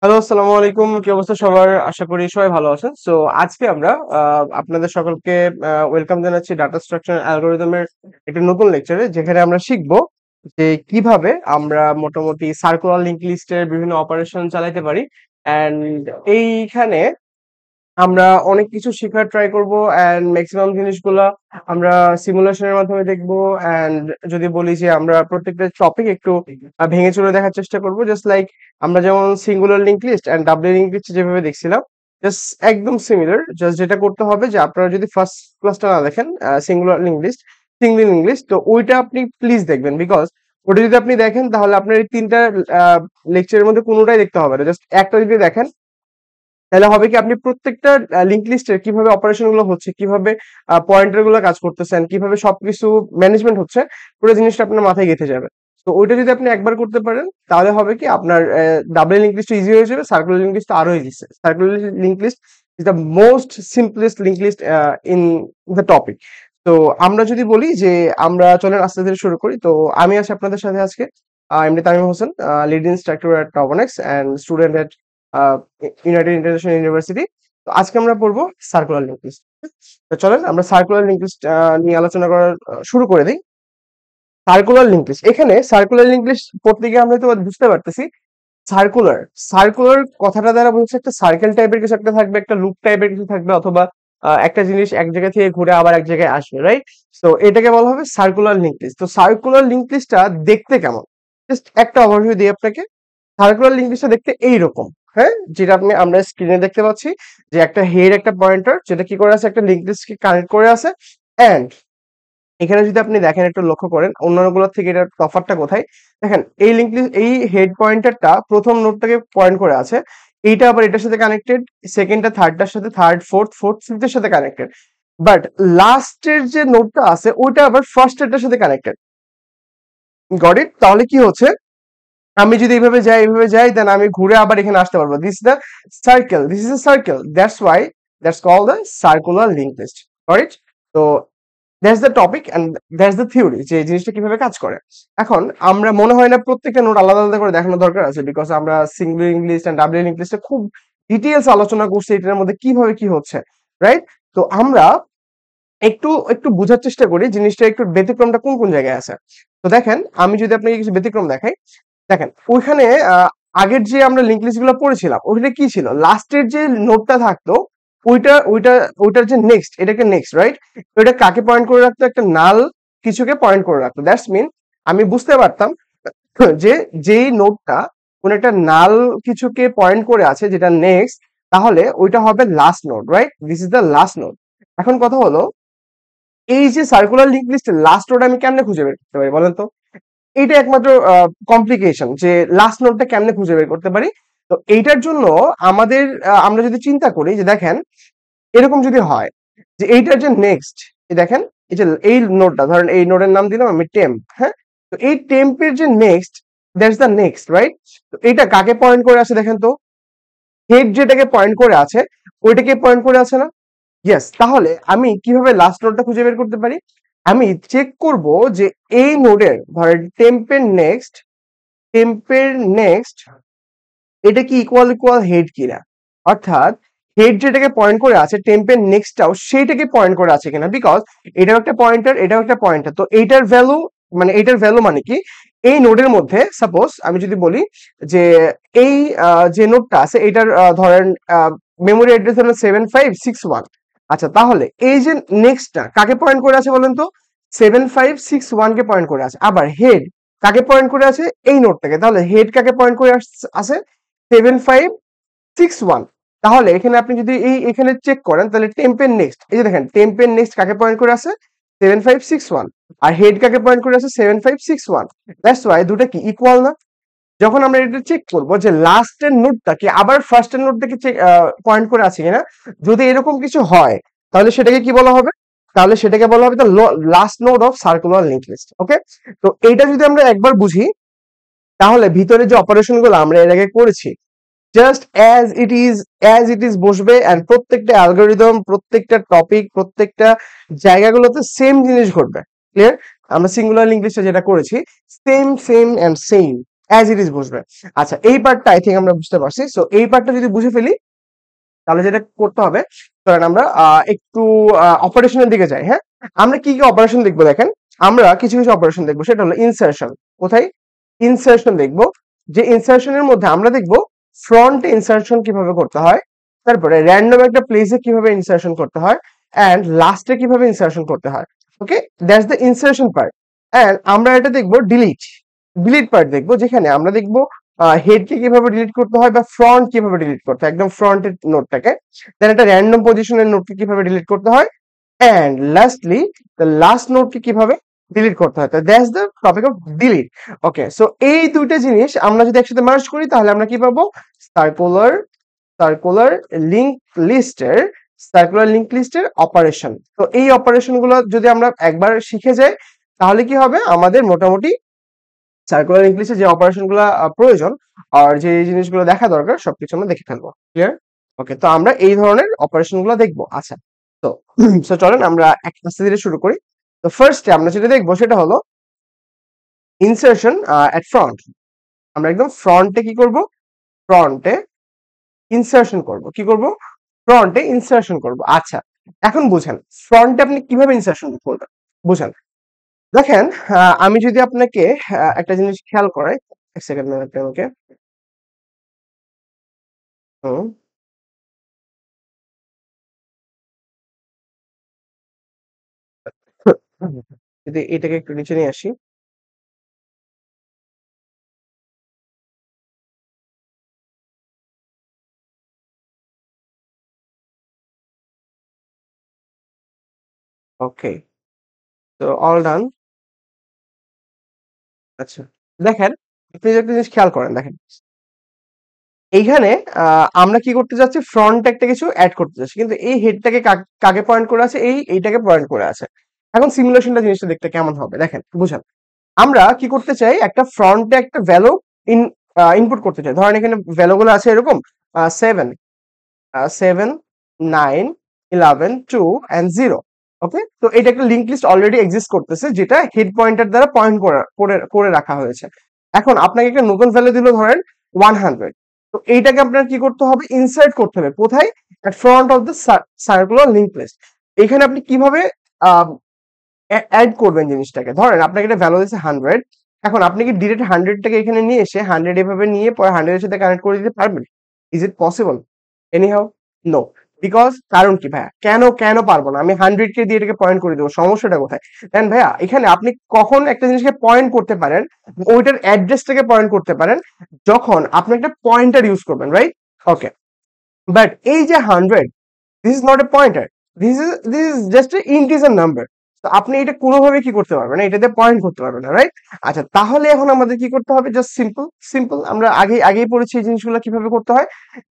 Hello, আসসালামু আলাইকুম। কি অবস্থা সবার? আশা করি সবাই ভালো আছেন। সো আজকে আমরা আপনাদের সকলকে ওয়েলকাম জানাচ্ছি ডাটা স্ট্রাকচার অ্যালগরিদমের একটা নতুন লেকচারে, যেখানে আমরা শিখবো যে কিভাবে আমরা মোটামুটি সার্কুলার লিঙ্ক লিস্টের বিভিন্ন অপারেশন চালাতে পারি। অ্যান্ড এইখানে আমরা অনেক কিছু শেখার ট্রাই করব, অ্যান্ড ম্যাক্সিমাম জিনিসগুলা আমরা সিমুলেশনের মাধ্যমে দেখবো। অ্যান্ড যদি বলি যে আমরা প্রত্যেকটা টপিক একটু ভেঙে চুরে দেখার চেষ্টা করব, জাস্ট লাইক আমরা যেমন singular link list and double link list যেভাবে দেখছিলাম, জাস্ট একদম সিমিলার। জাস্ট যেটা করতে হবে যে আপনারা যদি ফার্স্ট ক্লাসটা না দেখেন, singular link list, single link list, তো ওইটা আপনি প্লিজ দেখবেন, বিকজ ওটা যদি আপনি দেখেন তাহলে আপনার এই তিনটা লেকচারের মধ্যে কোনোটাই দেখতে হবে না। জাস্ট একটা যদি দেখেন তাহলে হবে কি, আপনি প্রত্যেকটা লিঙ্ক লিস্টের কিভাবে অপারেশন গুলো হচ্ছে, কিভাবে পয়েন্টার গুলো কাজ করতেছেন, কিভাবে সবকিছু ম্যানেজমেন্ট হচ্ছে, পুরো জিনিসটা আপনার মাথায় গেঁথে যাবে। তো ওইটা যদি আপনি একবার করতে পারেন তাহলে হবে কি, আপনার ডাবল লিঙ্ক লিস্ট ইজি হয়ে যাবে, সার্কুলার লিঙ্ক লিস্ট আরো easy. Circular link list is the most simplest link list in the topic. তো আমরা যদি বলি যে আমরা চলেন আস্তে ধীরে শুরু করি। তো আমি আছি আপনাদের সাথে আজকে, এমনি Tamim Hossain, lead instructor at টবনেক্স and student at United International University. তো আজকে আমরা পড়বো সার্কুলার লিঙ্ক লিস্ট। তো চলেন আমরা সার্কুলার লিঙ্ক লিস্ট নিয়ে আলোচনা করা শুরু করে দিই। সার্কুলার লিঙ্ক লিস্ট, এখানে সার্কুলার লিঙ্ক লিস্ট পড়তে গিয়ে আমরা তো বুঝতে পারতেছি সার্কুলার সার্কুলার কথাটা দ্বারা বলছে একটা সার্কেল টাইপের কিছু একটা থাকবে, একটা লুপ টাইপের কিছু থাকবে, অথবা একটা জিনিস এক জায়গা থেকে ঘুরে আবার এক জায়গায় আসবে, রাইট? তো এটাকে বলা হবে সার্কুলার লিঙ্ক লিস্ট। তো সার্কুলার লিঙ্ক লিস্টটা দেখতে কেমন, জাস্ট একটা ওভারভিউ দিই আপনাকে। সার্কুলার লিঙ্ক লিস্টটা দেখতে এইরকম, হ্যাঁ, যেটা আমরা স্ক্রিনে দেখতে পাচ্ছি, যে একটা হেড, একটা পয়েন্টার, যেটা কি করে আছে, একটা লিঙ্ক লিস্টকে কানেক্ট করে আছে। এন্ড এখানে যদি আপনি দেখেন, একটু লক্ষ্য করেন অন্যান্যগুলোর থেকে এটার তফাৎটা কোথায়। দেখেন এই লিঙ্ক লিস্ট, এই হেড পয়েন্টারটা প্রথম নোডটাকে পয়েন্ট করে আছে, এইটা আবার এটার সাথে কানেক্টেড, সেকেন্ডটা থার্ডটার সাথে, থার্ড ফোর্থ, ফোর্থ ফিফথের সাথে কানেক্টেড। বাট লাস্টের যে নোডটা আছে ওইটা আবার ফার্স্টেরটার সাথে কানেক্টেড। Got it? তাহলে কি হচ্ছে, আমি যদি এইভাবে যাই দেন আমি ঘুরে আবার এখানে আসতে পারবো। This the circle, this is a circle, that's why that's called the circular link list. Right? তো that's the topic and that's the theory, যে এই জিনিসটা কিভাবে কাজ করে। এখন আমরা মনে হয় না প্রত্যেকটা নোট আলাদা আলাদা করে দেখানো দরকার আছে, বিকজ আমরা single link list and double link লিস্টে খুব ডিটেইলস আলোচনা করছি এটার মধ্যে কিভাবে কি হচ্ছে, রাইট? তো আমরা একটু একটু বোঝার চেষ্টা করি জিনিসটা, একটু ব্যতিক্রমটা কোন কোন জায়গায় আছে। তো দেখেন, আমি যদি আপনাকে কিছু ব্যতিক্রম দেখাই, দেখেন ওইখানে আগের যে আমরা লিঙ্ক লিস্ট গুলো পড়েছিলাম ওইটা কি ছিল, লাস্টের যে নোটটা থাকতো ওইটা ওইটা ওইটার যে নেক্সট, এটাকে নেক্সট, রাইট? ওইটা কাকে পয়েন্ট করে রাখতো, একটা নাল কিছুকে পয়েন্ট করে রাখতো। দ্যাটস মিন আমি বুঝতে পারতাম যে যেই নোটটা কোন একটা নাল কিছুকে পয়েন্ট করে আছে, যেটা নেক্সট, তাহলে ওইটা হবে last node, right? This is the last node. এখন কথা হলো, এই যে সার্কুলার লিঙ্ক লিস্টের লাস্ট নোড আমি কেমনে খুঁজে বের করতে পারি বলেন তো? এইটা একমাত্র কমপ্লিকেশন, যে লাস্ট নোডটা কেমনে খুঁজে বের করতে পারি। তো এইটার জন্য আমাদের আমরা যদি চিন্তা করি যে দেখেন, এরকম যদি হয় যে এইটার যে নেক্সট, দেখেন এই যে এই নোডটা, ধরেন এই নোডের নাম দিলাম আমি টেম্প, হ্যাঁ? তো এই টেম্পের যে next, that's the next, right? তো এটা কাকে পয়েন্ট করে আছে দেখেন তো, হেড যেটাকে পয়েন্ট করে আছে ওইটাকে পয়েন্ট করে আছে না? ইয়েস। তাহলে আমি কিভাবে লাস্ট নোডটা খুঁজে বের করতে পারি? আমি চেক করব যে এই নোডের, ধরেন টেম্পের নেক্সট এটা কি ইকুয়াল ইকুয়াল হেড কিনা, অর্থাৎ হেড যেটাকে পয়েন্ট করে আছে টেম্পের নেক্সটটাও সেইটাকে পয়েন্ট করে আছে কিনা, বিকজ এটাও একটা পয়েন্টার, এটাও একটা পয়েন্টার। তো এইটার ভ্যালু মানে কি, এই নোডের মধ্যে সাপোজ আমি যদি বলি যে এই যে নোডটা আছে এটার ধরেন মেমোরি অ্যাড্রেস হলো 7561। আচ্ছা, তাহলে এই যে নেক্সটটা কাকে পয়েন্ট করে আছে বলেন তো? 7561 কে পয়েন্ট করে আছে। আবার হেড কাকে পয়েন্ট করে আছে? এই নোডটাকে। তাহলে হেড কাকে পয়েন্ট করে আছে? 7561। তাহলে এখানে আপনি যদি এখানে চেক করেন তাহলে টেম্পের নেক্সট, এই যে দেখেন টেম্পের নেক্সট কাকে পয়েন্ট করে আছে? 7561। আর হেড কাকে পয়েন্ট করে আছে? 7561। দ্যাটস ওয়াই দুটো কি ইকুয়াল না? যখন আমরা এটা চেক করব যে লাস্টের নোডটা কি আবার ফার্স্টের নোডটাকে চেক পয়েন্ট করে আছে কিনা, যদি এরকম কিছু হয় তাহলে সেটাকে কি বলা হবে? তাহলে সেটাকে বলা হবে the last node of circular link list. Okay? তো এইটা যদি আমরা একবার বুঝি, তাহলে ভিতরে যে অপারেশন গুলো আমরা এর আগে করেছি, জাস্ট অ্যাজ ইট ইজ বসবে, এন্ড প্রত্যেকটা অ্যালগোরিদম, প্রত্যেকটা টপিক, প্রত্যেকটা জায়গাগুলোতে সেম জিনিস ঘটবে। ক্লিয়ার? আমরা সিঙ্গুলার লিঙ্ক লিস্টে যেটা করেছি, same same and same as it is বসবে। আচ্ছা, এই পার্টটা আই থিঙ্ক আমরা বুঝতে পারছি। সো এই পার্টটা যদি বুঝে ফেলি, তাহলে যেটা করতে হবে, ধরেন আমরা একটু অপারেশনের দিকে যাই। হ্যাঁ, আমরা কি কি অপারেশন দেখবো দেখেন, আমরা কিছু কিছু অপারেশন দেখবো, সেটা হলো ইনসার্শন। কোথায় ইনসার্শন দেখবো? যে ইনসার্শনের মধ্যে আমরা দেখবো ফ্রন্ট ইনসার্শন কিভাবে করতে হয়, তারপরে র্যান্ডম একটা প্লেসে কিভাবে ইনসার্শন করতে হয়, এন্ড লাস্টে কিভাবে ইনসার্শন করতে হয়। Okay, that's the insertion part. And আমরা এটা দেখবো ডিলিট, ডিলিট পার্ট দেখবো, যেখানে আমরা দেখবো হেডকে কিভাবে ডিলিট করতে হয় বা ফ্রন্ট কিভাবে ডিলিট করতে হয়, একদম ফ্রন্টের নোটটাকে, দেন একটা র্যান্ডম পজিশনের নোটকে কিভাবে ডিলিট করতে হয়, এন্ড লাস্টলি দ্য লাস্ট নোটকে কিভাবে ডিলিট করতে হয়। That's the topic of delete. Okay, so এই দুইটা জিনিস আমরা যদি একসাথে মার্জ করি, তাহলে আমরা কি পাবো? সার্কুলার সার্কুলার লিংক লিস্টের সার্কুলার লিংক লিস্টের অপারেশন। তো এই অপারেশন গুলো যদি আমরা একবার শিখে যাই, তাহলে কি হবে, আমাদের মোটামুটি সার্কুলার ইংলিশে যে অপারেশন গুলা প্রয়োজন আর যে জিনিসগুলো দেখা দরকার সবকিছু আমরা দেখে ফেলবো। ক্লিয়ার? ওকে, তো আমরা এই ধরনের অপারেশন গুলো দেখবো। আচ্ছা, তো সো চলেন আমরা আস্তে ধীরে শুরু করি। তো ফার্স্টে আমরা যেটা দেখবো সেটা হলো ইনসার্শন এট ফ্রন্ট। আমরা একদম ফ্রন্টে কি করব? ফ্রন্টে ইনসার্শন করব। কি করব? ফ্রন্টে ইনসার্শন করব। আচ্ছা, এখন বুঝেন ফ্রন্টে আপনি কিভাবে ইনসার্শন করবেন, বুঝেন। দেখেন, আমি যদি আপনাকে একটা জিনিস খেয়াল করাই, এক সেকেন্ড আপনি আমাকে। হুম, যদি এটাকে একটু নিচে নিয়ে আসি। ওকে, তো অল ডান। আচ্ছা, দেখেন, আপনি যদি একটা জিনিস খেয়াল করেন, দেখেন এইখানে আমরা কি করতে যাচ্ছি, ফ্রন্ট একটা কিছু অ্যাড করতে যাচ্ছি, কিন্তু এই হেডটাকে কাকে পয়েন্ট করে আছে, এইটাকে পয়েন্ট করে আছে। এখন সিমুলেশনটা জিনিসটা দেখতে কেমন হবে দেখেন, বুঝেন। আমরা কি করতে চাই, একটা ফ্রন্টে একটা ভ্যালু ইনপুট করতে চাই। ধরেন এখানে ভ্যালু গুলো আছে এরকম 7, 7, 9, 11, 2 and 0। ওকে, তো এটা একটা লিংক লিস্ট অলরেডি এক্সিস্ট করতেছে, যেটা হেড পয়েন্টার দ্বারা পয়েন্ট করে রাখা হয়েছে। এখন আপনাকে একটা নতুন ভ্যালু দিল, ধরেন 100। তো এইটাকে আপনার কি করতে হবে, ইনসার্ট করতে হবে কোথায়, at front of the circular link list. এখানে আপনি কিভাবে অ্যাড করবেন জিনিসটাকে, ধরেন আপনাকে একটা ভ্যালু দিচ্ছে 100। এখন আপনি কি ডিরেক্ট 100টাকে এখানে নিয়ে এসে 100 এভাবে নিয়ে পরে 100 এর সাথে কানেক্ট করে দিতে পারবেন? Is it possible anyhow? No. Because কারণ কি ভাইয়া, কেন কেন পারবো না? আমি 100 কে দিয়ে এটাকে পয়েন্ট করে দেবো, সমস্যাটা কোথায়? দেন ভাইয়া, এখানে আপনি কখন একটা জিনিসকে পয়েন্ট করতে পারেন, ওইটার অ্যাড্রেসটাকে পয়েন্ট করতে পারেন, যখন আপনি একটা পয়েন্টার ইউজ করবেন, রাইট? ওকে, বাট এই যে 100, this is not a pointer, this is just a integer number. তো আপনি এটা কোনোভাবে কি করতে পারবেন না, এটাতে পয়েন্ট করতে পারবেন না, রাইট? আচ্ছা, তাহলে এখন আমাদের কি করতে হবে? জাস্ট সিম্পল সিম্পল, আমরা আগেই পড়েছি এই জিনিসগুলো কিভাবে করতে হয়।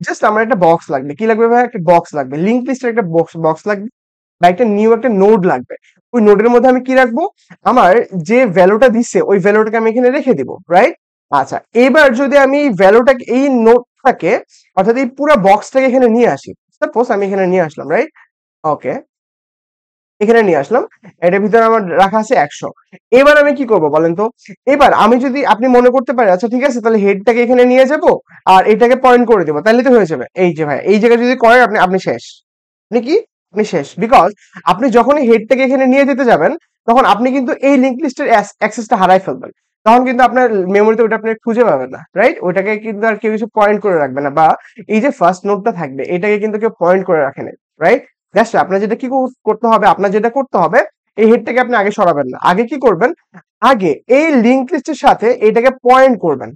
জাস্ট আমার একটা বক্স লাগবে। কি লাগবে ভাই? একটা বক্স লাগবে, লিংক লিস্টের একটা বক্স লাগবে, বা একটা নিউ একটা নোড লাগবে। ওই নোডের মধ্যে আমি কি রাখবো? আমার যে ভ্যালুটা দিচ্ছে ওই ভ্যালুটাকে আমি এখানে রেখে দিব, রাইট? আচ্ছা, এবার যদি আমি এই ভ্যালুটাকে, এই নোডটাকে, অর্থাৎ এই পুরো বক্সটাকে এখানে নিয়ে আসি, সাপোজ আমি এখানে নিয়ে আসলাম, রাইট? ওকে, এখানে নিয়ে আসলাম, এটার ভিতরে আমার রাখা আছে 100। এবার আমি কি করব বলেন তো? এবার আমি যদি, আপনি মনে করতে পারেন আচ্ছা ঠিক আছে, তাহলে হেডটাকে এখানে নিয়ে যাব আর এটাকে পয়েন্ট করে দেবো, তাহলে তো হয়ে যাবে। এই যে ভাই, এই জায়গায় যদি করেন আপনি আপনি শেষ। আপনি কি? আপনি শেষ। বিকজ আপনি যখনই হেডটাকে এখানে নিয়ে যেতে যাবেন, তখন আপনি কিন্তু এই লিংক লিস্টের অ্যাক্সেসটা হারাই ফেলবেন। তখন কিন্তু আপনার মেমোরিতে ওটা আপনি খুঁজে পাবেন না, রাইট? ওইটাকে কিন্তু আর কেউ কিছু পয়েন্ট করে রাখবে না, বা এই যে ফার্স্ট নোটটা থাকবে এটাকে কিন্তু কেউ পয়েন্ট করে রাখে না, রাইট? জাস্ট আপনার যেটা কি করতে হবে, আপনার যেটা করতে হবে, এই হেডটাকে আপনি আগে সরাবেন না। আগে কি করবেন? আগে এই লিংক লিস্টের সাথে এটাকে পয়েন্ট করবেন।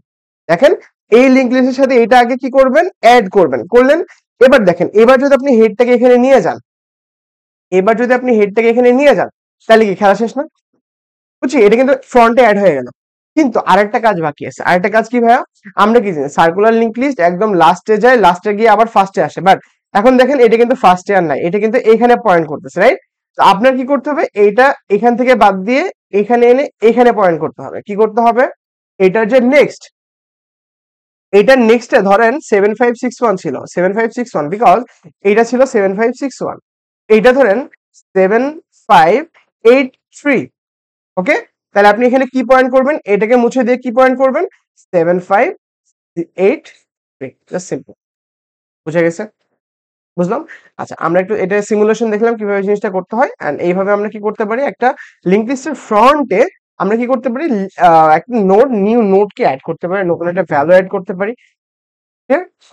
দেখেন, এই লিংক লিস্টের সাথে এটা আগে কি করবেন? অ্যাড করবেন। করলেন, এবার দেখেন, এবার যদি আপনি হেডটাকে এখানে নিয়ে যান, এবার যদি আপনি হেডটাকে এখানে নিয়ে যান, তাহলে কি খেলা শেষ না? বুঝছি, এটা কিন্তু ফ্রন্টে অ্যাড হয়ে গেল। কিন্তু আরেকটা কাজ বাকি আছে। আরেকটা কাজ কি ভাইয়া? আমরা কি জানি, সার্কুলার লিংক লিস্ট একদম লাস্টে যায়, লাস্টে গিয়ে আবার ফার্স্টে আসে। বাট এখন দেখেন, এটা কিন্তু ফার্স্টে আর নাই, এটা কিন্তু এখানে পয়েন্ট করতেছে, রাইট? তো আপনার কি করতে হবে? এইটা এখান থেকে বাদ দিয়ে এখানে এনে এখানে পয়েন্ট করতে হবে। কি করতে হবে? এটার যে নেক্সট, এটার নেক্সটে ধরেন 7561 ছিল, 7561, বিকজ এইটা ছিল 7561। এইটা ধরেন 7583। ওকে, তাহলে আপনি এখানে কি পয়েন্ট করবেন, এটাকে মুছে দিয়ে কি পয়েন্ট করবেন, 758 জাস্ট সিম্পল। বুঝে গেছে? বুঝলাম। আচ্ছা, আমরা একটু এটা সিমুলেশন দেখলাম কিভাবে জিনিসটা করতে হয়, এন্ড এইভাবে আমরা কি করতে পারি, একটা লিঙ্ক লিস্টের ফ্রন্টে আমরা কি করতে পারি, একটা নোড, নিউ নোড কে অ্যাড করতে পারি, নতুন একটা ভ্যালু অ্যাড করতে পারি।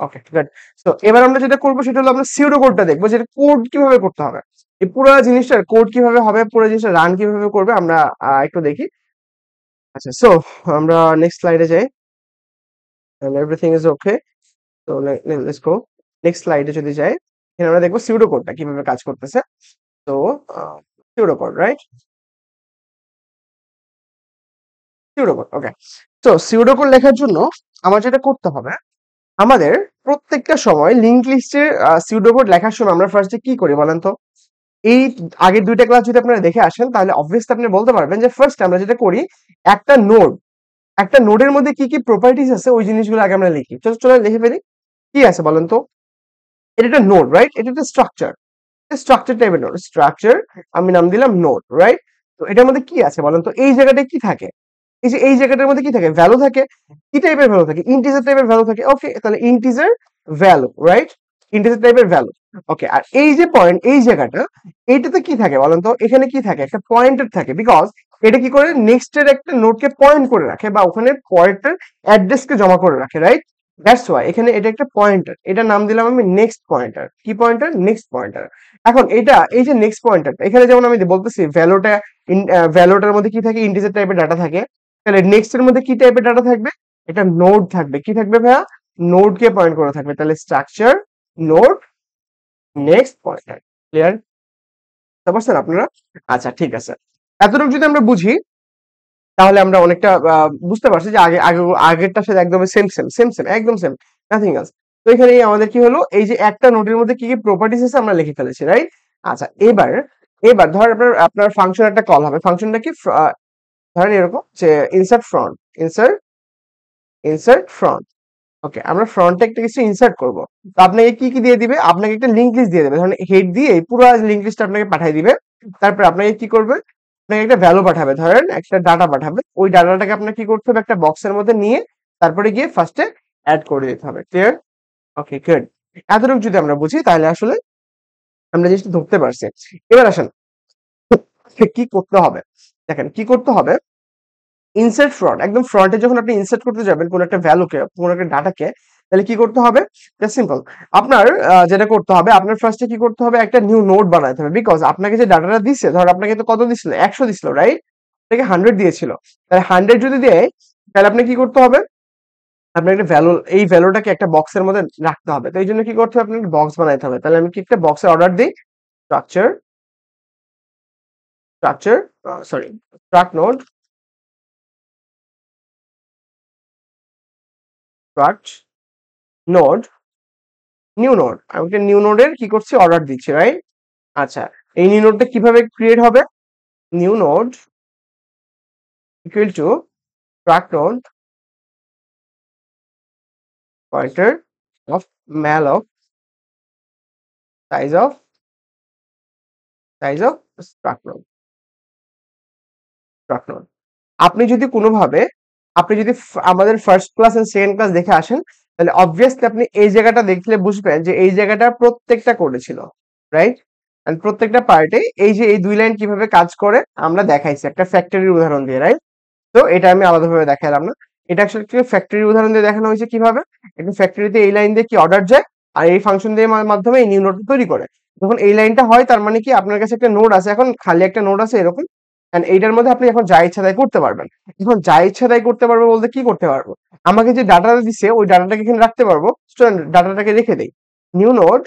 Okay good. সো এবার আমরা যেটা করবো সেটা হলো আমরা সিউডো কোডটা দেখবো, যেটা কোড কিভাবে করতে হবে, এই পুরো জিনিসটার কোড কিভাবে হবে, পুরো জিনিসটা রান কিভাবে করবে আমরা একটু দেখি। আচ্ছা, সো আমরা নেক্সট স্লাইডে যাই, এভরিথিং ইজ ওকে। তো লেটস গো নেক্সট স্লাইডে যদি যাই, এখানে আমরা দেখবো সিউডো কোডটা কিভাবে কাজ করতেছে। তো pseudo code, right? Pseudo code, okay. তো সিউডো কোড লেখার জন্য আমার যেটা করতে হবে, আমাদের প্রত্যেকটা সময় লিংক লিস্টের সিউডো কোড লেখার সময় আমরা ফার্স্টে কি করি বলেন তো? এই আগের দুইটা ক্লাস যদি আপনারা দেখে আসেন তাহলে অবভিয়াসলি আপনি বলতে পারবেন যে ফার্স্ট আমরা যেটা করি, একটা নোড, একটা নোডের মধ্যে কি কি প্রপার্টিজ আছে ওই জিনিসগুলো আগে আমরা লিখি। চলো লিখে ফেলি। কি আছে বলেন তো? এটা একটা নোড, রাইট? এটা একটা স্ট্রাকচার, স্ট্রাকচার টাইপের নোড, স্ট্রাকচার আমি নাম দিলাম নোড, রাইট? তো এটার মধ্যে কি আছে বলেন তো? এই জায়গাটায় কি থাকে? এই যে এই জায়গাটার মধ্যে কি থাকে, ভ্যালু থাকে। কি টাইপের ভ্যালু থাকে? ইন্টিজার টাইপের ভ্যালু থাকে। ওকে, তাহলে ইন্টিজার ভ্যালু, রাইট? ইন্টিজার টাইপের ভ্যালু। ওকে, আর এই যে পয়েন্ট, এই জায়গাটা, এইটাতে কি থাকে বলেন তো? এখানে কি থাকে? একটা পয়েন্টার থাকে, বিকজ এটা কি করে, নেক্সট এর একটা নোডকে পয়েন্ট করে রাখে, বা ওখানে পয়েন্টার অ্যাড্রেসকে জমা করে রাখে, রাইট? দ্যাটস ওয়াই এখানে এটা একটা পয়েন্টার, এটা নাম দিলাম আমি নেক্সট পয়েন্টার। কি পয়েন্টার? Next pointer. এখন এটা, এই যে নেক্সট পয়েন্টারটা, এখানে যেমন আমি বলতেছি ভ্যালুটা, ভ্যালুটার মধ্যে কি থাকে, ইন্টিজার টাইপের ডাটা থাকে। তাহলে নেক্সট এর মধ্যে কি টাইপের ডাটা থাকবে? এটা নোড থাকবে। কি থাকবে ভাইয়া? নোড কে পয়েন্ট করে থাকবে। তাহলে structure node next pointer. Clear? বুঝতে পারছেন আপনারা? আচ্ছা, ঠিক আছে। এতটুকু যদি আমরা বুঝি তাহলে আমরা অনেকটা বুঝতে পারছি যে আগেরটার সাথে একদম সেম সেম সেম সেম একদম সেম, নাথিং এলস। তো এখানে আমাদের কি হলো, এই যে একটা নোডের মধ্যে কি কি প্রপার্টিজ আছে আমরা লিখে ফেলেছি, রাইট? আচ্ছা, এবার এবার ধর আপনার আপনার ফাংশন একটা কল হবে, ফাংশনটা কি, ধরেন এরকম যে insert front, insert insert front. Okay, আমরা ফ্রন্টে একটা কিছু ইনসার্ট করব। তো আপনাকে কি কি দিয়ে দিবে? আপনাকে একটা লিংক লিস্ট দিয়ে দেবে, ধরেন হেড দিয়ে এই পুরো লিংক লিস্ট আপনাকে পাঠিয়ে দিবে। তারপর আপনাকে কি করবে, আপনাকে একটা ভ্যালু পাঠাবে, ধরেন একটা ডাটা পাঠাবে। ওই ডাটাটাকে আপনাকে কি করতে হবে, একটা বক্সের মধ্যে নিয়ে তারপরে গিয়ে ফার্স্টে অ্যাড করে দিতে হবে। ক্লিয়ার? Okay good. এতটুকু যদি আমরা বুঝি তাহলে আসলে আমরা জিনিসটা ধরতে পারছি। এবার আসেন কি করতে হবে। দেখেন কি করতে হবে, ইনসার্ট ফ্রন্ট, একদম ফ্রন্টে যখন আপনি ইনসার্ট করতে যাবেন কোন একটা ভ্যালুকে, কোন একটা ডাটাকে, তাহলে কি করতে হবে? জাস্ট সিম্পল, আপনার যেটা করতে হবে, আপনার ফার্স্টে কি করতে হবে, একটা নিউ নোড বানাতে হবে। বিকজ আপনাকে যে ডাটাটা দিচ্ছে, ধর আপনাকে তো কত দিছিল, 100 দিছিল, রাইট? আপনাকে 100 দিয়েছিল। তাহলে 100 যদি দেয়, তাহলে আপনি কি করতে হবে, আপনার একটা ভ্যালু, এই ভ্যালুটাকে একটা বক্সের মধ্যে রাখতে হবে। তো এই জন্য কি করতে হবে, আপনাকে বক্স বানাইতে হবে। তাহলে আমি কি একটা বক্সের অর্ডার দিই, structure, structure sorry, struct node, struct node, new node. আমি একটা নিউ নোডের কি করছি, অর্ডার দিচ্ছি, রাইট? আচ্ছা, এই নিউ নোডটা কিভাবে ক্রিয়েট হবে? New node equal to struct node pointer of malloc size of struct node, struct node. আপনি যদি কোনোভাবে, আপনি যদি আমাদের first class and second class দেখে আসেন, তাহলে অবভিয়াসলি আপনি এই জায়গাটা দেখলে বুঝবেন যে এই জায়গাটা প্রত্যেকটা কোডে ছিল, রাইট? এন্ড প্রত্যেকটা পার্টে এই যে এই দুই লাইন কিভাবে কাজ করে আমরা দেখাইছি একটা ফ্যাক্টরির উদাহরণ দিয়ে, রাইট? তো এটা আমি আলাদাভাবে দেখালাম না। এটা আসলে ফ্যাক্টরির উদাহরণ দিয়ে দেখানো হয়েছে কিভাবে, একটা ফ্যাক্টরিতে এই লাইন দিয়ে কি অর্ডার যায়, আর এই ফাংশন দিয়ে মাধ্যমে এই নিউ নোড তৈরি করে। যখন এই লাইনটা হয় তার মানে কি, আপনার কাছে একটা নোড আছে, এখন খালি একটা নোড আছে এরকম, এন্ড এইটার মধ্যে আপনি এখন যা ইচ্ছা তাই করতে পারবেন। এখন যা ইচ্ছা তাই করতে পারবো বলতে কি করতে পারবো, আমাকে যে ডাটাটা দিচ্ছে ওই ডাটাটাকে এখানে রাখতে পারবো। স্টুডেন্ট, ডাটাটাকে রেখে দেই। নিউ নোড,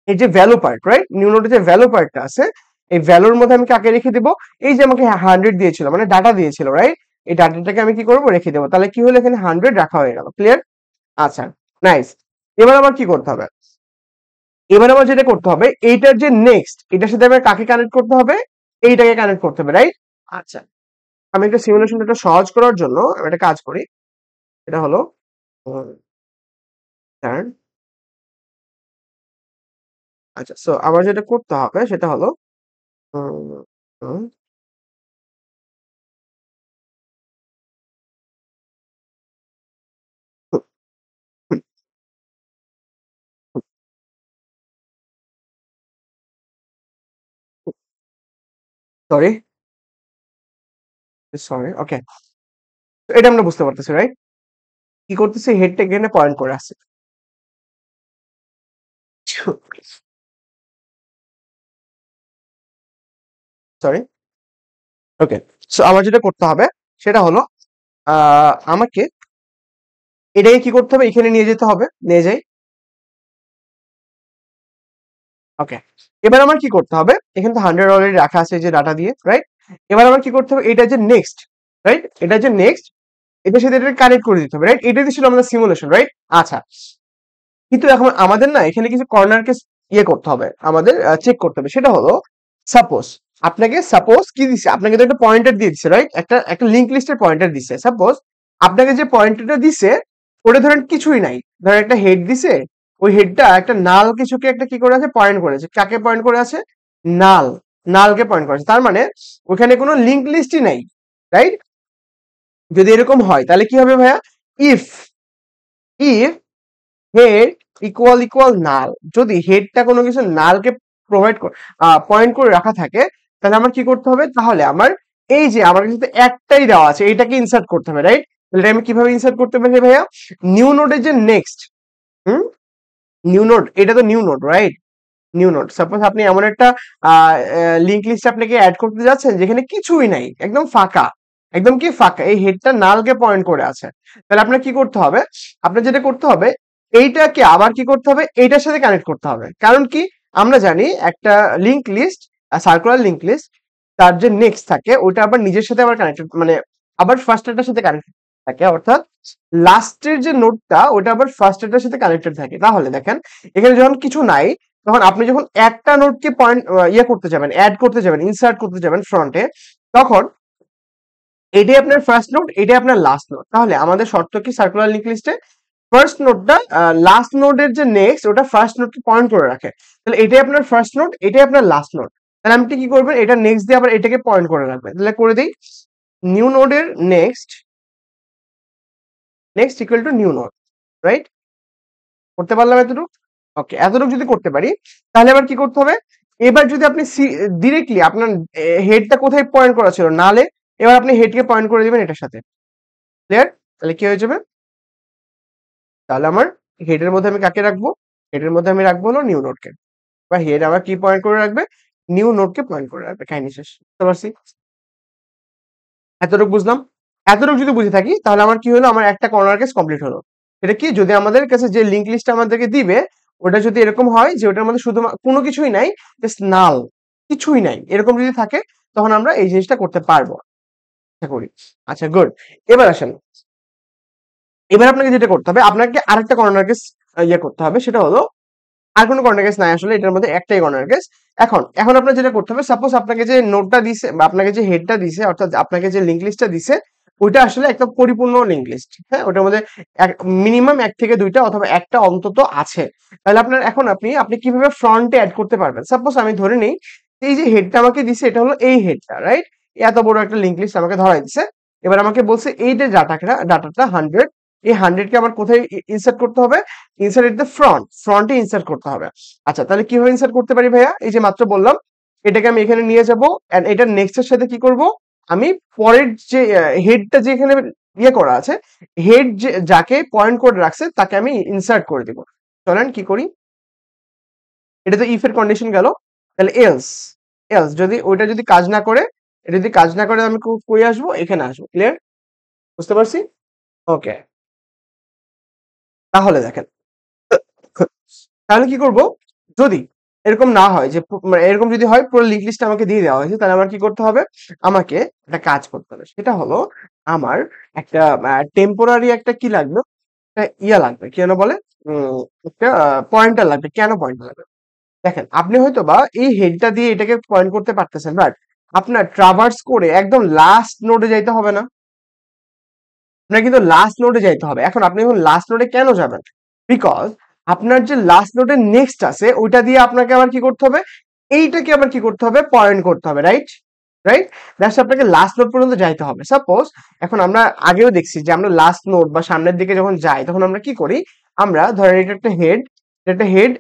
এই যে ভ্যালু পার্ট, রাইট? নিউ নোডে যে ভ্যালু পার্টটা আছে, এই ভ্যালুর মধ্যে আমি কাকে রেখে দিব, এই যে আমাকে 100 দিয়েছিল, মানে ডাটা দিয়েছিল, রাইট? এই ডাটাটাকে আমি কি করবো, রেখে দেবো। তাহলে কি হলো, এখানে 100 রাখা হয়ে গেল। ক্লিয়ার? আচ্ছা, নাইস। এবার আবার কি করতে হবে, এবার আবার যেটা করতে হবে, এইটার যে নেক্সট, এটার সাথে আবার কাকে কানেক্ট করতে হবে, এইটাকে কানেক্ট করতে হবে, রাইট? আচ্ছা, আমি একটা সিমুলেশনটা একটু সহজ করার জন্য আমি একটা কাজ করি। এটা হলো উম, দাঁড়ান। আচ্ছা, সো আমার যেটা করতে হবে সেটা হলো উম, উম, সরি, সরি, ওকে। এটা আমরা বুঝতে পারতেছি, রাইট? কি করতেছি, হেডটা এখানে পয়েন্ট করে আছে। সরি, ওকে। সো আমার যেটা করতে হবে সেটা হলো আমাকে এটাকে কি করতে হবে, এখানে নিয়ে যেতে হবে, নিয়ে যাই। ওকে, এবার আমার কি করতে হবে, এখানে তো 100 অলরেডি রাখা আছে যে ডাটা দিয়ে, রাইট? এবার আমার কি করতে হবে, এটা যে নেক্সট, রাইট? এটা যে নেক্সট, এটার সাথে এটা কানেক্ট করে দিতে হবে, রাইট? এটাই ছিল আমাদের সিমুলেশন, রাইট? আচ্ছা, কিন্তু এখন আমাদের না এখানে কিছু কর্নারকে করতে হবে, আমাদের চেক করতে হবে। সেটা হলো সাপোজ আপনাকে, সাপোজ কি দিছে, আপনাকে তো একটা পয়েন্টার দিয়ে দিছে, রাইট? একটা একটা লিংক লিস্টের পয়েন্টার দিছে। সাপোজ আপনাকে যে পয়েন্টারটা দিছে ওটা ধরেন কিছুই নাই, ধরেন একটা হেড দিছে, ওই হেডটা একটা নাল কিছুকে একটা কি করে আছে, পয়েন্ট করেছে। কাকে পয়েন্ট করে আছে? নাল, নালকে পয়েন্ট করেছে। তার মানে ওখানে কোনো লিংক লিস্টই নাই, রাইট? যদি এরকম হয় তাহলে কি হবে ভাইয়া, if if head equal equal null, যদি হেডটা কোনো কিছু নালকে প্রোভাইড পয়েন্ট করে রাখা থাকে, তাহলে আমার কি করতে হবে, তাহলে আমার এই যে আমার কাছে একটাই দেওয়া আছে এইটাকে ইনসার্ট করতে হবে, রাইট? তাহলে আমি কিভাবে ইনসার্ট করতে পারি ভাইয়া, নিউ নোডের যে নেক্সট, হুম, নিউ নোড, এটা তো new node, right? New node, suppose আপনি এমন একটা লিংক লিস্ট আপনাকে অ্যাড করতে যাচ্ছেন যেখানে কিছুই নাই, একদম ফাঁকা, একদম কি ফাঁকা, এই হেডটা নালকে পয়েন্ট করে আছে। তাহলে আপনার কি করতে হবে, আপনার যেটা করতে হবে, এইটাকে আবার কি করতে হবে, এইটার সাথে কানেক্ট করতে হবে। কারণ কি, আমরা জানি একটা link list, circular link list, তার যে নেক্সট থাকে ওটা আবার নিজের সাথে আবার কানেক্টেড, মানে আবার ফার্স্ট এটার সাথে কানেক্টেড থাকে, অর্থাৎ লাস্টের যে নোটটা ওটা আবার ফার্স্ট এটার সাথে কানেক্টেড থাকে। তাহলে দেখেন এখানে যখন কিছু নাই, তখন আপনি যখন একটা নোটকে পয়েন্ট করতে যাবেন, অ্যাড করতে যাবেন, ইনসার্ট করতে যাবেন ফ্রন্টে, তখন এটাই আপনার ফার্স্ট নোট, এটাই আপনার লাস্ট নোট। তাহলে আমাদের শর্ত কি, সার্কুলার লিংক লিস্টে ফার্স্ট নোটটা লাস্ট নোটের যে নেক্সট ওটা ফার্স্ট নোটকে পয়েন্ট করে রাখে। তাহলে এটাই আপনার ফার্স্ট নোট, এটাই আপনার লাস্ট নোট। তাহলে আপনি কি করবেন, এটা নেক্সট দিয়ে আবার এটাকে পয়েন্ট করে রাখবেন। তাহলে করে দিই, নিউ নোডের next, next equal to new node, right? করতে পারলাম এতটুকু? ওকে, এতটুকু যদি করতে পারি তাহলে আবার কি করতে হবে, এবার যদি আপনি ডিরেক্টলি আপনার হেডটা কোথায় পয়েন্ট করা ছিল, নালে, এবার আপনি হেডকে পয়েন্ট করে দিবেন এটার সাথে। ক্লিয়ার? তাহলে কি হয়ে যাবে, তাহলে আমার হেডের মধ্যে আমি কাকে রাখবো, হেডের মধ্যে আমি রাখবো হলো নিউ নোডকে, বা হেড আমার কি পয়েন্ট করে রাখবে, নিউ নোডকে পয়েন্ট করে রাখবে। কাহিনী শেষ। বুঝতে পারছি? এতটুকু বুঝলাম। এতটুকু যদি বুঝে থাকি তাহলে আমার কি হলো, আমার একটা কর্নার কেস কমপ্লিট হলো। এটা কি, যদি আমাদের কাছে যে লিংক লিস্ট আমাদেরকে দিবে ওটা যদি এরকম হয় যে ওটার মধ্যে শুধু কোনো কিছুই নাই, জাস্ট নাল, কিছুই নাই, এরকম যদি থাকে, তখন আমরা এই জিনিসটা করতে পারবো, আশা করি। আচ্ছা, গুড। এবার আসেন, এবার আপনাকে যেটা করতে হবে, আপনাকে আরেকটা কর্নার কেস করতে হবে। সেটা হলো, আর কোনো কর্নার কেস নাই আসলে, এটার মধ্যে একটাই কর্নার কেস। এখন এখন আপনার যেটা করতে হবে, সাপোজ আপনাকে যে নোটটা দিছে বা আপনাকে যে হেডটা দিছে, অর্থাৎ আপনাকে যে লিংক লিস্টটা দিছে, ওইটা আসলে একটা পরিপূর্ণ লিংক লিস্ট। হ্যাঁ, ওটার মধ্যে মিনিমাম এক থেকে দুইটা অথবা একটা অন্তত আছে। তাহলে আপনার এখন আপনি আপনি কিভাবে ফ্রন্টে অ্যাড করতে পারবেন, সাপোজ আমি ধরে নিই এই যে হেডটা আমাকে দিছে এটা হলো এই হেডটা, রাইট? এত বড় একটা লিংক লিস্ট আমাকে ধরাই দিছে। এবার আমাকে বলছে এই যে ডাটাটা 100, এই 100 কে আমার কোথায় ইনসার্ট করতে হবে, ইনসার্ট এট দ্য ফ্রন্ট, ফ্রন্টে ইনসার্ট করতে হবে। আচ্ছা, তাহলে কিভাবে ইনসার্ট করতে পারি ভাইয়া, এই যে মাত্র বললাম, এটাকে আমি এখানে নিয়ে যাব, এন্ড এটা নেক্সট এর সাথে কি করব, আমি পরের যে হেডটা যে এখানে করা আছে, হেড যে যাকে পয়েন্ট করে রাখছে তাকে আমি ইনসার্ট করে দিব। চলেন কি করি, এটা তো ইফ এর কন্ডিশন গেল। তাহলে এলস, এলস যদি ওইটা যদি কাজ না করে, এটা যদি কাজ না করে, আমি কই আসবো, এখানে আসবো। ক্লিয়ার? বুঝতে পারছি? ওকে, তাহলে দেখেন, তাহলে কি করব, যদি এরকম না হয় যে মানে এরকম যদি হয় পুরো লিঙ্ক লিস্ট আমাকে দিয়ে দেওয়া হয়েছে, তাহলে আমার কি করতে হবে, আমাকে একটা কাজ করতে হবে। সেটা হলো আমার একটা টেম্পোরারি একটা কি লাগবে, একটা লাগবে, কি যেন বলে, একটা পয়েন্টার লাগবে। কেন পয়েন্টার লাগবে, দেখেন আপনি হয়তো বা এই হেডটা দিয়ে এটাকে পয়েন্ট করতে পারতেছেন, বাট আপনার ট্রাভার্স করে একদম লাস্ট নোডে যাইতে হবে না, আপনার কিন্তু লাস্ট নোডে যাইতে হবে। এখন আপনি এখন লাস্ট নোডে কেন যাবেন, বিকজ আপনার যে লাস্ট নোডের নেক্সট আছে ওইটা দিয়ে আপনাকে আবার কি করতে হবে, এইটাকে আবার কি করতে হবে, পয়েন্ট করতে হবে, রাইট? রাইট, দ্যাটস আপনাকে লাস্ট নোড পর্যন্ত যাইতে হবে। সাপোজ এখন আমরা আগেও দেখছি যে আমরা লাস্ট নোড বা সামনের দিকে যখন যাই তখন আমরা কি করি, আমরা ধরেন এটা একটা হেড, একটা হেড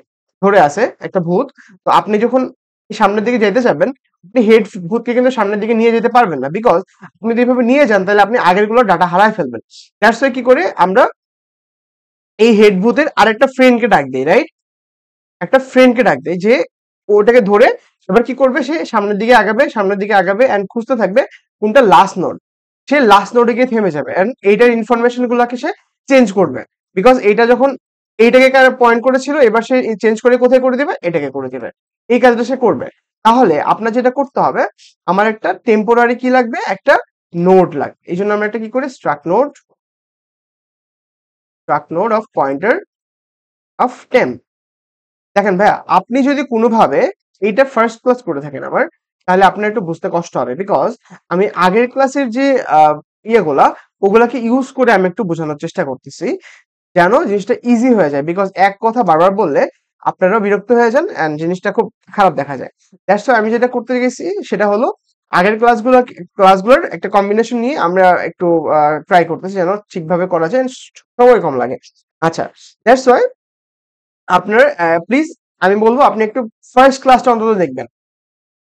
ধরে আছে একটা ভূত, তো আপনি যখন সামনের দিকে যাইতে যাবেন, আপনি হেড ভূতকে কিন্তু সামনের দিকে নিয়ে যেতে পারবেন না, বিকজ আপনি যদি এভাবে নিয়ে যান তাহলে আপনি আগের গুলো ডাটা হারায় ফেলবেন। দ্যাটস ওয়াই কি করে আমরা এই হেড ভূতের আরেকটা ফ্রেন্ডকে ডাক দিই, রাইট? একটা ফ্রেন্ডকে ডাক দেয় যে ওটাকে ধরে এবার কি করবে, সে সামনের দিকে আগাবে, সামনের দিকে আগাবে এন্ড খুঁজতে থাকবে কোনটা লাস্ট নোড। সে লাস্ট নোডে গিয়ে থেমে যাবে এন্ড এইটার ইনফরমেশন গুলাকে সে চেঞ্জ করবে, বিকজ এইটা যখন এইটাকে পয়েন্ট করেছিল এবার সে চেঞ্জ করে কোথায় করে দিবে, এটাকে করে দিবে। এই কাজটা সে করবে। তাহলে আপনার যেটা করতে হবে, আমার একটা টেম্পোরারি কি লাগবে, একটা নোড লাগবে। এই জন্য আমরা একটা কি করি, struct node of pointer of temp. দেখেন ভাইয়া, আপনি যদি কোনোভাবে এইটা ফার্স্ট ক্লাস করে থাকেন আমার, তাহলে আপনার একটু বুঝতে কষ্ট হবে, বিকজ আমি আগের ক্লাসের যে ইয়েগুলা ওগুলাকে ইউজ করে আমি একটু বোঝানোর চেষ্টা করতেছি, যেন জিনিসটা ইজি হয়ে যায়, বিকজ এক কথা বারবার বললে আপনারাও বিরক্ত হয়ে যান এন্ড জিনিসটা খুব খারাপ দেখা যায়। দ্যাটস আমি যেটা করতে গেছি সেটা হলো আগের ক্লাসগুলোর একটা কম্বিনেশন নিয়ে আমরা একটু ট্রাই করতেছি যেন ঠিকভাবে করা যায় and সময় কম লাগে। আচ্ছা, দ্যাটস ওয়াই আপনার প্লিজ আমি বলবো আপনি একটু ফার্স্ট ক্লাসটা অন্তত দেখবেন।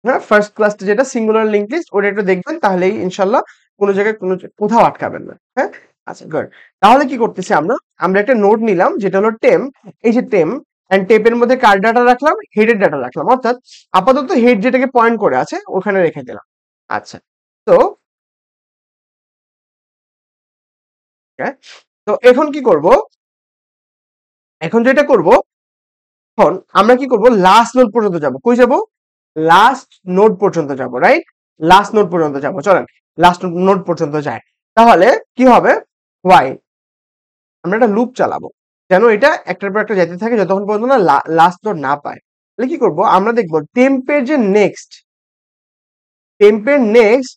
হ্যাঁ, ফার্স্ট ক্লাসটা যেটা সিঙ্গুলার লিঙ্ক লিস্ট ওটা একটু দেখবেন, তাহলেই ইনশাল্লাহ কোনো জায়গায় কোথাও আটকাবেন না। হ্যাঁ, আচ্ছা গুড। তাহলে কি করতেছি আমরা, আমরা একটা নোট নিলাম যেটা হলো টেম। এই যে টেম এন্ড টেপের মধ্যে কার ডাটা রাখলাম, হেডের ডাটা রাখলাম, অর্থাৎ আপাতত হেড যেটাকে পয়েন্ট করে আছে ওখানে রেখে দিলাম। আচ্ছা, তো হ্যাঁ, তো এখন কি করব, এখন যেটা করব, এখন আমরা কি করব, লাস্ট নোড পর্যন্ত যাব। কই যাব, লাস্ট নোড পর্যন্ত যাব, রাইট? লাস্ট নোড পর্যন্ত যাব, চলেন লাস্ট নোড পর্যন্ত যাই। তাহলে কি হবে, ওয়াই আমরা একটা লুপ চালাবো যেন এটা একটার পর একটা যেতে থাকে যতক্ষণ পর্যন্ত না লাস্ট নোড না পায়। তাহলে কি করব, আমরা দেখবো টেম্পের নেক্সট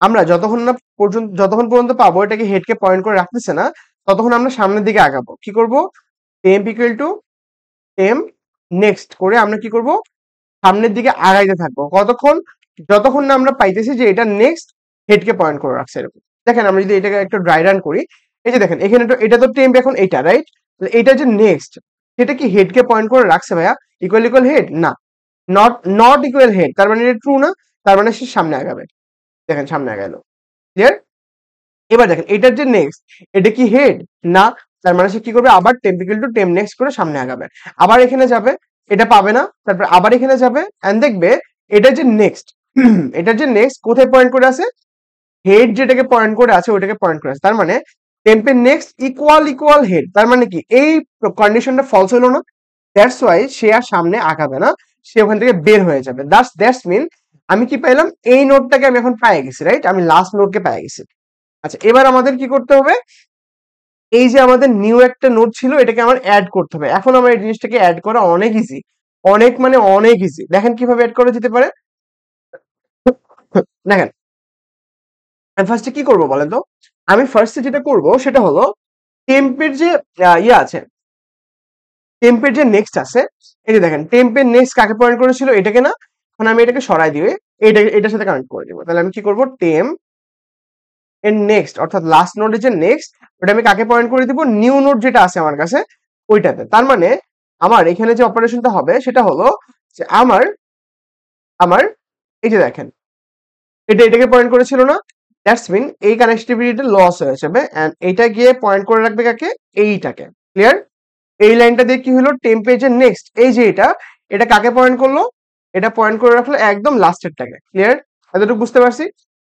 আমরা যতক্ষণ পর্যন্ত পাবো এটাকে হেডকে পয়েন্ট করে রাখতেছে না, ততক্ষণ আমরা সামনের দিকে আগাবো। কি করব, temp equal to temp next করে আমরা কি করব, সামনের দিকে আগাইতে থাকবো কতক্ষণ, যতক্ষণ না আমরা পাইতেছি যে এটা নেক্সট হেডকে পয়েন্ট করে রাখছে। এরকম দেখেন, আমরা যদি এটাকে একটু ড্রাই রান করি, এই যে দেখেন এখানে তো এটা তো টেম্প এখন এইটা, রাইট? এটা যে নেক্সট, সেটা কি হেডকে পয়েন্ট করে রাখছে ভাইয়া? ইকুয়াল হেড না, নট নট ইকুয়াল হেড, তার মানে এটা ট্রু না, তার মানে সে সামনে আগাবে। দেখেন সামনে আগাইলো, ক্লিয়ার? এবার দেখেন এটার যে নেক্সট, এটা কি হেড না, তার মানে সে কি করবে, আবার temp equal to temp next করে সামনে আগাবে, আবার এখানে যাবে, এটা পাবে না, তারপর আবার এখানে যাবে এন্ড দেখবে এটা যে নেক্সট এটার যে নেক্সট কোথায় পয়েন্ট করে আছে, হেড যেটাকে পয়েন্ট করে আছে ওইটাকে পয়েন্ট করে আছে, তার মানে টেম্পের নেক্সট ইকুয়াল হেড, তার মানে কি এই কন্ডিশনটা ফলস হলো না। দ্যাটস ওয়াই সে আর সামনে আগাবে না, সে ওখান থেকে বের হয়ে যাবে। দ্যাটস মিন আমি কি পাইলাম, এই নোটটাকে আমি এখন পেয়ে গেছি, রাইট? আমি লাস্ট নোটকে পেয়ে গেছি। আচ্ছা, এবার আমাদের কি করতে হবে, এই যে আমাদের নিউ একটা নোট ছিল এটাকে আমার অ্যাড করতে হবে। এখন আমার এই জিনিসটাকে অ্যাড করা অনেক ইজি, অনেক মানে অনেক ইজি। দেখেন কিভাবে অ্যাড করা যেতে পারে। দেখেন আমি ফার্স্টে কি করব বলেন তো, আমি ফার্স্টে যেটা করব সেটা হলো টেম্পের যে ইয়ে আছে, টেম্পের যে নেক্সট আছে, এই যে দেখেন টেম্পের নেক্সট কাকে পয়েন্ট করেছিল, এটাকে না? এখন আমি এটাকে সরাই দিয়ে এটার সাথে কানেক্ট করে দিব। তাহলে আমি কি করব, টেম্প এর নেক্সট অর্থাৎ লাস্ট নোডের যে নেক্সট, ওটা আমি কাকে পয়েন্ট করে দিব, নিউ নোড যেটা আছে আমার কাছে ওইটাতে। তার মানে আমার এখানে যে অপারেশনটা হবে সেটা হলো যে আমার আমার এই যে দেখেন এটাকে পয়েন্ট করেছিল না, দ্যাটস মিন এই কানেক্টিভিটিটা লস হয়ে যাবে এন্ড এইটা গিয়ে পয়েন্ট করে রাখবে কাকে, এইটাকে। ক্লিয়ার? এই লাইনটা দিয়ে কি হলো, টেম্পের নেক্সট এই যে এটা কাকে পয়েন্ট করলো, এটা পয়েন্ট করে রাখলো একদম লাস্টেরটাকে। ক্লিয়ার? এতটুকু বুঝতে পারছি?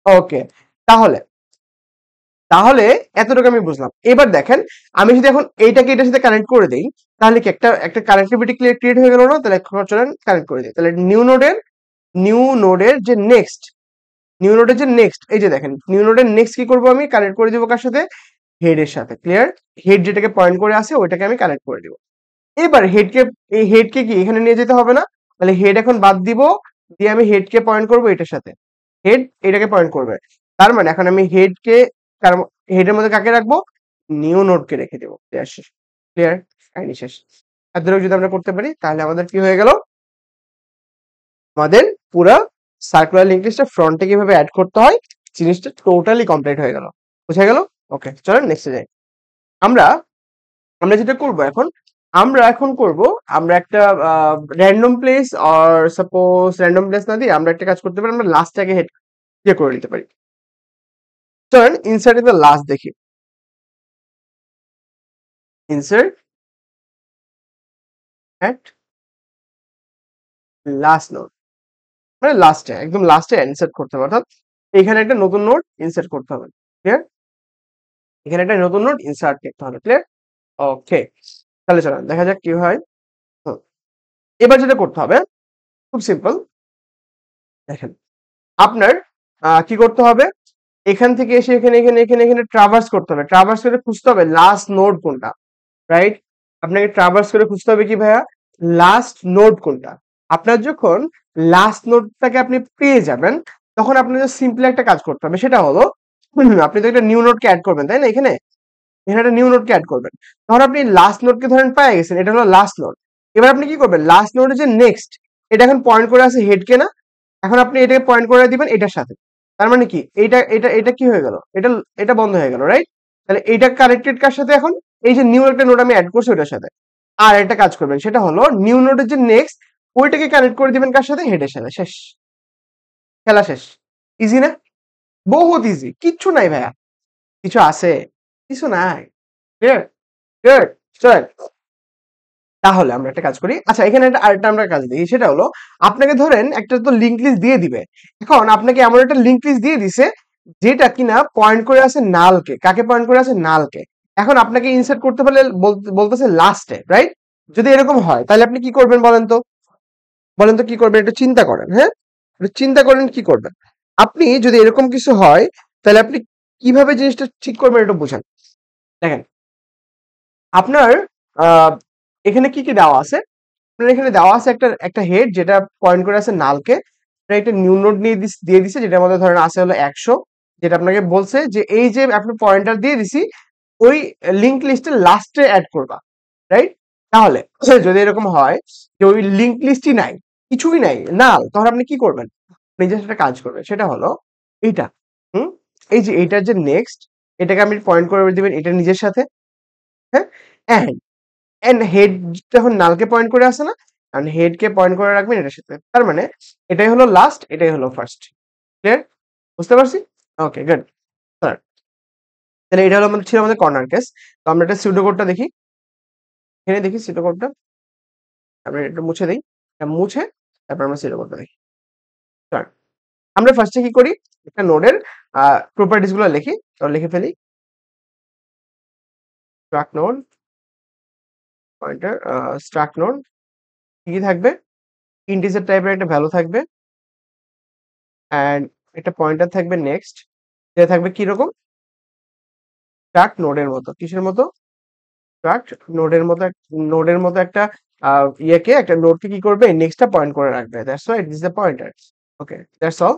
ওকে, তাহলে তাহলে এতটুকু আমি বুঝলাম। এবার দেখেন আমি যদি এখন এইটাকে এটার সাথে কানেক্ট করে দেই, তাহলে কি একটা কানেক্টিভিটি ক্রিয়েট হয়ে গেল না? তাহলে চলেন কানেক্ট করে দিই। তাহলে নিউ নোডের যে নেক্সট এই যে দেখেন নিউ নোডের নেক্সট কি করব, আমি কানেক্ট করে দিব কার সাথে, হেডের সাথে। ক্লিয়ার? হেড যেটাকে পয়েন্ট করে আছে ওইটাকে আমি কানেক্ট করে দিব। এবার এই হেডকে কি এখানে নিয়ে যেতে হবে না? তাহলে হেড এখন বাদ দিব, দিয়ে আমি হেডকে পয়েন্ট করব এটার সাথে, হেড এটাকে পয়েন্ট করবে। তার মানে এখন আমি হেডের মধ্যে কাকে রাখবো, নিউ নোডকে রেখে দেবো। ক্লিয়ার? কাহিনী শেষ। এতটুকু যদি আমরা করতে পারি তাহলে আমাদের কি হয়ে গেল, আমাদের পুরো সার্কুলার লিঙ্ক লিস্টে ফ্রন্টে কিভাবে অ্যাড করতে হয় জিনিসটা টোটালি কমপ্লিট হয়ে গেল। বুঝা গেল? ওকে, চলেন নেক্সটে যাই। আমরা আমরা যেটা করব এখন, আমরা এখন করব, আমরা একটা random place or suppose random place না দিয়ে আমরা একটা কাজ করতে পারি, আমরা লাস্টটাকে হেড ইয়ে করে নিতে পারি। চলেন ইনসার্ট ইন দ্য লাস্ট দেখি। ইনসার্ট অ্যাট লাস্ট নোড, মানে লাস্টে, একদম লাস্টে ইনসার্ট করতে হবে, অর্থাৎ এখানে একটা নতুন নোড ইনসার্ট করতে হবে। ক্লিয়ার? এখানে একটা নতুন নোড ইনসার্ট করতে হবে। ক্লিয়ার? ওকে, তাহলে চলেন দেখা যাক কি হয়। হুম, এবার যেটা করতে হবে খুব সিম্পল। দেখেন, আপনার কি করতে হবে, এখান থেকে এসে এখানে এখানে এখানে এখানে ট্রাভার্স করতে হবে, ট্রাভার্স করে খুঁজতে হবে লাস্ট নোড কোনটা। রাইট? আপনাকে ট্রাভার্স করে খুঁজতে হবে কি ভাইয়া, লাস্ট নোড কোনটা। আপনার যখন লাস্ট নোডটাকে আপনি পেয়ে যাবেন, তখন আপনাকে সিম্পলি একটা কাজ করতে হবে, সেটা হলো আপনি তো একটা নিউ নোডকে অ্যাড করবেন, তাই না? এখানে এখানে একটা নিউ নোডকে অ্যাড করবেন। তখন আপনি লাস্ট নোডকে ধরেন পেয়ে গেছেন, এটা হলো লাস্ট নোড। এবার আপনি কি করবেন, লাস্ট নোডে যে নেক্সট, এটা এখন পয়েন্ট করে আছে হেডকে না, এখন আপনি এটাকে পয়েন্ট করে দিবেন এটার সাথে। তার মানে কি, এটা এটা এটা কি হয়ে গেল, এটা এটা বন্ধ হয়ে গেল, রাইট? তাহলে এটা কানেক্টেড কার সাথে এখন, এই যে নিউ একটা নোড আমি অ্যাড করছি ওটার সাথে। আর একটা কাজ করবেন, সেটা হলো নিউ নোডের যে নেক্সট, ওইটাকে কানেক্ট করে দিবেন কার সাথে, হেডের সাথে। শেষ, খেলা শেষ। ইজি না? বহুত ইজি, কিচ্ছু নাই ভাইয়া। কিছু আছে? কিছু নাই। ক্লিয়ার? ক্লিয়ার? চল, তাহলে আমরা একটা কাজ করি। আচ্ছা, এখানে একটা আরেকটা আমরা কাজ দিই, সেটা হলো আপনাকে ধরেন একটা তো লিংক লিস্ট দিয়ে দিবে। এখন আপনাকে এমন একটা লিংক লিস্ট দিয়ে দিছে যেটা কিনা পয়েন্ট করে আছে নালকে। কাকে পয়েন্ট করে আছে? নালকে। এখন আপনাকে ইনসার্ট করতে পারলে বলতেছে লাস্টে, রাইট? যদি এরকম হয় তাহলে আপনি কি করবেন বলেন তো? বলেন তো কি করবেন, একটু চিন্তা করেন। হ্যাঁ, একটু চিন্তা করেন কি করবেন। আপনি যদি এরকম কিছু হয় তাহলে আপনি কিভাবে জিনিসটা ঠিক করবেন একটু বুঝেন। দেখেন, আপনার আহ এখানে কি কি দেওয়া আছে, আপনার এখানে দেওয়া আছে একটা একটা হেড যেটা পয়েন্ট করে আছে নালকে। আপনার একটা নিউ নোড দিয়ে দিছে, যেটার মধ্যে ধরেন আছে হলো 100, যেটা আপনাকে বলছে যে এই যে আপনি পয়েন্টার দিয়ে দিছি ওই লিংক লিস্টের লাস্টে অ্যাড করবা, রাইট? তাহলে যদি এরকম হয় যে ওই লিংক লিস্টই নাই, কিছুই নাই, নাল, তখন আপনি কি করবেন? আপনি জাস্ট একটা কাজ করবেন, সেটা হলো এইটা। হুম, এই যে এইটার যে নেক্সট, এটাকে আপনি পয়েন্ট করে দিবেন এটা নিজের সাথে। হ্যাঁ, এন্ড এন্ড হেড যখন নালকে পয়েন্ট করে আসে না, কারণ হেড কে পয়েন্ট করে রাখবেন এটার সাথে। তার মানে এটাই হলো লাস্ট, এটাই হলো ফার্স্ট। ক্লিয়ার? বুঝতে পারছি? ওকে, গুড। তাহলে এটা হলো আমাদের ছিল আমাদের কর্নার কেস। তো আমরা একটা সিউডো কোডটা দেখি, এখানে দেখি সিউডো কোডটা। আমরা এটা মুছে দেই, এটা মুছে তারপর আমরা সিউডো কোডটা দেখি। চল, আমরা ফার্স্টে কি করি, একটা নোডের প্রপার্টিজ গুলো লিখি। তো লিখে ফেলি, struct node pointer, struct node কি কি থাকবে, ইন্টিজার টাইপের একটা ভ্যালু থাকবে, এন্ড একটা পয়েন্টার থাকবে নেক্সট, যেটা থাকবে কি রকম, স্ট্রাক নোডের মতো। কিসের মতো? স্ট্রাক নোডের মতো। নোডের মতো একটা ইয়েকে, একটা নোডকে কি করবে, নেক্সটটা পয়েন্ট করে রাখবে। That's why it is the pointer. Okay, that's all.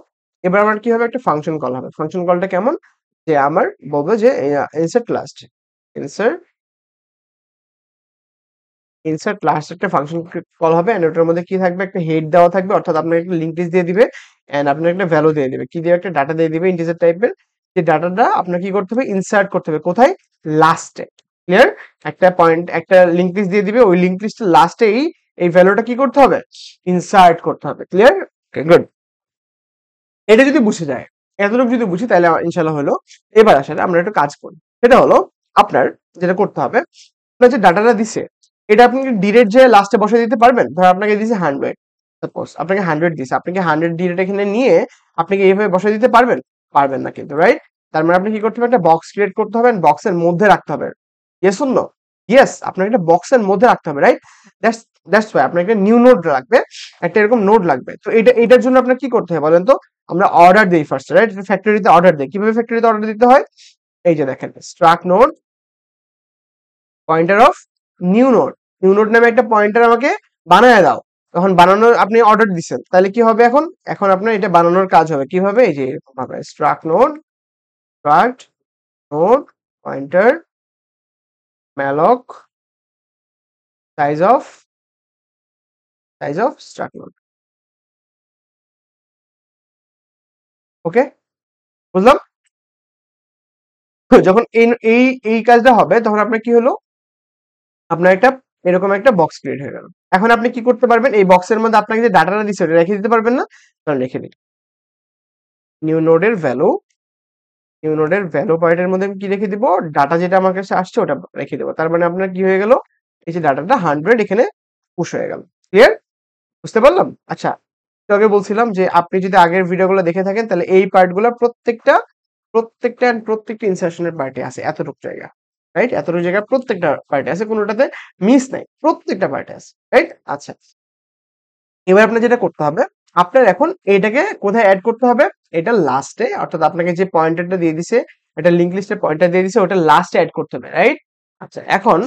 এবার আমার কি হবে, একটা ফাংশন কল হবে। ফাংশন কলটা কেমন, যে আমার বলবো যে insert last, insert insert last একটা ফাংশন কল হবে, এন্ড ওটার মধ্যে কি থাকবে, একটা হেড দেওয়া থাকবে, অর্থাৎ আপনার একটা লিঙ্ক লিস্ট দিয়ে দিবে, এন্ড আপনার একটা ভ্যালু দিয়ে দিবে, কি দিয়ে, একটা ডাটা দিয়ে দিবে ইন্টিজার টাইপের। যে ডাটাটা আপনার কি করতে হবে, ইনসার্ট করতে হবে কোথায়, লাস্টে। ক্লিয়ার? একটা পয়েন্ট, একটা লিঙ্ক লিস্ট দিয়ে দিবে, ওই লিঙ্ক লিস্টের লাস্টেই এই ভ্যালুটা কি করতে হবে, ইনসার্ট করতে হবে। ক্লিয়ার? গুড। এটা যদি বুঝে যায়, এতটুকু যদি বুঝি তাহলে ইনশাল্লাহ হলো। এবার আসলে আমরা একটা কাজ করি, সেটা হলো আপনার যেটা করতে হবে, আপনার যে ডাটাটা দিছে এটা আপনি ডিরেক্ট যে লাস্টে বসে দিতে পারবেন। ধর আপনাকে দিছে 100, সাপোজ আপনাকে 100 দিছে, আপনি কি 100 ডিরেক্ট এখানে নিয়ে আপনি কি এইভাবে বসে দিতে পারবেন? পারবেন না কিন্তু, রাইট? তার মানে আপনি কি করতে হবে, একটা বক্স ক্রিয়েট করতে হবে, বক্সের মধ্যে রাখতে হবে। Yes or no? ইয়েস, আপনাকে একটা বক্সের মধ্যে রাখতে হবে, রাইট? দ্যাটস দ্যাটস ওয়াই আপনাকে একটা নিউ নোড লাগবে, একটা এরকম নোড লাগবে। তো এটার জন্য আপনার কি করতে হবে বলেন তো? আমরা অর্ডার দেই ফার্স্ট, রাইট? ফ্যাক্টরিতে অর্ডার দেই। কিভাবে ফ্যাক্টরিতে অর্ডার দিতে হয়? এই যে দেখেন, struct node pointer of new node, new node নামে একটা পয়েন্টার আমাকে বানায় দাও। তখন বানানোর আপনি অর্ডার দিচ্ছেন, তাহলে কি হবে এখন, এখন আপনার এটা বানানোর কাজ হবে কিভাবে, এই যে এরকম ভাবে struct node, struct node pointer malloc size of, struct node. Okay, বুঝলাম। তো যখন এই এই এই কাজটা হবে তখন আপনার কি হলো, আপনার একটা এরকম একটা বক্স ক্রিয়েট হয়ে গেল। এখন আপনি কি করতে পারবেন, এই বক্সের মধ্যে আপনাকে যে ডাটাটা দিচ্ছে ওটা রেখে দিতে পারবেন না? তাহলে রেখে দিন। নিউ নোডের ভ্যালু, নিউ নোডের ভ্যালু পয়েন্টের মধ্যে আমি কি রেখে দিব, ডাটা যেটা আমার কাছে আসছে ওটা রেখে দেবো। তার মানে আপনার কি হয়ে গেল, এই যে ডাটাটা 100 এখানে পুশ হয়ে গেল। ক্লিয়ার? বুঝতে পারলাম? আচ্ছা, একটু আগে বলছিলাম যে আপনি যদি আগের ভিডিওগুলো দেখে থাকেন তাহলে এই পার্টগুলো প্রত্যেকটা ইনসার্শনের পার্টে আছে এতটুকু জায়গা, রাইট? এতটুকু জায়গা প্রত্যেকটা পার্টে আছে, কোনোটাতে মিস নাই, প্রত্যেকটা পার্টে আছে, রাইট? আচ্ছা, এবার আপনার যেটা করতে হবে, আপনার এখন এটাকে কোথায় অ্যাড করতে হবে, এটা লাস্টে, অর্থাৎ আপনাকে যে পয়েন্টারটা দিয়ে দিছে, এটা লিংক লিস্টের পয়েন্টার দিয়ে দিছে, ওটা লাস্টে অ্যাড করতে হবে, রাইট? আচ্ছা, এখন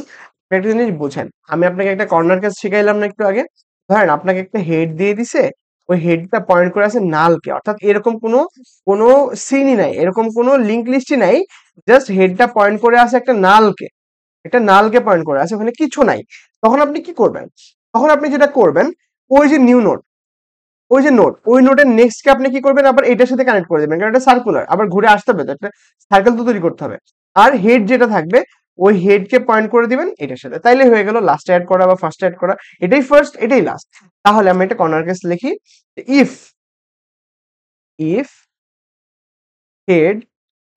আপনি একটা জিনিস বুঝেন, আমি আপনাকে একটা কর্নার কেস শিখাইলাম না একটু আগে? ধরেন আপনাকে একটা হেড দিয়ে দিছে, ওই হেডটা পয়েন্ট করে আছে নালকে, অর্থাৎ এরকম কোনো কোনো সিনই নাই, এরকম কোনো লিংক লিস্টই নাই, জাস্ট হেডটা পয়েন্ট করে আছে একটা নালকে, একটা নালকে পয়েন্ট করে আছে, ওখানে কিছু নাই। তখন আপনি কি করবেন? তখন আপনি যেটা করবেন, ওই যে নিউ নোড, ওই যে নোড, ওই নোডের নেক্সট কে আপনি কি করবেন, আবার এটার সাথে কানেক্ট করে দেবেন, কারণ এটা সার্কুলার, আবার ঘুরে আসতে হবে, তো একটা সার্কেল তো তৈরি করতে হবে। আর হেড যেটা থাকবে, ওই হেড কে পয়েন্ট করে দিবেন এটার সাথে, তাইলে হয়ে গেল লাস্টে অ্যাড করা বা ফার্স্টে অ্যাড করা, এটাই ফার্স্ট এটাই লাস্ট। তাহলে আমি একটা কর্নার কেস লিখি, if if head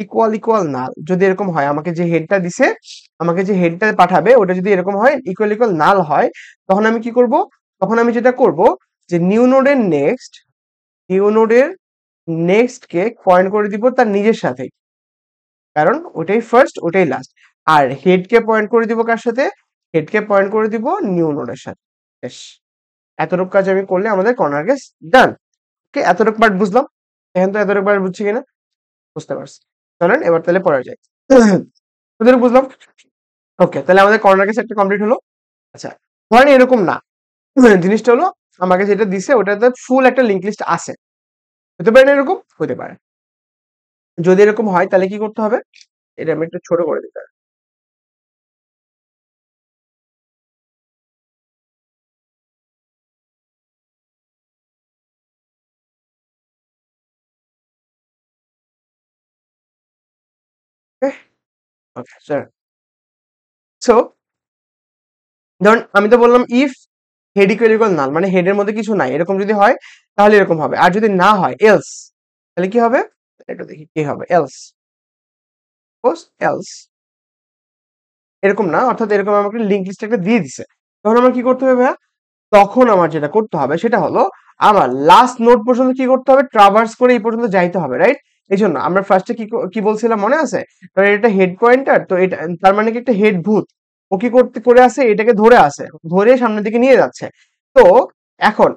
equal null, যদি এরকম হয়, আমাকে যে হেডটা দিছে, আমাকে যে হেডটা পাঠাবে ওটা যদি এরকম হয়, ইকুয়াল নাল হয়, তখন আমি কি করব, তখন আমি যেটা করব, যে নিউ নোডের নেক্সট কে পয়েন্ট করে দিব তার নিজের সাথে, কারণ ওটাই ফার্স্ট ওটাই লাস্ট। আর হেড কে পয়েন্ট করে দিব কার সাথে, হেড কে পয়েন্ট করে দিব নিউ নোডের সাথে। বেশ, এতটুকু কাজ আমি করলে আমাদের কর্নার কেস ডান। ওকে, এতটুকু পার্ট বুঝলাম, এখন তো এতটুকু পার্ট বুঝছি কিনা, বুঝতে পারছি। চলেন এবার তাহলে পড়া যায়। তোদের বুঝলাম। ওকে, তাহলে আমাদের কর্নার কেস একটা কমপ্লিট হলো। আচ্ছা, ধরেন এরকম না, জিনিসটা হলো আমাকে যেটা দিছে ওটাতে ফুল একটা লিংক লিস্ট আছে, হতে পারে না এরকম, হতে পারে। যদি এরকম হয় তাহলে কি করতে হবে, এটা আমি একটু ছোট করে দিতে হবে। ওকে স্যার, সো ধরুন আমি তো বললাম ইফ হেড ইকুয়াল নাল, মানে হেডের মধ্যে কিছু নাই, এরকম যদি হয় তাহলে এরকম হবে, আর যদি না হয় এলস, তাহলে কি হবে, একটু দেখি কি হবে, এলস এলস এরকম না, অর্থাৎ এরকম আমাকে লিংক লিস্ট একটা দিয়ে দিছে, তখন আমার কি করতে হবে ভাইয়া, তখন আমার যেটা করতে হবে সেটা হলো আমার লাস্ট নোড পর্যন্ত কি করতে হবে, ট্রাভার্স করে এই পর্যন্ত যাইতে হবে, রাইট? এই জন্য আমরা ফার্স্টে কি বলছিলাম মনে আছে, কারণ এটা হেড পয়েন্টার, তো এটা তার মানে কি একটা হেড ভূত, ও কি করতে করে আছে, এটাকে ধরে আছে, ধরে সামনের দিকে নিয়ে যাচ্ছে। তো এখন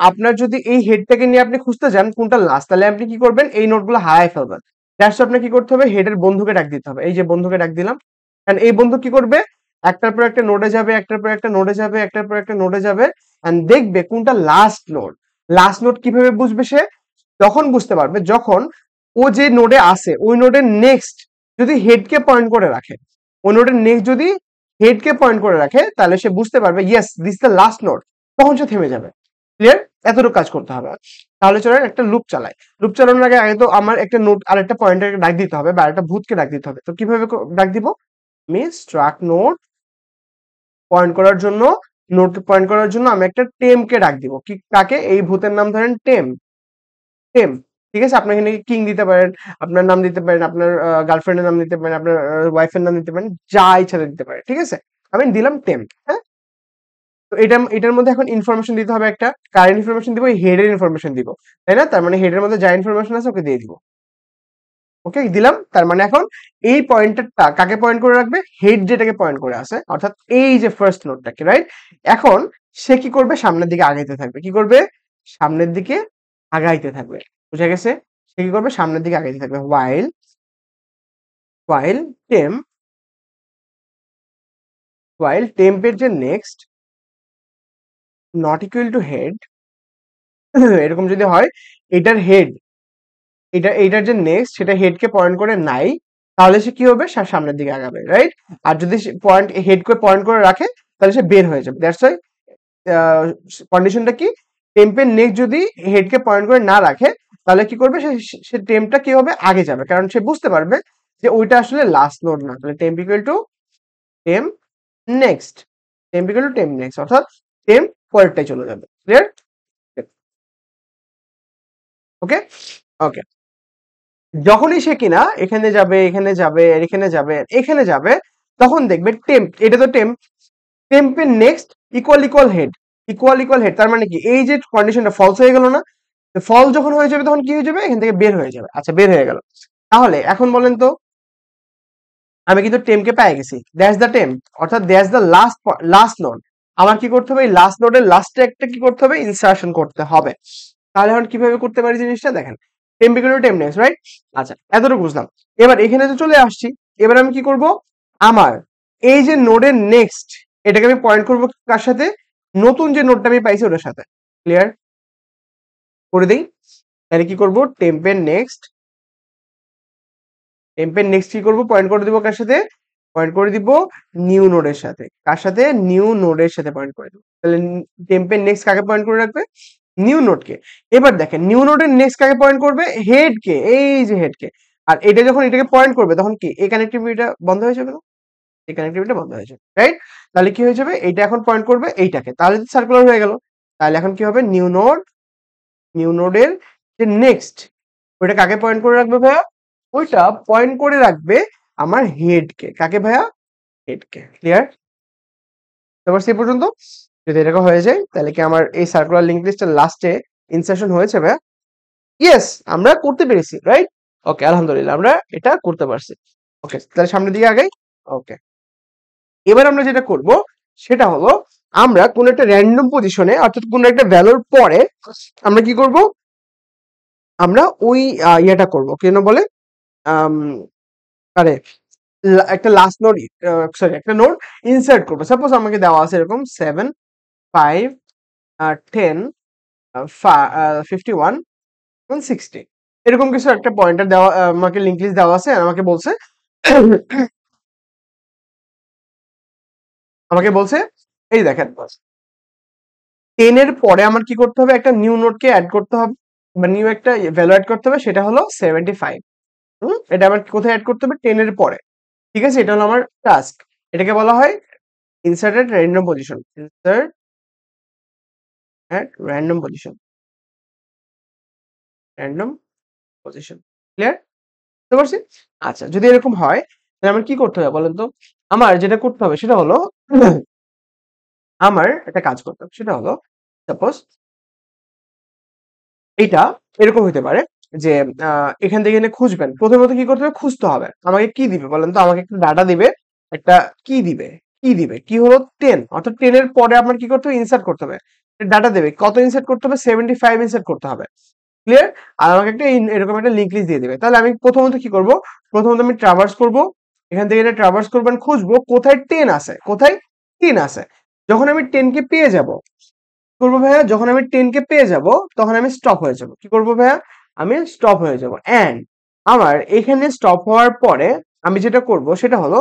আপনার যদি এই হেডটাকে নিয়ে আপনি খুঁজতে যান কোনটা লাস্ট, তাহলে আপনি কি করবেন, এই নোটগুলো হারায় ফেলবেন। দ্যাটস আপনার কি করতে হবে, হেডের বন্ধুকে ডাক দিতে হবে, এই যে বন্ধুকে ডাক দিলাম, কারণ এই বন্ধু কি করবে, একটার পর একটা নোডে যাবে, একটার পর একটা নোডে যাবে, একটার পর একটা নোডে যাবে, এন্ড দেখবে কোনটা লাস্ট নোড। লাস্ট নোড কিভাবে বুঝবে সে, তখন বুঝতে পারবে যখন ও যে নোডে আছে ওই নোডের নেক্সট যদি হেডকে পয়েন্ট করে রাখে, ওই নোডের নেক্সট যদি হেডকে পয়েন্ট করে রাখে, তাহলে সে বুঝতে পারবে yes this the last node, তখন সে থেমে যাবে। ক্লিয়ার? এতটুকু কাজ করতে হবে। তাহলে চলেন একটা লুপ চালাই। লুপ চালানোর আগে আগে তো আমার একটা নোড আর একটা পয়েন্টারকে ডাক দিতে হবে, বা একটা ভূতকে ডাক দিতে হবে। তো কিভাবে ডাক দিব, আমি স্ট্রাক নোড পয়েন্ট করার জন্য, নোড পয়েন্ট করার জন্য আমি একটা টেমকে ডাক দিব, কি কাকে, এই ভূতের নাম ধরেন টেম, টেম। ঠিক আছে, আপনি এখানে কিং দিতে পারেন, আপনার নাম দিতে পারেন, আপনার গার্লফ্রেন্ডের নাম দিতে পারেন, আপনার ওয়াইফের নাম দিতে পারেন, যা ইচ্ছা দিতে পারেন, ঠিক আছে? আমি দিলাম টেম, হ্যাঁ? তো এটার মধ্যে এখন ইনফরমেশন দিতে হবে, একটা কারেন্ট ইনফরমেশন দিব, হেডের ইনফরমেশন দিব, তাই না? তার মানে হেডের মধ্যে যা ইনফরমেশন আছে ওকে দিয়ে দিব। ওকে দিলাম, তার মানে এখন এই পয়েন্টারটা কাকে পয়েন্ট করে রাখবে, হেড যেটাকে পয়েন্ট করে আছে, অর্থাৎ এই যে ফার্স্ট নোডটাকে, রাইট? এখন সে কি করবে, সামনের দিকে আগাইতে থাকবে, কি করবে, সামনের দিকে আগাইতে থাকবে, বুঝা গেছে? সে কি করবে, সামনের দিকে আগাইতে থাকবে, ওয়াইল টেম, ওয়াইল টেম্পের যে next not equal to head, এরকম যদি হয়, এটার হেড, এইটার যে নেক্সট সেটা হেডকে পয়েন্ট করে নাই, তাহলে সে কি হবে, সামনের দিকে আগাবে, রাইট? আর যদি পয়েন্ট হেডকে পয়েন্ট করে রাখে তাহলে সে বের হয়ে যাবে। দ্যাটস ওয়াই কন্ডিশনটা কি, টেম্পের নেক্সট যদি হেডকে পয়েন্ট করে না রাখে, তাহলে কি করবে, সে টেম্পটা কি হবে, আগে যাবে, কারণ সে বুঝতে পারবে যে ওইটা আসলে লাস্ট নোড না, তাহলে temp equal to temp next, temp equal to temp next, অর্থাৎ টেম্প পরেরটাই চলে যাবে। ক্লিয়ার? Okay okay. যখনই সে কিনা এখানে যাবে, এখানে যাবে, এখানে যাবে, এখানে যাবে, তখন দেখবে টেম্প, এটা তো টেম্প, টেম্পের next equal equal head, equal equal head, তার মানে কি এই যে কন্ডিশনটা ফলস হয়ে গেল না? ফলস যখন হয়ে যাবে তখন কি হয়ে যাবে, এখান থেকে বের হয়ে যাবে। আচ্ছা, বের হয়ে গেল। তাহলে এখন বলেন তো, আমি কিন্তু টেম্পকে পেয়ে গেছি, দ্যাটস দ্য টেম্প, অর্থাৎ that's the last last node. আমার কি করতে হবে, এই লাস্ট নোডের লাস্টে একটা কি করতে হবে, ইনসার্শন করতে হবে। তাহলে এখন কিভাবে করতে পারি জিনিসটা দেখেন, temp equal to temp next, right? আচ্ছা, এতটুকু বুঝলাম। এবার এখানে তো চলে আসছি, এবার আমি কি করব, আমার এই যে নোডের নেক্সট, এটাকে আমি পয়েন্ট করব কার সাথে, নতুন যে নোডটা আমি পাইছি ওটার সাথে। ক্লিয়ার করে দিই। তাহলে কি করব, টেম্পের নেক্সট, টেম্পের নেক্সট কি করব, পয়েন্ট করে দিব কার সাথে, পয়েন্ট করে দিব নিউ নোডের সাথে। কার সাথে, নিউ নোডের সাথে পয়েন্ট করে দিব। তাহলে টেম্পের নেক্সট কাকে পয়েন্ট করে রাখবে, নিউ নোডকে। এবার দেখেন নিউ নোডের নেক্সট কাকে পয়েন্ট করবে, হেড কে, এই যে হেড কে। আর এটা যখন এটাকে পয়েন্ট করবে তখন কি এই কানেক্টিভিটিটা বন্ধ হয়ে যাবে না, এই কানেক্টিভিটিটা বন্ধ হয়ে যাবে, রাইট? তাহলে কি হয়ে যাবে, এইটা এখন পয়েন্ট করবে এইটাকে, তাহলে সার্কুলার হয়ে গেল। তাহলে এখন কি হবে, নিউ নোড, নিউ নোডের যে নেক্সট, ওইটা কাকে পয়েন্ট করে রাখবে ভাইয়া, ওইটা পয়েন্ট করে রাখবে আমার হেড কে। কাকে ভাইয়া, হেড কে। ক্লিয়ার? তারপর সে পর্যন্ত যদি এরকম হয়ে যায়, তাহলে কি আমার এই সার্কুলার লিংক লিস্টের লাস্টে ইনসার্শন হয়েছে ভাইয়া? ইয়েস, আমরা করতে পেরেছি, রাইট? ওকে, আলহামদুলিল্লাহ আমরা এটা করতে পারছি। ওকে, তাহলে সামনের দিকে আগাই। ওকে, এবার আমরা যেটা করব সেটা হলো, আমরা কোন একটা র্যান্ডম পজিশনে, অর্থাৎ কোন একটা ভ্যালুর পরে আমরা কি করব, আমরা ওই ইয়েটা করব, কেন বলে, আম, আরে একটা লাস্ট নোড, সরি একটা নোড ইনসার্ট করবো। সাপোজ আমাকে দেওয়া আছে এরকম 7, 5, 10, 51, 60, এরকম কিছু একটা পয়েন্টার দেওয়া, আমাকে লিঙ্ক লিস্ট দেওয়া আছে। আর আমাকে বলছে আমাকে বলছে এই দেখেন 10 এর পরে আমার কি করতে হবে, একটা নিউ নোডকে অ্যাড করতে হবে, বা নিউ একটা ভ্যালু অ্যাড করতে হবে, সেটা হলো 75। এটা আবার কোথায় অ্যাড করতে হবে, 10 এর পরে। ঠিক আছে, এটা হলো আমার টাস্ক। এটাকে বলা হয় insert at random position, insert at random position, random position. Clear? বুঝতে পারছি? আচ্ছা, যদি এরকম হয় তাহলে আমার কি করতে হবে বলেন তো, আমার যেটা করতে হবে সেটা হলো আমার একটা কাজ করতে হবে, সেটা হলো সাপোজ এটা এরকম হতে পারে যে এখান থেকে এনে খুঁজবেন, প্রথমত কি করতে হবে, খুঁজতে হবে। আমাকে কি দিবে বলেন তো, আমাকে একটা ডাটা দিবে, একটা কি দিবে, কি দিবে, কি হলো 10, অর্থাৎ 10 এর পরে আপনার কি করতে হবে, ইনসার্ট করতে হবে। ডাটা দেবে, কত ইনসার্ট করতে হবে, 75 ইনসার্ট করতে হবে। ক্লিয়ার? আর আমাকে একটা এরকম একটা লিঙ্ক লিস্ট দিয়ে দিবে। তাহলে আমি প্রথমত কি করব, প্রথমত আমি ট্রাভার্স করব, এখান থেকে এটা ট্রাভার্স করব, খুঁজবো কোথায় 10 আছে, কোথায় 10 আছে। যখন আমি 10 কে পেয়ে যাব, করবো ভাইয়া, যখন আমি 10 কে পেয়ে যাব তখন আমি স্টপ হয়ে যাব। কি করবো ভাইয়া, আমি স্টপ হয়ে যাব। এন্ড আমার এখানে স্টপ হওয়ার পরে আমি যেটা করব সেটা হলো,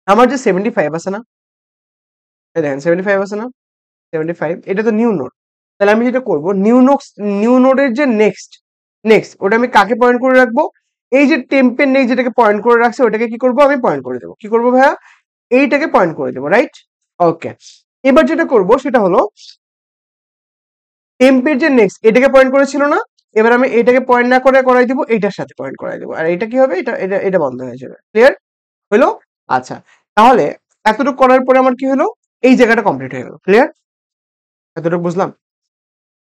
আমার যে 75 আছে না, এই দেখেন 75 আছে না, 75 এটা তো নিউ নোড। তাহলে আমি যেটা করব, নিউ নোডের যে নেক্সট, নেক্সট ওটা আমি কাকে পয়েন্ট করে রাখবো, এই যে টেম্পের নেক্সট যেটাকে পয়েন্ট করে রাখছে ওটাকে কি করব, আমি পয়েন্ট করে দেবো। কি করবো ভাইয়া, এইটাকে পয়েন্ট করে দেবো, রাইট? ওকে, এবার যেটা করব সেটা হলো টেম্পের যে নেক্সট এটাকে পয়েন্ট করেছিল না, এবার আমি এটাকে পয়েন্ট না করে করাই দিব, এইটার সাথে পয়েন্ট করাই দিব। আর এটা কি হবে, এটা এটা এটা বন্ধ হয়ে যাবে। ক্লিয়ার হলো? আচ্ছা, তাহলে এতটুকু করার পরে আমার কি হলো, এই জায়গাটা কমপ্লিট হয়ে গেল। ক্লিয়ার? এতটুকু বুঝলাম?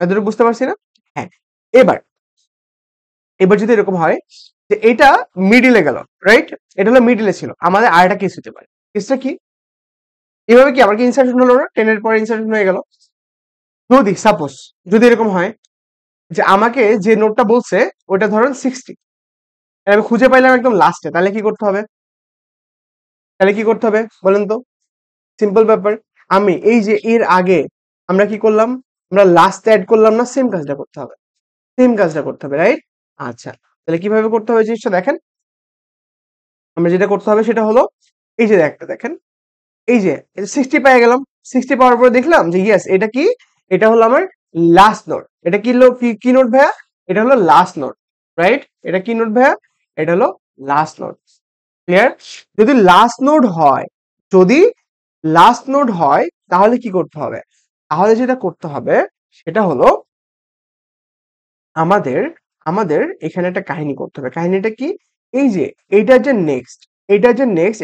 এতটুকু বুঝতে পারছি না? হ্যাঁ। এবার এবার যদি এরকম হয় যে এটা মিডিলে গেল, রাইট? এটা হলো মিডিলে ছিল, আমাদের আরেকটা কেস হতে পারে। কেসটা কি, এভাবে কি আমার কি ইনসার্শন হলো না, 10 এর পরে ইনসার্শন হয়ে গেল। যদি সাপোজ যদি এরকম হয় যে আমাকে যে নোটটা বলছে ওটা ধরেন 60, আমি খুঁজে পাইলাম একদম লাস্টে, তাহলে কি করতে হবে, তাহলে কি করতে হবে বলেন তো? সিম্পল ব্যাপার, আমি এই যে এর আগে আমরা কি করলাম, আমরা লাস্ট অ্যাড করলাম না, সেম কাজটা করতে হবে, সেম কাজটা করতে হবে, রাইট? আচ্ছা, তাহলে কিভাবে করতে হবে জিনিসটা দেখেন, আমরা যেটা করতে হবে সেটা হলো, এই যে দেখেন, এই যে 60 পেয়ে গেলাম, 60 পাওয়ার পরে দেখলাম যে ইয়েস এটা কি, এটা হলো আমার লাস্ট নোড। এটা কি কি নোড ভাইয়া, এটা হলো লাস্ট নোড, রাইট? এটা কি নোড ভাইয়া, এটা হলো লাস্ট নোড। ক্লিয়ার? যদি লাস্ট নোড হয়, যদি লাস্ট নোড হয় তাহলে কি করতে হবে? তাহলে যেটা করতে হবে সেটা হলো আমাদের আমাদের এখানে একটা কাহিনী করতে হবে। কাহিনীটা কি? এই যে এইটা যে নেক্সট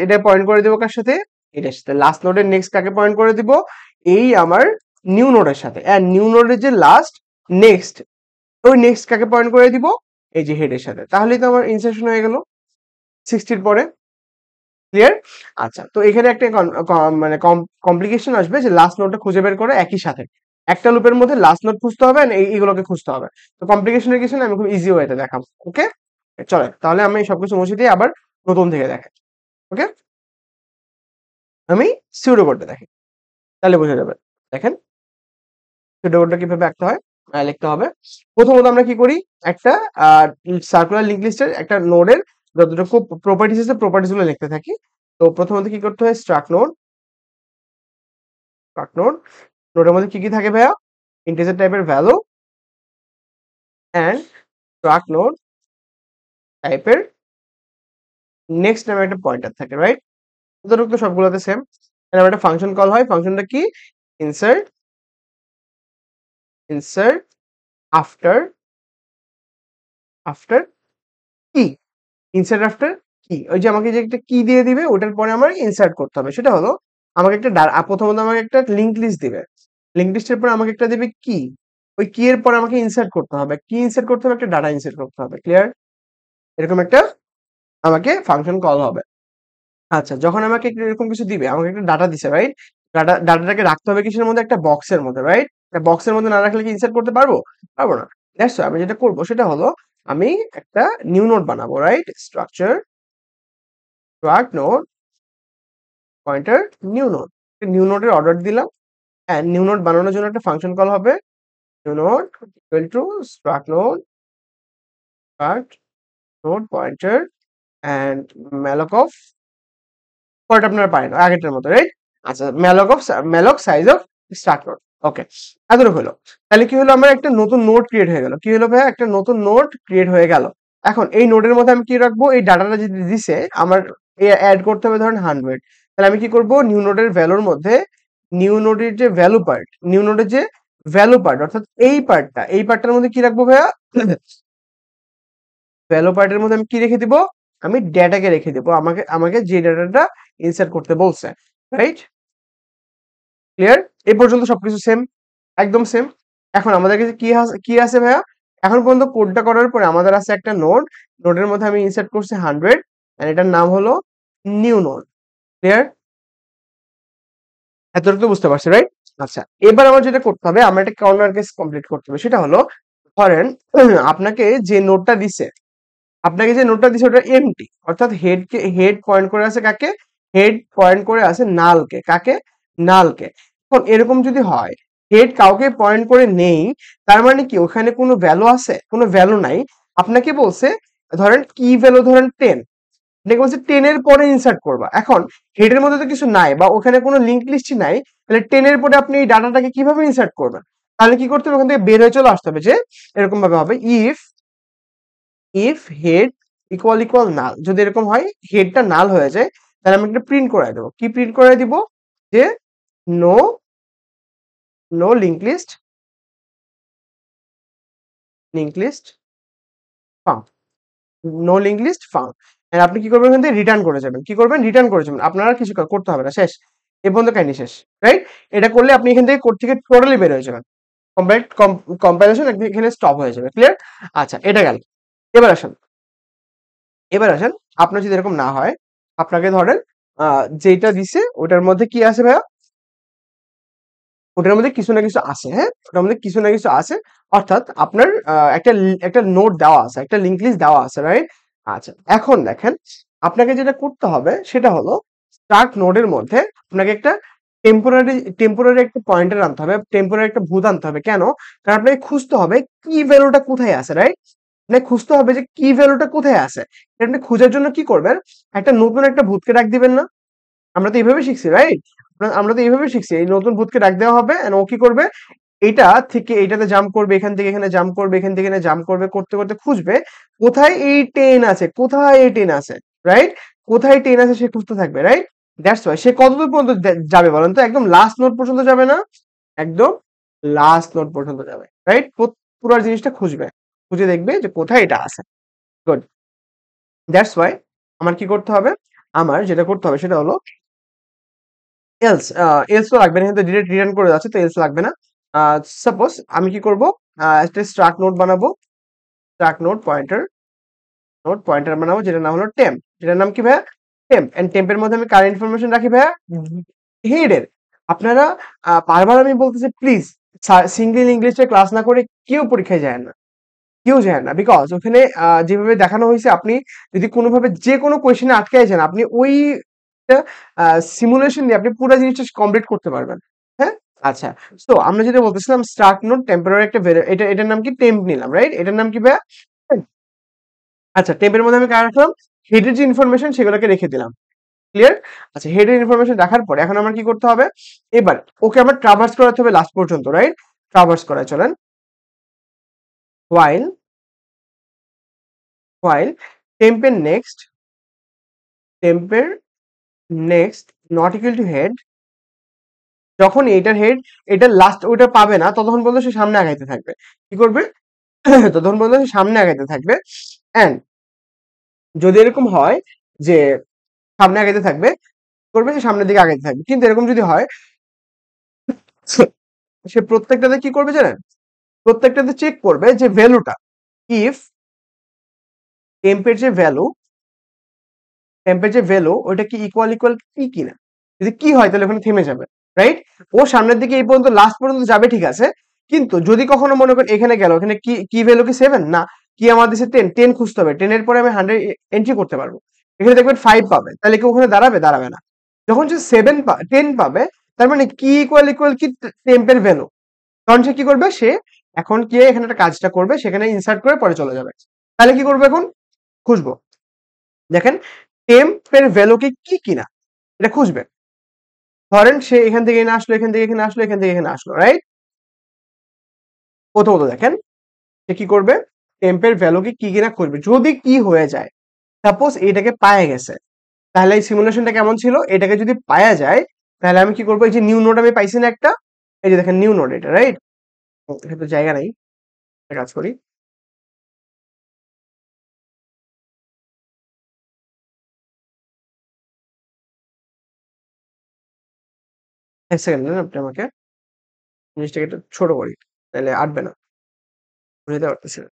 এটা পয়েন্ট করে দিব কার সাথে? এটার সাথে। লাস্ট নোডের নেক্সট কাকে পয়েন্ট করে দিব? এই আমার নিউ নোডের সাথে। এন্ড নিউ নোডের যে লাস্ট নেক্সট ওই নেক্সট কাকে পয়েন্ট করে দিব? এই যে হেডের সাথে। তাহলেই তো আমার ইনসারশন হয়ে গেল 60 এর পরে। ক্লিয়ার? আচ্ছা, তো এখানে একটা মানে কমপ্লিকেশন আসবে যে লাস্ট নোডটা খুঁজে বের করে একই সাথে একটা লুপের মধ্যে লাস্ট নোড খুঁজতে হবে and এইগুলোকে খুঁজতে হবে। তো কমপ্লিকেশনের কিছু না, আমি খুব ইজি ওয়েতে দেখাবো। ওকে, চলে তাহলে আমি সবকিছু মুছে দিয়ে আবার নতুন থেকে দেখাই। ওকে, আমি সিউডো কোডটা দেখি, তাহলে বোঝা যাবে। দেখেন সিউডো কোডটা কিভাবে আঁকতে হয়, লিখতে হবে। প্রথমত আমরা কি করি, একটা সার্কুলার লিঙ্ক লিস্টের একটা নোডের যতটুকু প্রপার্টিস আছে প্রপার্টিস গুলো লিখতে থাকি। তো প্রথমত কি করতে হয়, স্ট্রাক্ট নোড নোডের মধ্যে কি কি থাকে ভাইয়া? ইন্টিজার টাইপের ভ্যালু এন্ড স্ট্রাক্ট নোড টাইপের নেক্সট নামে একটা পয়েন্টার থাকে, রাইট? যতটুকু তো সবগুলোতে সেম। এর একটা ফাংশন কল হয়, ফাংশনটা কি? ইনসার্ট ইনসার্ট আফটার আফটার কি? ইনসার্ট আফটার কি? ওই যে আমাকে যে একটা কি দিয়ে দিবে ওটার পরে আমার ইনসার্ট করতে হবে। সেটা হলো আমাকে একটা প্রথমত আমাকে একটা লিংক লিস্ট দিবে, লিংক লিস্টের পর আমাকে একটা দিবে কি, ওই কি এর পর আমাকে ইনসার্ট করতে হবে, কি ইনসার্ট করতে হবে? একটা ডাটা ইনসার্ট করতে হবে। ক্লিয়ার? এরকম একটা আমাকে ফাংশন কল হবে। আচ্ছা, যখন আমাকে এরকম কিছু দিবে, আমাকে একটা ডাটা দিছে, রাইট? ডাটাটাকে রাখতে হবে কিসের মধ্যে? একটা বক্সের মধ্যে, রাইট? বক্সের মধ্যে না রাখলে কি ইনসার্ট করতে পারবো? পারবো না। দ্যাটস আমি যেটা করবো সেটা হলো আমি একটা নিউ নোড বানাবো, right? Struct node pointer new নোডের অর্ডার দিলাম এন্ড নিউ নোড বানানোর জন্য একটা ফাংশন কল হবে new node equal to struct node pointer and malloc of, পরেরটা আপনারা পারেন আগেরটার মতো, রাইট? আচ্ছা, malloc size of start node. Okay, এতটুকু হলো। তাহলে কি হলো, আমার একটা নতুন নোড ক্রিয়েট হয়ে গেল। কি হলো ভাইয়া? একটা নতুন নোড ক্রিয়েট হয়ে গেল। এখন এই নোডের মধ্যে আমি কি রাখবো? এই ডাটাটা যদি দিছে আমার অ্যাড করতে হবে ধরেন 100, তাহলে আমি কি করব? নিউ নোডের ভ্যালুর মধ্যে নিউ নোডের যে ভ্যালু পার্ট, নিউ নোডের যে ভ্যালু পার্ট অর্থাৎ এই পার্টটার মধ্যে কি রাখবো ভাইয়া? ভ্যালু পার্টের মধ্যে আমি কি রেখে দিব? আমি ডেটাকে রেখে দিব, আমাকে আমাকে যে ডেটাটা ইনসার্ট করতে বলছে, রাইট? ক্লিয়ার? এই পর্যন্ত সবকিছু সেম, একদম সেম। এখন আমাদের কাছে কি আছে ভাইয়া? এখন পর্যন্ত কোডটা করার পরে আমাদের আছে একটা নোডের মধ্যে আমি ইনসার্ট করছি 100 এন্ড এটার নাম হলো নিউ নোড। ক্লিয়ার? এতটুকু তো বুঝতে পারছি, রাইট? আচ্ছা, এবার আমার যেটা করতে হবে, আমার একটা কর্নার কেস কমপ্লিট করতে হবে। সেটা হলো ধরেন আপনাকে যে নোডটা দিছে ওটা এমটি, অর্থাৎ হেড পয়েন্ট করে আছে কাকে? হেড পয়েন্ট করে আছে নালকে। কাকে? নালকে। এখন এরকম যদি হয় হেড কাউকে পয়েন্ট করে নেই, তার মানে কি ওখানে কোনো ভ্যালু আছে? কোনো ভ্যালু নাই। আপনাকে বলছে ধরেন কি ভ্যালু, ধরেন 10, আপনাকে বলছে 10 এর পরে ইনসার্ট করবা। এখন হেডের মধ্যে তো কিছু নাই বা ওখানে কোনো লিংক লিস্টই নাই, তাহলে 10 এর পরে আপনি এই ডাটাটাকে কিভাবে ইনসার্ট করবেন? তাহলে কি করতে হবে? ওখান থেকে বের হয়ে চলে আসতে হবে। যে এরকম ভাবে হবে ইফ হেড ইকুয়াল নাল। যদি এরকম হয় হেডটা নাল হয়ে যায়, তাহলে আমি একটা প্রিন্ট করে দেবো। কি প্রিন্ট করে দিব? যে no no link list found, no link list found. আপনি কি করবেন? এখান থেকে রিটার্ন করে যাবেন। কি করবেন? রিটার্ন করে যাবেন। আপনারা কিছু করতে হবে না, শেষ। এ পর্যন্ত কাহিনী শেষ, রাইট? এটা করলে আপনি এখান থেকে কোড থেকে টোটালি বের হয়ে যাবেন। কম্পাইলেশন এখানে স্টপ হয়ে যাবে। ক্লিয়ার? আচ্ছা, এটা গেল। এবার আসেন আপনার যদি এরকম না হয়, আপনাকে ধরেন যেটা দিছে ওটার মধ্যে কি আছে ভাইয়া? ওটার মধ্যে কিছু না কিছু আছে, হ্যাঁ, ওটার মধ্যে কিছু না কিছু আছে। অর্থাৎ আপনার একটা নোট দেওয়া আছে, একটা লিঙ্ক লিস্ট দেওয়া আছে, রাইট? আচ্ছা, এখন দেখেন আপনাকে যেটা করতে হবে সেটা হলো স্টার্ট নোডের মধ্যে আপনাকে একটা টেম্পোরারি একটা পয়েন্টার আনতে হবে, টেম্পোরারি একটা ভূত আনতে হবে। কেন? কারণ আপনাকে খুঁজতে হবে কি ভ্যালুটা কোথায় আছে, রাইট? মানে খুঁজতে হবে যে কি ভ্যালুটা কোথায় আছে। আপনি খোঁজার জন্য কি করবেন? একটা নতুন একটা ভূতকে ডাক দিবেন না? আমরা তো এইভাবে শিখছি, রাইট? আমরা তো এইভাবে শিখছি, এই নতুন ভূতকে ডাক দেওয়া হবে and ও কি করবে? এটা থেকে এইটাতে জাম্প করবে, এখান থেকে এখানে জাম্প করবে, এখান থেকে এখানে জাম্প করবে, করতে করতে খুঁজবে কোথায় এই 10 আছে, কোথায় এই 10 আছে, রাইট? কোথায় 10 আছে সে খুঁজতে থাকবে, রাইট? দ্যাটস ওয়াই সে কতদূর পর্যন্ত যাবে বলেন তো? একদম লাস্ট নোড পর্যন্ত যাবে না? একদম লাস্ট নোড পর্যন্ত যাবে, রাইট? পুরো জিনিসটা খুঁজবে, খুঁজে দেখবে যে কোথায় এটা আছে। গুড। দ্যাটস ওয়াই আমার কি করতে হবে? আমার যেটা করতে হবে সেটা হলো এলস। এলস তো লাগবে না, কিন্তু ডিরেক্ট রিটার্ন করে যাচ্ছে, তো এলস লাগবে না। সাপোজ আমি কি করব? একটা স্ট্রাক্ট নোড বানাবো, স্ট্রাক্ট নোড পয়েন্টার বানাবো, যেটার নাম হলো টেম্প। যেটার নাম কি ভাইয়া? টেম্প। এন্ড টেম্পের মধ্যে আমি কারেন্ট ইনফরমেশন রাখি ভাইয়া হেডের। আপনারা বারবার আমি বলতেছি প্লিজ, সিঙ্গেল ইংলিশে ক্লাস না করে কেউ পরীক্ষায় যায় না, কেউ যায় না। বিকজ ওখানে যেভাবে দেখানো হয়েছে, আপনি যদি কোনোভাবে যে কোনো কোয়েশ্চেনে আটকে যান, আপনি ওই সিমুলেশন দিয়ে আপনি পুরো জিনিসটা কমপ্লিট করতে পারবেন। হ্যাঁ, আচ্ছা। তো আমরা যেটা বলতেছিলাম, স্টার্ট নোট টেম্পোরারি একটা এটার নাম কি? টেম্প নিলাম, রাইট? এটার নাম কি ভাইয়া? temp। আচ্ছা, টেম্পের মধ্যে আমি কার রাখলাম? হেডের যে ইনফরমেশন সেগুলোকে রেখে দিলাম। ক্লিয়ার? আচ্ছা, হেডের ইনফরমেশন রাখার পরে এখন আমার কি করতে হবে? এবার ওকে আমার ট্রাভার্স করাতে হবে লাস্ট পর্যন্ত, রাইট? ট্রাভার্স করায় চলেন। while while টেম্পের নেক্সট টেম্পের next not equal to head, যখন এটার হেড এটা লাস্ট ওইটা পাবে না, ততক্ষণ পর্যন্ত সে সামনে আগাইতে থাকবে। কি করবে? ততক্ষণ পর্যন্ত সে সামনে আগাইতে থাকবে। এন্ড যদি এরকম হয় যে সামনে আগাইতে থাকবে, করবে সে সামনের দিকে আগাইতে থাকবে। কিন্তু এরকম যদি হয়, সে প্রত্যেকটাতে কি করবে জানেন? প্রত্যেকটাতে চেক করবে যে ভ্যালুটা, ইফ টেম্পের যে ভ্যালু ওইটা কি ইকুয়াল কি কিনা। যদি কি হয় তাহলে ওখানে থেমে যাবে, রাইট? ও সামনের দিকে এই পর্যন্ত লাস্ট পর্যন্ত যাবে, ঠিক আছে। কিন্তু যদি কখনো মনে করেন এখানে গেল, এখানে কি কি ভ্যালু কি 7 না, কি আমার দিছে 10, 10 খুঁজতে হবে, 10 এর পরে আমি 100 এন্ট্রি করতে পারবো। এখানে দেখবেন 5 পাবে, তাহলে কি ওখানে দাঁড়াবে? দাঁড়াবে না। যখন সে 10 পাবে, তার মানে কি ইকুয়াল কি টেম্পের ভ্যালু, তখন সে কি করবে? সে এখন কি এখানে একটা কাজটা করবে, সেখানে ইনসার্ট করে পরে চলে যাবে। তাহলে কি করবো? এখন খুঁজবো। দেখেন, টেম্পের ভ্যালু কি কিনা এটা খুঁজবে। ধরেন সে এখান থেকে এখানে আসলো, এখান থেকে এখানে আসলো, এখান থেকে এখানে আসলো, রাইট? প্রথমত দেখেন সে কি করবে? টেম্পের ভ্যালু কি কিনা খুঁজবে। যদি কি হয়ে যায়, সাপোজ এটাকে পায়ে গেছে, তাহলে এই সিমুলেশনটা কেমন ছিল? এটাকে যদি পায়া যায়, তাহলে আমি কি করবো? এই যে নিউ নোড আমি পাইছি না একটা, এই যে দেখেন নিউ নোড এটা, রাইট? এখানে তো জায়গা নাই, একটা কাজ করি। এক সেকেন্ড দেন আপনি আমাকে, জিনিসটাকে একটু ছোট করি, তাহলে আটবে না, বুঝতে পারতেছি না।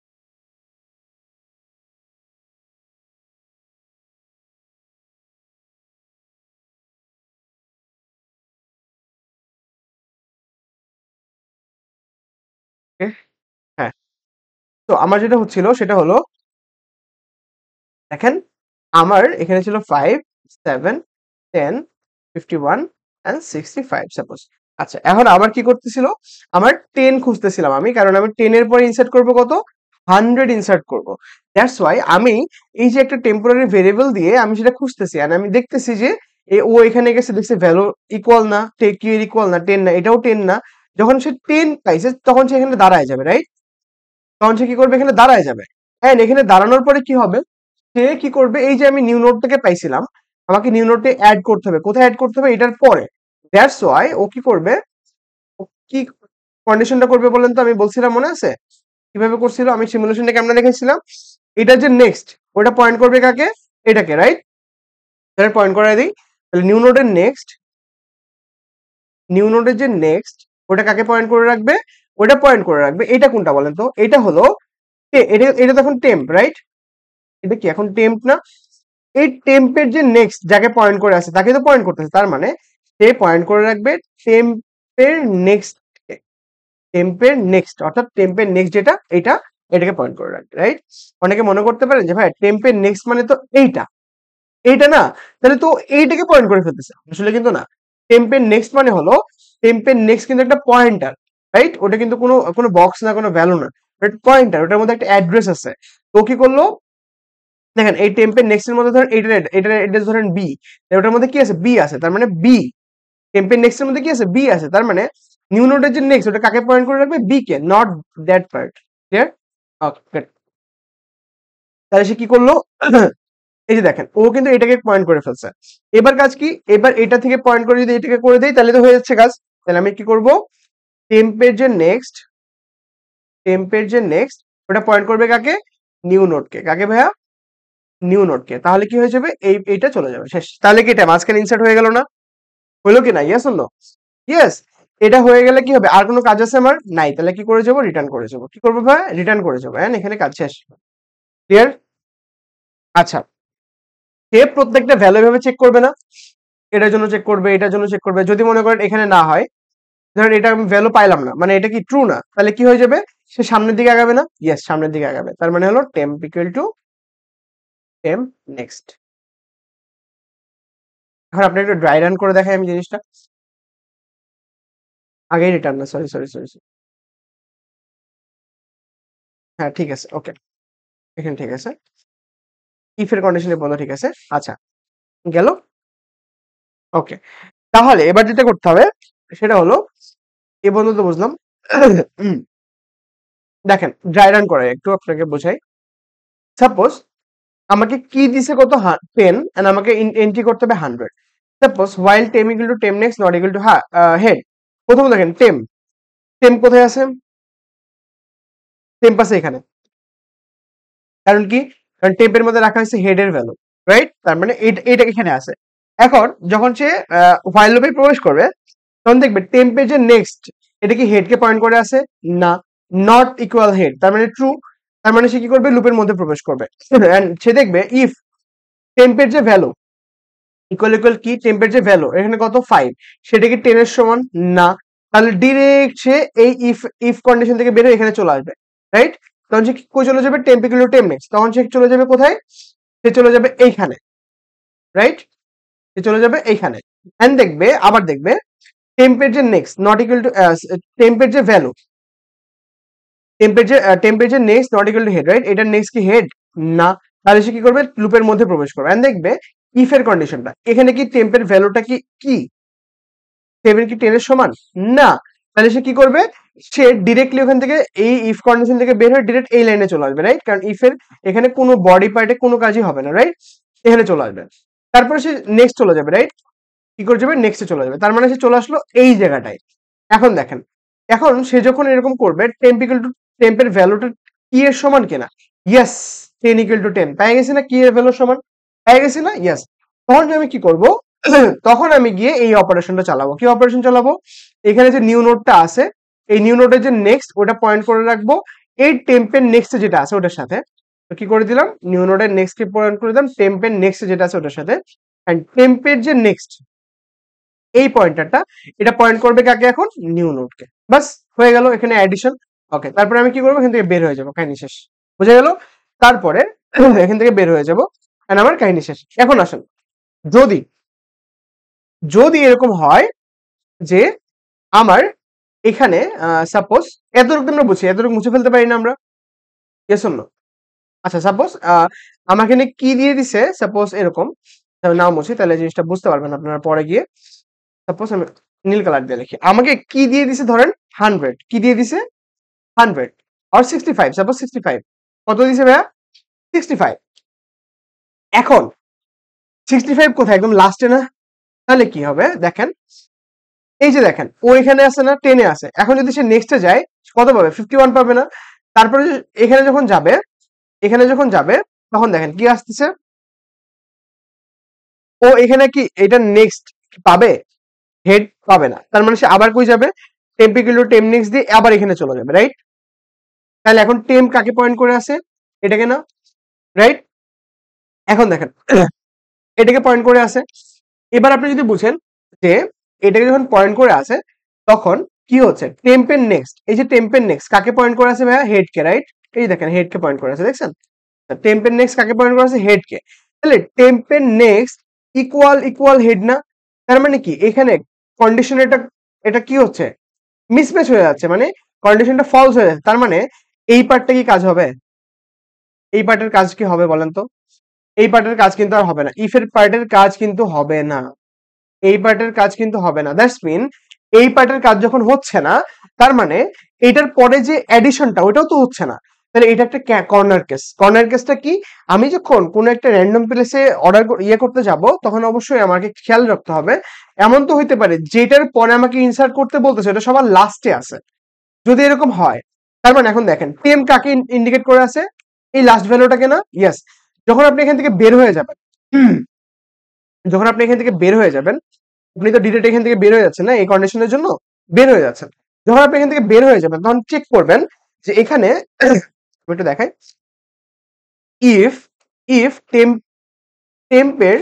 ওকে, হ্যাঁ। তো আমার যেটা হচ্ছিল সেটা হলো, দেখেন আমার এখানে ছিল 5, 7, 10, 51 এন্ড 65 সাপোজ। আচ্ছা, এখন আবার কি করতেছিল? আমার 10 খুঁজতেছিলাম আমি, কারণ আমি 10 এর পরে ইনসার্ট করব কত? 100 ইনসার্ট করব। দ্যাটস ওয়াই আমি এই যে একটা টেম্পোরারি ভেরিয়েবল দিয়ে আমি সেটা খুঁজতেছি, আর আমি দেখতেছি যে ও এখানে গেছে, দেখছে ভ্যালু ইকুয়াল না, কি ইকুয়াল না, 10 না, এটাও 10 না। যখন সে 10 পাইছে তখন সে এখানে দাঁড়ায় যাবে, রাইট? তখন সে কি করবে? এখানে দাঁড়ায় যাবে। এন্ড এখানে দাঁড়ানোর পরে কি হবে? সে কি করবে? এই যে আমি নিউ নোডটাকে পাইছিলাম, আমাকে নিউ নোডে অ্যাড করতে হবে। কোথায় অ্যাড করতে হবে? এটার পরে। দ্যাটস ওয়াই ও কি করবে? ও কি কন্ডিশনটা করবে বলেন তো? আমি বলছিলাম, মনে আছে কিভাবে করছিল? আমি সিমুলেশনটা কেমন দেখেছিলাম? এটা যে নেক্সট, ওটা পয়েন্ট করবে কাকে? এটাকে, রাইট? তাহলে পয়েন্ট করাই দিই। তাহলে নিউ নোডের যে নেক্সট, ওটা কাকে পয়েন্ট করে রাখবে? ওটা পয়েন্ট করে রাখবে। এটা কোনটা বলেন তো? এটা হলো এটা, এটা তখন টেম্প, রাইট? এটা কি এখন টেম্প না? এই টেম্পের যে নেক্সট যাকে পয়েন্ট করে আছে তাকে তো পয়েন্ট করতেছে, তার মানে সে পয়েন্ট করে রাখবে টেম্পের নেক্সট, অর্থাৎ টেম্পের নেক্সট যেটা, এটাকে পয়েন্ট করে রাখবে, রাইট? অনেকে মনে করতে পারেন যে ভাই টেম্পের নেক্সট মানে তো এইটা, এইটা না, তাহলে তো এইটাকে পয়েন্ট করে ফেলতেছে। আসলে কিন্তু না। টেম্পের নেক্সট মানে হলো, টেম্পের নেক্সট কিন্তু একটা পয়েন্টার, রাইট? ওটা কিন্তু কোনো কোনো বক্স না, কোনো ভ্যালু না, পয়েন্টার। ওটার মধ্যে একটা অ্যাড্রেস আছে। তো কি করলো? দেখেন এই টেম্পের নেক্সট এর মধ্যে ধরেন এটার অ্যাড্রেস ধরেন বি, ওটার মধ্যে কি আছে? বি আছে, তার মানে বি। টেম্পের নেক্সট এর মধ্যে কি আছে? বি আছে, তার মানে নিউ নোডের যে নেক্সট, ওটা কাকে পয়েন্ট করে রাখবে? বি কে, not that part. Clear? Okay, তাহলে সে কি করলো? এই যে দেখেন ও কিন্তু এটাকে পয়েন্ট করে ফেলছে। এবার কাজ কি, এবার এটা থেকে পয়েন্ট করে যদি এটাকে করে দেই তাহলে তো হয়ে যাচ্ছে কাজ। তাহলে আমি কি করব, টেম্পের যে নেক্সট ওটা পয়েন্ট করবে কাকে, নিউ নোডকে। কাকে ভাইয়া, নিউ নোডকে। তাহলে কি হয়ে যাবে, এইটা চলে যাবে, শেষ। তাহলে কি এটা মাঝখানে ইনসার্ট হয়ে গেল না, হলো কি না, ইয়েস অর নো? ইয়েস। এটা হয়ে গেলে কি হবে, আর কোনো কাজ আছে আমার নাই, তাহলে কি করে যাবো, রিটার্ন করে যাবো। কি করবো ভাই, রিটার্ন করে যাবো। হ্যাঁ, এখানে কাজ শেষ। ক্লিয়ার? আচ্ছা, সে প্রত্যেকটা ভ্যালু এভাবে চেক করবে না, এটার জন্য চেক করবে, এটার জন্য চেক করবে। যদি মনে করেন এখানে না হয়, ধরেন এটা আমি ভ্যালু পাইলাম না, মানে এটা কি ট্রু না, তাহলে কি হয়ে যাবে, সে সামনের দিকে আগাবে না, ইয়েস সামনের দিকে আগাবে। তার মানে হলো temp equal to temp next. এখন আপনি একটু ড্রাই রান করে দেখাই আমি জিনিসটা। আগেই রিটার্ন না, সরি সরি সরি। হ্যাঁ ঠিক আছে, ওকে, এখানে ঠিক আছে, ইফ এর কন্ডিশনে বন্ধ, ঠিক আছে। আচ্ছা, গেল, ওকে। তাহলে এবার যেটা করতে হবে সেটা হলো, এ পর্যন্ত তো বুঝলাম। দেখেন ড্রাই রান করে একটু আপনাকে বোঝাই। সাপোজ আমাকে কি দিছে কত, 10, এন্ড আমাকে এন্ট্রি করতে হবে 100। সাপোজ while টেম ইকুয়াল টু টেম next not equal to head. প্রথমে দেখেন টেম, টেম কোথায় আছে, টেম্প আছে এখানে। কারণ কি, কারণ টেম্পের মধ্যে রাখা হয়েছে হেড এর ভ্যালু, রাইট? তার মানে এটা এখানে আছে। এখন যখন সে while লুপে প্রবেশ করবে, তখন দেখবে টেম্পের যে নেক্সট, এটা কি হেড কে পয়েন্ট করে আছে, না, নট ইকুয়াল হেড, তার মানে ট্রু। তার মানে সে কি করবে, লুপের মধ্যে প্রবেশ করবে। এন্ড সে দেখবে ইফ টেম্পের যে ভ্যালু ইকুয়াল ইকুয়াল কি, টেম্পের যে ভ্যালু এখানে কত 5, সেটা কি 10 এর সমান, না, তাহলে ডিরেক্ট সে এই ইফ কন্ডিশন থেকে বের হয়ে এখানে চলে আসবে, রাইট? তখন সে কই চলে যাবে, temp equal to temp next. তখন সে চলে যাবে কোথায়, সে চলে যাবে এইখানে, রাইট? সে চলে যাবে এইখানে। এন্ড দেখবে, আবার দেখবে টেম্পের যে নেক্সট নট ইকুয়াল টু, টেম্পের যে ভ্যালু, টেম্পের যে next not equal to head, right? এটার নেক্সট কি হেড, না, তাহলে সে কি করবে, লুপের মধ্যে প্রবেশ করবে। এন্ড দেখবে ইফ এর কন্ডিশনটা এখানে কি, টেম্পের ভ্যালুটা কি কি 7 কি 10 এর সমান, না, তাহলে সে কি করবে, সে ডিরেক্টলি ওখান থেকে এই ইফ কন্ডিশন থেকে বের হয়ে ডিরেক্ট এই লাইনে চলে আসবে, রাইট? কারণ ইফ এর এখানে কোনো বডি পার্টে কোনো কাজই হবে না, রাইট? এখানে চলে আসবে। তারপরে সে নেক্সট চলে যাবে, রাইট? কি করে যাবে, নেক্সটে চলে যাবে। তার মানে সে চলে আসলো এই জায়গাটায়। এখন দেখেন, এখন সে যখন এরকম করবে, টেম্প ইকুয়াল টু টেম্পের ভ্যালুটা কি এর সমান কিনা, ইয়েস 10 ইকুয়াল টু 10 পেয়ে গেছি না, কি এর ভ্যালু সমান পেয়ে গেছি না, ইয়েস। তখন আমি কি করব, তখন আমি গিয়ে এই অপারেশনটা চালাবো। কি অপারেশন চালাবো, এখানে যে নিউ নোডটা আছে, এই নিউ নোডের যে নেক্সট ওটা পয়েন্ট করে রাখবো এই টেম্পের নেক্সট যেটা আছে ওটার সাথে। তো কি করে দিলাম, নিউ নোডের নেক্সট কে পয়েন্ট করে দিলাম টেম্পের নেক্সট যেটা আছে ওটার সাথে। এন্ড টেম্পের যে নেক্সট এই পয়েন্টারটা, এটা পয়েন্ট করবে কাকে, এখন নিউ নোডকে। বাস হয়ে গেল এখানে অ্যাডিশন। ওকে, তারপরে আমি কি করবো, এখান থেকে বের হয়ে যাবো, কাহিনী শেষ। বুঝা গেল? তারপরে এখান থেকে বের হয়ে যাবো, এন্ড আমার কাহিনী শেষ। এখন আসেন, যদি যদি এরকম হয় যে আমার এখানে সাপোজ এতটুকু আমরা বুঝি, এতটুকু মুছে ফেলতে পারি না আমরা, ইয়েস অর নো? আচ্ছা, সাপোজ আমাকে এখানে কি দিয়ে দিছে, সাপোজ এরকম, নাও মুছি তাহলে জিনিসটা বুঝতে পারবেন আপনারা পরে গিয়ে। সাপোজ আমি নীল কালার দিয়ে লিখি, আমাকে কি দিয়ে দিছে, ধরেন 100, কি দিয়ে দিছে 100 আর 65, সাপোজ 65, কত দিছে ভাইয়া, 65। এখন 65 কোথায়, একদম লাস্টে না? তাহলে কি হবে দেখেন, এই যে দেখেন ও এখানে আছে না, 10 এ আছে। এখন যদি সে নেক্সটে যায়, কত পাবে, 51 পাবে না? তারপরে এখানে যখন যাবে, এখানে যখন যাবে, তখন দেখেন কি আসতেছে, ও এখানে কি এটা নেক্সট পাবে, হেড পাবে না। তার মানে সে আবার কই যাবে, temp equal to temp next দিয়ে আবার এখানে চলে যাবে, রাইট? তাহলে এখন টেম্প কাকে পয়েন্ট করে আছে, এটাকে না, রাইট? এখন দেখেন এটাকে পয়েন্ট করে আছে। এবার আপনি যদি বুঝেন যে এটাকে যখন পয়েন্ট করে আছে, তখন কি হচ্ছে, টেম্পের নেক্সট, এই যে টেম্পের নেক্সট কাকে পয়েন্ট করে আছে ভাইয়া, হেড কে, রাইট? এই দেখেন হেড কে পয়েন্ট করে আছে, দেখছেন? টেম্পের নেক্সট কাকে পয়েন্ট করে আছে, হেড কে। তাহলে টেম্পের নেক্সট ইকুয়াল ইকুয়াল হেড না? তার মানে কি, এখানে কন্ডিশন এটা কি হচ্ছে, মিসম্যাচ হয়ে যাচ্ছে, মানে কন্ডিশনটা ফলস হয়ে যাচ্ছে। তার মানে এই পার্টটা কি কাজ হবে, এই পার্টের কাজ কি হবে বলেন তো? এই পার্টের কাজ কিন্তু আর হবে না, ইফ এর পার্টের কাজ কিন্তু হবে না, এই পার্টের কাজ কিন্তু হবে না। দ্যাটস মিন এই পার্টের কাজ যখন হচ্ছে না, তার মানে এটার পরে যে অ্যাডিশনটা ওটাও তো হচ্ছে না। তাহলে এটা একটা কর্নার কেস। কর্নার কেসটা কি? আমি যখন কোনো একটা র্যান্ডম প্লেসে অর্ডার করতে যাব তখন অবশ্যই আমাকে খেয়াল রাখতে হবে, এমন তো হইতে পারে যেটার পরে আমাকে ইনসার্ট করতে বলতেছে এটা সবার লাস্টে আছে। যদি এরকম হয় তার মানে এখন দেখেন টেম কাকে ইন্ডিকেট করে আছে, এই লাস্ট ভ্যালুটাকে না? ইয়েস। যখন আপনি এখান থেকে বের হয়ে যাবেন, যখন আপনি এখান থেকে বের হয়ে যাবেন, আপনি তো ডিরেক্ট এখান থেকে বের হয়ে যাচ্ছেন না এই কন্ডিশনের জন্য, বের হয়ে যাচ্ছেন। যখন আপনি এখান থেকে বের হয়ে যাবেন তখন চেক করবেন যে এখানে আমি একটু দেখাই, ইফ ইফ টেম্পের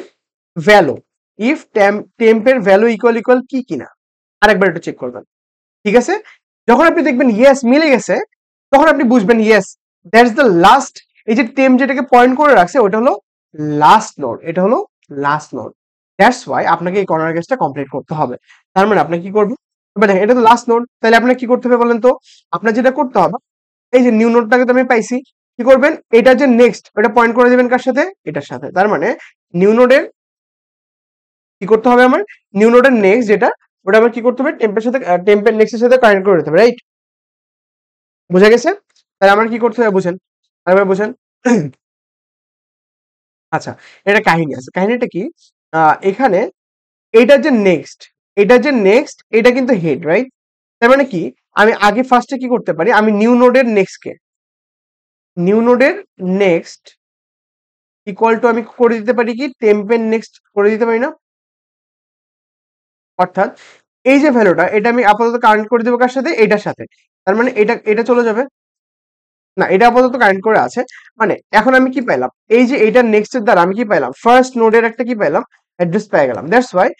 ভ্যালু, ইফ টেম্পের ভ্যালু ইকুয়াল কি কিনা আরেকবার একটু চেক করবেন। ঠিক আছে? যখন আপনি দেখবেন ইয়েস মিলে গেছে, তখন আপনি বুঝবেন ইয়েস দ্যাটস দ্য লাস্ট। এই যে টেম্প যেটাকে পয়েন্ট করে রাখছে ওটা হলো লাস্ট নোড, এটা হলো লাস্ট নোড। দ্যাটস ওয়াই আপনাকে এই কর্নার কেসটা কমপ্লিট করতে হবে। তার মানে আপনি কি করবেন, এবার দেখেন এটা তো লাস্ট নোড, তাহলে আপনার কি করতে হবে বলেন তো? আপনার যেটা করতে হবে, এই যে নিউ নোডটাকে তো আমি পাইছি, কি করবেন, এটা যে নেক্সট ওটা পয়েন্ট করে দিবেন কার সাথে? এটার সাথে। তার মানে নিউ নোডের কি করতে হবে আমার, নিউ নোডের নেক্সট যেটা ওটা আমার কি করতে হবে, টেম্পের সাথে টেম্পের নেক্সট এর সাথে কানেক্ট করে দিতে হবে, রাইট? বুঝা গেছে? তাহলে আমার কি করতে হবে বুঝেন, আরেকবার বুঝেন। আচ্ছা, এটা কাহিনী আছে। কাহিনীটা কি, এখানে এটা যে নেক্সট, এটা যে নেক্সট এটা কিন্তু হেড, রাইট? তার মানে কি, আমি আগে ফার্স্টে কি করতে পারি, আমি নিউ নোডের নেক্সট কে, নিউ নোডের নেক্সট ইকুয়াল টু আমি করে দিতে পারি কি, টেম্পের নেক্সট করে দিতে পারি না? অর্থাৎ এই যে ভ্যালুটা এটা আমি আপাতত কানেক্ট করে দেবো কার সাথে? এটার সাথে। তার মানে এটা এটা চলে যাবে না, এটা আপাতত কানেক্ট করে আছে। মানে এখন আমি কি পাইলাম, এই যে এটার নেক্সট এর দ্বারা আমি কি পাইলাম, ফার্স্ট নোডের একটা কি পাইলাম, অ্যাড্রেস পেয়ে গেলাম। দ্যাটস ওয়াই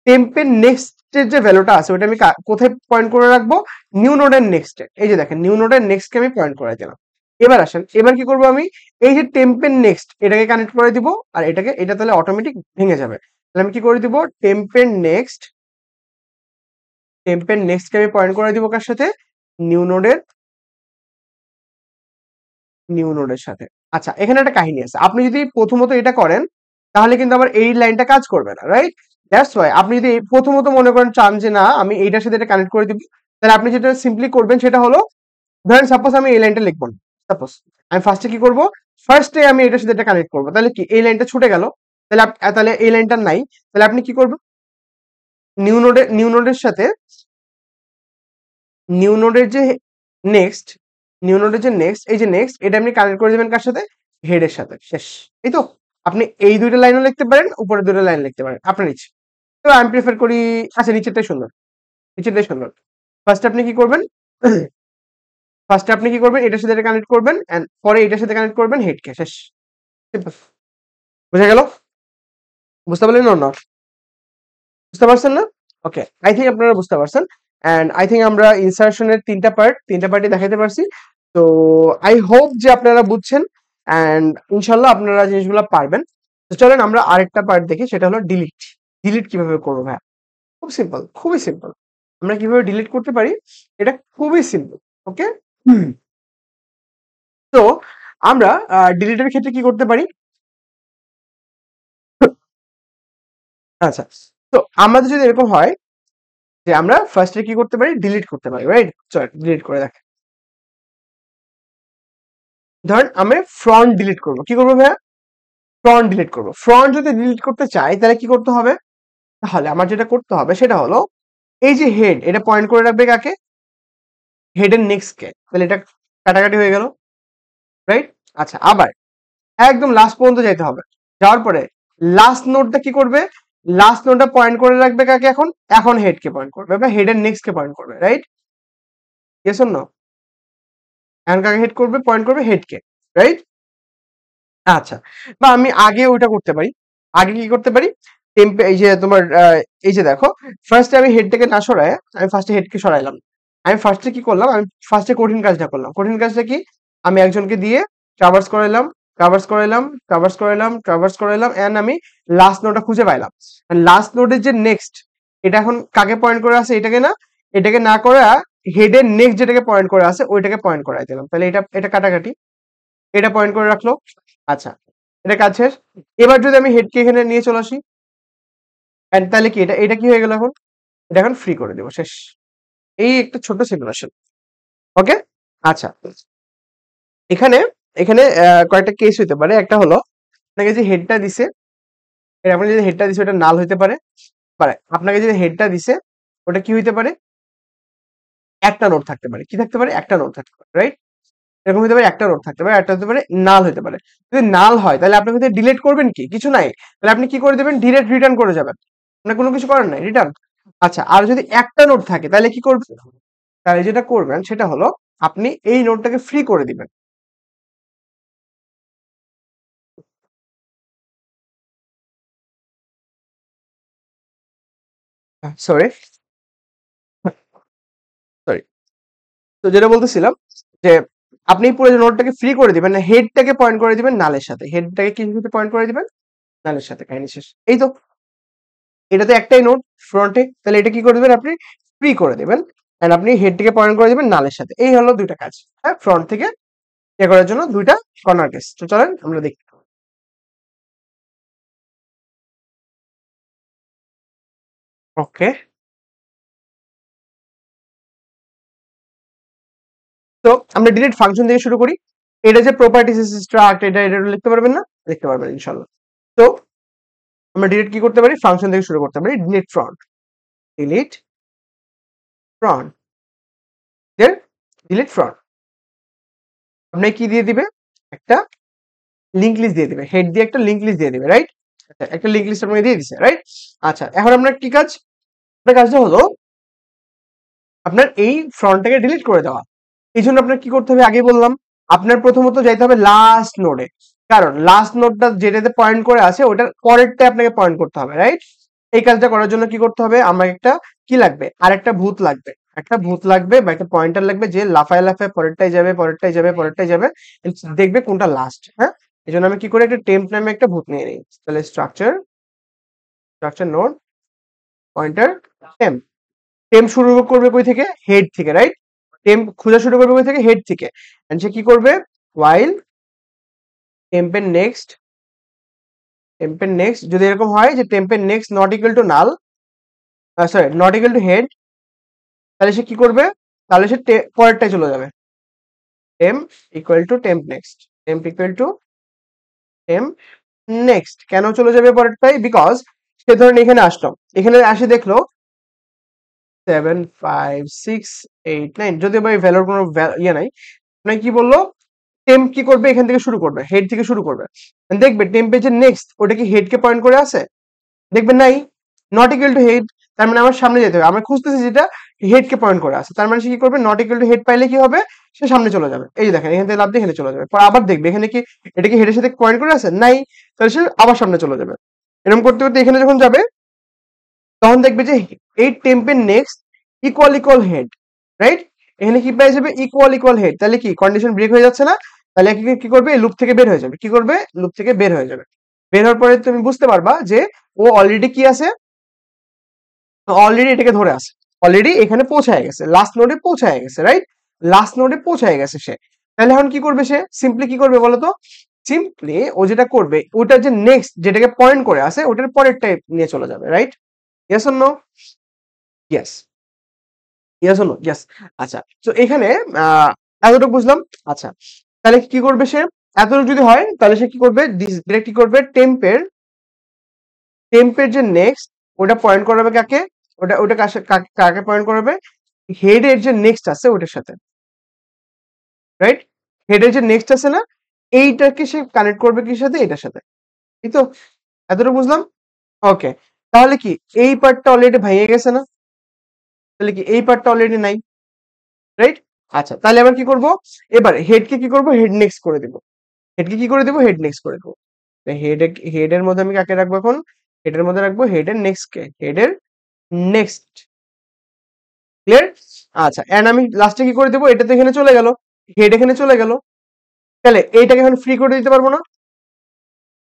টেম্পের নেক্সট এর যে ভ্যালুটা আছে ওটা আমি কোথায় পয়েন্ট করে রাখবো, নিউ নোডের নেক্সট এ। এই যে দেখেন নিউ নোডের নেক্সট কে আমি পয়েন্ট করে দিলাম। এবার আসেন, এবার কি করবো আমি, এই যে টেম্পের নেক্সট এটাকে কানেক্ট করে দিব, আর এটাকে, এটা তাহলে অটোমেটিক ভেঙে যাবে। তাহলে আমি কি করে দিব, টেম্পের নেক্সট, টেম্পের নেক্সট কে আমি পয়েন্ট করে দিব কার সাথে, নিউ নোডের, নিউ নোডের সাথে। আচ্ছা, এখানে একটা কাহিনী আছে, আপনি যদি প্রথমত এটা করেন তাহলে কিন্তু আবার এই লাইনটা কাজ করবে না, রাইট? দ্যাটস ওয়াই আপনি যদি প্রথমত মনে করেন চান যে না আমি এইটার সাথে এটা কানেক্ট করে দিব, তাহলে আপনি যেটা সিম্পলি করবেন সেটা হলো, ধরেন সাপোজ আমি এই লাইনটা লিখবো না, সাপোজ আমি ফার্স্টে কি করব, ফার্স্টে আমি এটার সাথে এটা কানেক্ট করবো, তাহলে কি এই লাইনটা ছুটে গেল, তাহলে তাহলে এই লাইনটা নাই, তাহলে আপনি কি করবেন, নিউ নোডের সাথে, নিউ নোডের যে নেক্সট, নিউ নোডের যে নেক্সট, এই যে নেক্সট এটা আপনি কানেক্ট করে দিবেন কার সাথে, হেডের সাথে। শেষ। এই তো, আপনি এই দুইটা লাইনও লিখতে পারেন, উপরে দুইটা লাইন লিখতে পারেন, আপনার ইচ্ছে। তো আমি প্রেফার করি, আচ্ছা নিচেরটাই সুন্দর, নিচেরটাই সুন্দর। ফার্স্ট আপনি কি করবেন, ফার্স্টে আপনি কি করবেন, এটার সাথে এটা কানেক্ট করবেন এন্ড পরে এটার সাথে কানেক্ট করবেন হেডকে। শেষ। সিম্পল। বুঝা গেল? বুঝতে পারলেন না? বুঝতে পারছেন না? ওকে, আই থিঙ্ক আপনারা বুঝতে পারছেন। এন্ড আই থিঙ্ক আমরা ইনসার্শনের তিনটা পার্টি দেখাতে পারছি। তো আই হোপ যে আপনারা বুঝছেন এন্ড ইনশাল্লাহ আপনারা জিনিসগুলো পারবেন। তো চলেন আমরা আরেকটা পার্ট দেখি, সেটা হলো ডিলিট। ডিলিট কিভাবে করবো ভাই? খুব সিম্পল, খুবই সিম্পল। আমরা কিভাবে ডিলিট করতে পারি এটা খুবই সিম্পল। ওকে, তো আমরা ডিলিটের ক্ষেত্রে কি করতে পারি, আচ্ছা, তো আমাদের যদি এরকম হয় যে আমরা ফার্স্টে কি করতে পারি, ডিলিট করতে পারি, রাইট? চল ডিলিট করে দেখ। ধরেন আমি ফ্রন্ট ডিলিট করব, কি করবো ভাইয়া, ফ্রন্ট ডিলিট করব। ফ্রন্ট যদি ডিলিট করতে চাই তাহলে কি করতে হবে, তাহলে আমার যেটা করতে হবে সেটা হলো, এই যে হেড এটা পয়েন্ট করে রাখবে কাকে, হেডের নেক্সট কে। তাহলে এটা কাটাকাটি হয়ে গেল, রাইট? আচ্ছা, আবার একদম লাস্ট পর্যন্ত যেতে হবে, যাওয়ার পরে লাস্ট নোটটা কি করবে, লাস্ট নোটটা পয়েন্ট করে রাখবে কাকে, এখন এখন হেড কে পয়েন্ট করবে বা হেডের নেক্সট কে পয়েন্ট করবে, রাইট? Yes or no? এখন কাকে হেড করবে, পয়েন্ট করবে হেড কে, রাইট? আচ্ছা, বা আমি আগে ওইটা করতে পারি। আগে কি করতে পারি, এই যে তোমার এই যে দেখো, ফার্স্টে আমি হেডটাকে না সরায় আমি ফার্স্টে হেডকে সরাইলাম। আমি ফার্স্টে কি করলাম, আমি ফার্স্টে কঠিন কাজটা করলাম। কঠিন কাজটা কি, আমি একজনকে দিয়ে ট্রাভার্স করাইলাম, ট্রাভার্স করাইলাম, ট্রাভার্স করাইলাম, ট্রাভার্স করাইলাম এন্ড আমি লাস্ট নোডটা খুঁজে পাইলাম। লাস্ট নোডের যে নেক্সট, এটা এখন কাকে পয়েন্ট করে আছে, এটাকে না, এটাকে না করে হেডের নেক্সট যেটাকে পয়েন্ট করে আছে ওইটাকে পয়েন্ট করাই দিলাম। তাহলে এটা এটা কাটাকাটি, এটা পয়েন্ট করে রাখলো। আচ্ছা, এটা কাজ শেষ। এবার যদি আমি হেডকে এখানে নিয়ে চলে আসি, and তাহলে কি এটা এটা কি হয়ে গেল, এখন এটা এখন ফ্রি করে দেবো। শেষ। এই একটা ছোট সিমুলেশন। ওকে, আচ্ছা, এখানে এখানে কয়েকটা কেস হইতে পারে। একটা হলো আপনাকে যে হেডটা দিছে, আপনি যদি হেডটা দিছে ওটা নাল হইতে পারে। আপনাকে যে হেডটা দিছে ওটা কি হইতে পারে, একটা নোট থাকতে পারে। কি থাকতে পারে? একটা নোট থাকতে পারে, রাইট? এরকম হতে পারে, একটা নোট থাকতে পারে, একটা হতে পারে নাল হতে পারে। যদি নাল হয় তাহলে আপনি কিন্তু ডিলিট করবেন কি? কিছু নাই। তাহলে আপনি কি করে দেবেন? ডিরেক্ট রিটার্ন করে যাবেন। আপনার কোনো কিছু করার নাই, রিটার্ন। আচ্ছা, আর যদি একটা নোট থাকে তাহলে কি করবেন? তাহলে যেটা করবেন সেটা হলো আপনি এই নোটটাকে ফ্রি করে দিবেন। Sorry, sorry. তো যেটা বলতেছিলাম যে আপনি পুরো নোটটাকে ফ্রি করে দিবেন, না হেডটাকে পয়েন্ট করে দিবেন নালের সাথে। হেডটাকে কি সাথে পয়েন্ট করে দিবেন? নালের সাথে। কাহিনী শেষ। এই তো, এটাতে একটাই নোট ফ্রন্টে, তাহলে এটা কি করে দিবেন আপনি? ফ্রি করে দিবেন। এন্ড আপনি হেডটাকে পয়েন্ট করে দিবেন নালের সাথে। এই হলো দুইটা কাজ। হ্যাঁ, ফ্রন্ট থেকে ইয়ে করার জন্য দুইটা কর্নার কেস। তো চলেন আমরা দেখি। ওকে, তো আমরা ডিলিট ফাংশন থেকে শুরু করি। এটা যে প্রপার্টিস স্ট্রাক্ট, এটা লিখতে পারবেন না? লিখতে পারবেন ইনশাআল্লাহ। তো আমরা ডিলিট কি করতে পারি? ফাংশন থেকে শুরু করতে পারি। ডিলিট ফ্রন্ট, ডিলিট ফ্রন্ট, দেন ডিলিট ফ্রন্ট। আপনি কি দিয়ে দিবে? একটা লিংক লিস্ট দিয়ে দিবে। হেড দিয়ে একটা লিংক লিস্ট দিয়ে দিবে, রাইট? আচ্ছা, একটা লিংক লিস্ট আপনাকে দিয়ে দিছে, রাইট? আচ্ছা, এখন আপনার কি কাজ? আপনার কাজটা হলো আপনার এই ফ্রন্টটাকে ডিলিট করে দেওয়া। এই জন্য আপনার কি করতে হবে? আগেই বললাম, আপনার প্রথমত যাইতে হবে লাস্ট নোডে। কারণ লাস্ট নোডটা যেটাতে পয়েন্ট করে আছে ওটার পরেরটা আপনাকে পয়েন্ট করতে হবে, রাইট? এই কাজটা করার জন্য কি করতে হবে? আমার একটা কি লাগবে? আর একটা ভূত লাগবে। একটা ভূত লাগবে বা একটা পয়েন্টার লাগবে যে লাফায় লাফায় পরেরটাই যাবে, পরেরটাই যাবে, পরেরটাই যাবে, দেখবে কোনটা লাস্ট। হ্যাঁ, এই জন্য আমি কি করি? একটা টেম্প নামে একটা ভূত নিয়ে নিই। তাহলে structure, structure node, pointer, temp. Temp শুরু করবে কই থেকে? হেড থেকে, রাইট? টেম্প খোঁজা শুরু করবে কই থেকে? হেড থেকে। এন্ড সে কি করবে? while টেম্পের নেক্সট, টেম্পের নেক্সট যদি এরকম হয় যে টেম্পের next not equal to null, sorry not equal to head, তাহলে সে কি করবে? তাহলে সে পরেরটায় চলে যাবে। Temp equal to temp next, temp equal to temp next. কেন চলে যাবে পরেরটায়? বিকজ সে ধরেন এখানে আসলো, এখানে আসে দেখলো 7 5 6 8 9, যদিও বা এই ভ্যালুর কোনো ইয়ে নাই। মানে কি বললো? টেম্প কি করবে? এখান থেকে শুরু করবে, হেড থেকে শুরু করবে। দেখবে টেম্পের যে নেক্সট ওটা কি হেডকে পয়েন্ট করে আছে? দেখবেন নাই, নট ইকুয়াল টু হেড। তার মানে আমার সামনে যেতে হবে। আমরা খুঁজতেছি যেটা হেড কে পয়েন্ট করে আছে, তার মানে সে কি করবে? নট ইকুয়াল টু হেড পাইলে কি হবে? সে সামনে চলে যাবে। এই যে দেখেন, এখান থেকে লাভ দিয়ে এখানে চলে যাবে। পর আবার দেখবে এখানে কি এটা কি হেডের সাথে পয়েন্ট করে আছে? নাই। তাহলে সে আবার সামনে চলে যাবে। এরকম করতে করতে এখানে যখন যাবে তখন দেখবে যে এই টেম্পের next equal equal head, right? এখানে কি পেয়ে যাবে? Equal equal head. তাহলে কি কন্ডিশন ব্রেক হয়ে যাচ্ছে না? তাহলে কি করবে? লুপ থেকে বের হয়ে যাবে। কি করবে? লুপ থেকে বের হয়ে যাবে। বের হওয়ার পরে তুমি বুঝতে পারবা যে ও অলরেডি কি আছে? অলরেডি এটাকে ধরে আছে, অলরেডি এখানে পৌঁছায় গেছে, লাস্ট নোডে পৌঁছায় গেছে, রাইট? লাস্ট নোডে পৌঁছায় গেছে সে। তাহলে এখন কি করবে? সে সিম্পলি কি করবে বলতো? সিম্পলি ও যেটা করবে ওটা যে নেক্সট যেটাকে পয়েন্ট করে আছে ওটার পরের টাইপ নিয়ে চলে যাবে, right? Yes or no? Yes, yes or no? Yes. আচ্ছা, তো এখানে এতটুকু বুঝলাম। আচ্ছা, তাহলে কি করবে সে? এতটুকু যদি হয় তাহলে সে কি করবে? ডিরেক্ট কি করবে? টেম্পের, টেম্পের যে নেক্সট ওটা পয়েন্ট করাবে কাকে? ওটা ওটা কাকে পয়েন্ট করাবে? হেডের যে নেক্সট আছে ওটার সাথে, রাইট? হেডের যে নেক্সট আছে না, এইটাকে সে কানেক্ট করবে কির সাথে? এটার সাথে। এই তো, এতটুকু বুঝলাম। ওকে, তাহলে কি এই পার্টটা অলরেডি ভেঙে গেছে না? তাহলে কি এই পার্টটা অলরেডি নাই, রাইট? আচ্ছা, তাহলে আবার কি করব? এবার হেডকে কি করব? হেড নেক্সট করে দিব। হেডকে কি করে দিব? হেড নেক্সট করে দেবো। হেড, হেডের মধ্যে আমি কাকে রাখবো এখন? হেডের মধ্যে রাখবো হেডের নেক্সট কে, হেডের নেক্সট। ক্লিয়ার? আচ্ছা, এন্ড আমি লাস্টে কি করে দেবো? এটা তো এখানে চলে গেল, হেড এখানে চলে গেল। তাহলে এইটাকে এখন ফ্রি করে দিতে পারবো না?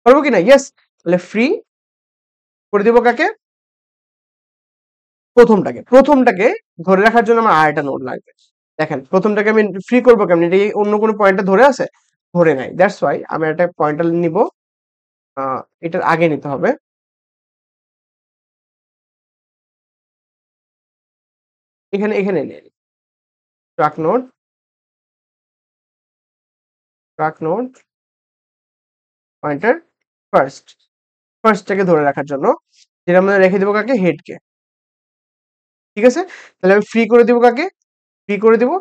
পারবো কি না? ইয়েস। তাহলে ফ্রি করে দিব কাকে? প্রথমটাকে। প্রথমটাকে ধরে রাখার জন্য আমার আরেকটা নোড লাগবে। দেখেন প্রথমটাকে আমি ফ্রি করবো কেমন? এটা কি অন্য কোনো পয়েন্টে ধরে আছে? ধরে নাই। দ্যাটস ওয়াই আমি একটা পয়েন্টার নিব, এটার আগে নিতে হবে। এখানে এখানে নিয়ে নিই। Struct node, struct node pointer ফার্স্টটাকে ধরে রাখার জন্য, যেটা আমরা রেখে দেবো কাকে, হেডকে। ঠিক আছে, তাহলে আমি ফ্রি করে দিব কাকে, ফ্রি করে দিব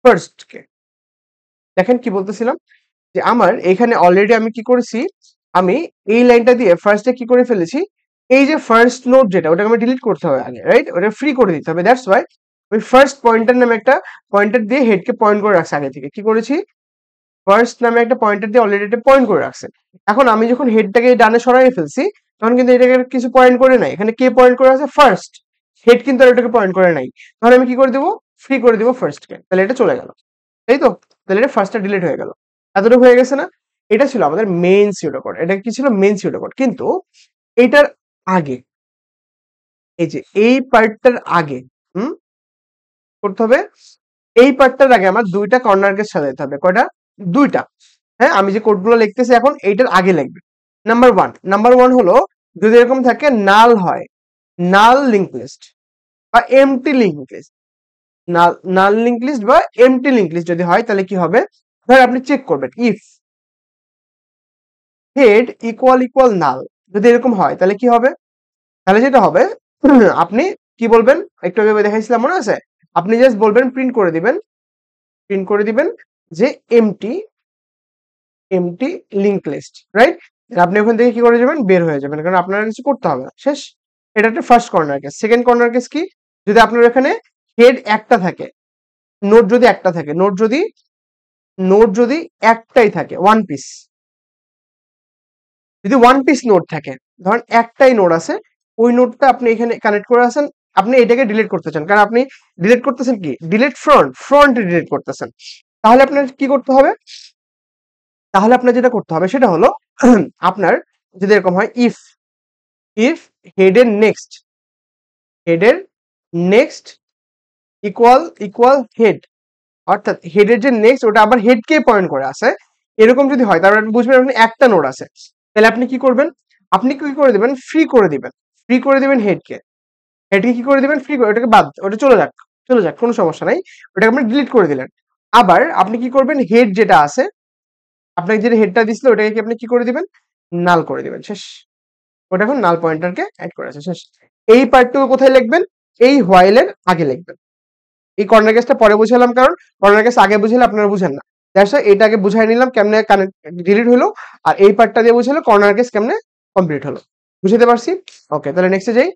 ফার্স্টকে। দেখেন কি বলতেছিলাম, যে আমার এখানে অলরেডি আমি কি করেছি, আমি এই লাইনটা দিয়ে ফার্স্টে কি করে ফেলেছি, এই যে ফার্স্ট নোড যেটা, ওটাকে আমি ডিলিট করতে হবে আগে, রাইট, ওটা ফ্রি করে দিতে হবে। দ্যাটস ওয়াই ওই ফার্স্ট পয়েন্টার নামে একটা পয়েন্টার দিয়ে হেডকে পয়েন্ট করে রাখছে আগে থেকে। কি করেছি, ফার্স্ট নামে একটা পয়েন্টার দিয়ে অলরেডি একটা পয়েন্ট করে রাখছে। এখন আমি যখন হেডটাকে ডানে সরাই ফেলছি, তখন কিন্তু এটাকে কিছু পয়েন্ট করে নাই, এখানে কে পয়েন্ট করে আছে, ফার্স্ট। হেড কিন্তু আর এটাকে পয়েন্ট করে নাই, তাহলে আমি কি করে দিব, ফ্রি করে দিব ফার্স্টকে, তাহলে এটা চলে গেল, তাই তো। তাহলে এটা ফার্স্টটা ডিলিট হয়ে গেল, এতটুকু হয়ে গেছে না। এটা ছিল আমাদের মেইন সিউডোকোড। এটা কি ছিল, মেইন সিউডোকোড। কিন্তু এটার আগে, এই যে এই পার্টটার আগে হুম করতে হবে, এই পার্টটার আগে আমার দুইটা কর্নারকে সাজাইতে হবে। কয়টা, দুইটা। হ্যাঁ, আমি যে কোডগুলো লিখতেছি এখন এইটার আগে লিখবে। নাম্বার ওয়ান হলো, যদি এরকম থাকে নাল হয়, নাল লিঙ্ক লিস্ট বা এমটি লিঙ্ক লিস্ট, নাল লিঙ্ক লিস্ট বা এমটি লিঙ্ক লিস্ট যদি হয়, তাহলে কি হবে, ধর আপনি চেক করবেন if head equal equal null, যদি এরকম হয় তাহলে কি হবে, তাহলে যেটা হবে আপনি কি বলবেন, একটু আগে দেখাইছিলাম মনে আছে, আপনি জাস্ট বলবেন, প্রিন্ট করে দিবেন যে empty empty link list, right. আপনি ওখান থেকে কি করে যাবেন, বের হয়ে যাবেন, কারণ আপনার কিছু করতে হবে না, শেষ। এটা একটা first corner case. Second corner case কি, যদি আপনার এখানে হেড একটা থাকে, নোট যদি একটা থাকে, নোট যদি একটাই থাকে, ওয়ান পিস, যদি ওয়ান পিস নোট থাকে, ধরেন একটাই নোট আছে, ওই নোটটা আপনি এখানে কানেক্ট করে আছেন, আপনি এটাকে ডিলিট করতে চান, কারণ আপনি ডিলিট করতেছেন কি, ডিলিট ফ্রন্ট ডিলিট করতেছেন, তাহলে আপনার কি করতে হবে, তাহলে আপনার যেটা করতে হবে সেটা হলো আপনার যদি এরকম হয়, ইফ ইফ হেডের নেক্সট ইকুয়াল ইকুয়াল হেড, অর্থাৎ হেডের যে নেক্সট ওটা আবার হেডকে পয়েন্ট করে আছে, এরকম যদি হয়, তাহলে আপনি বুঝবেন আপনি একটা নোড আছে। তাহলে আপনি কি করবেন, আপনি কি করে দিবেন, ফ্রি করে দিবেন হেডকে কি করে দিবেন, ফ্রি করে, ওটাকে বাদ, ওটা চলে যাক কোনো সমস্যা নাই, ওটাকে আপনি ডিলিট করে দিলেন। আবার আপনি কি করবেন, হেড যেটা আছে, আপনাকে যেটা হেডটা দিছিল ওটাকে কি আপনি কি করে দিবেন, নাল করে দিবেন, শেষ। ওটা এখন নাল পয়েন্টারকে অ্যাড করে আছে, শেষ। এই পার্টটুকু কোথায় লিখবেন, এই হোয়াইলের আগে লিখবেন। এই কর্নার কেসটা পরে বুঝালাম, কারণ কর্নার কেস আগে বুঝালে আপনারা বুঝেন না, দ্যাটস ওয়াই এটা আগে বুঝাই নিলাম কেমনে ডিলিট হলো, আর এই পার্টটা দিয়ে বুঝালো কর্নার কেস কেমনে কমপ্লিট হলো। বুঝতে পারছি, ওকে, তাহলে নেক্সটে যাই।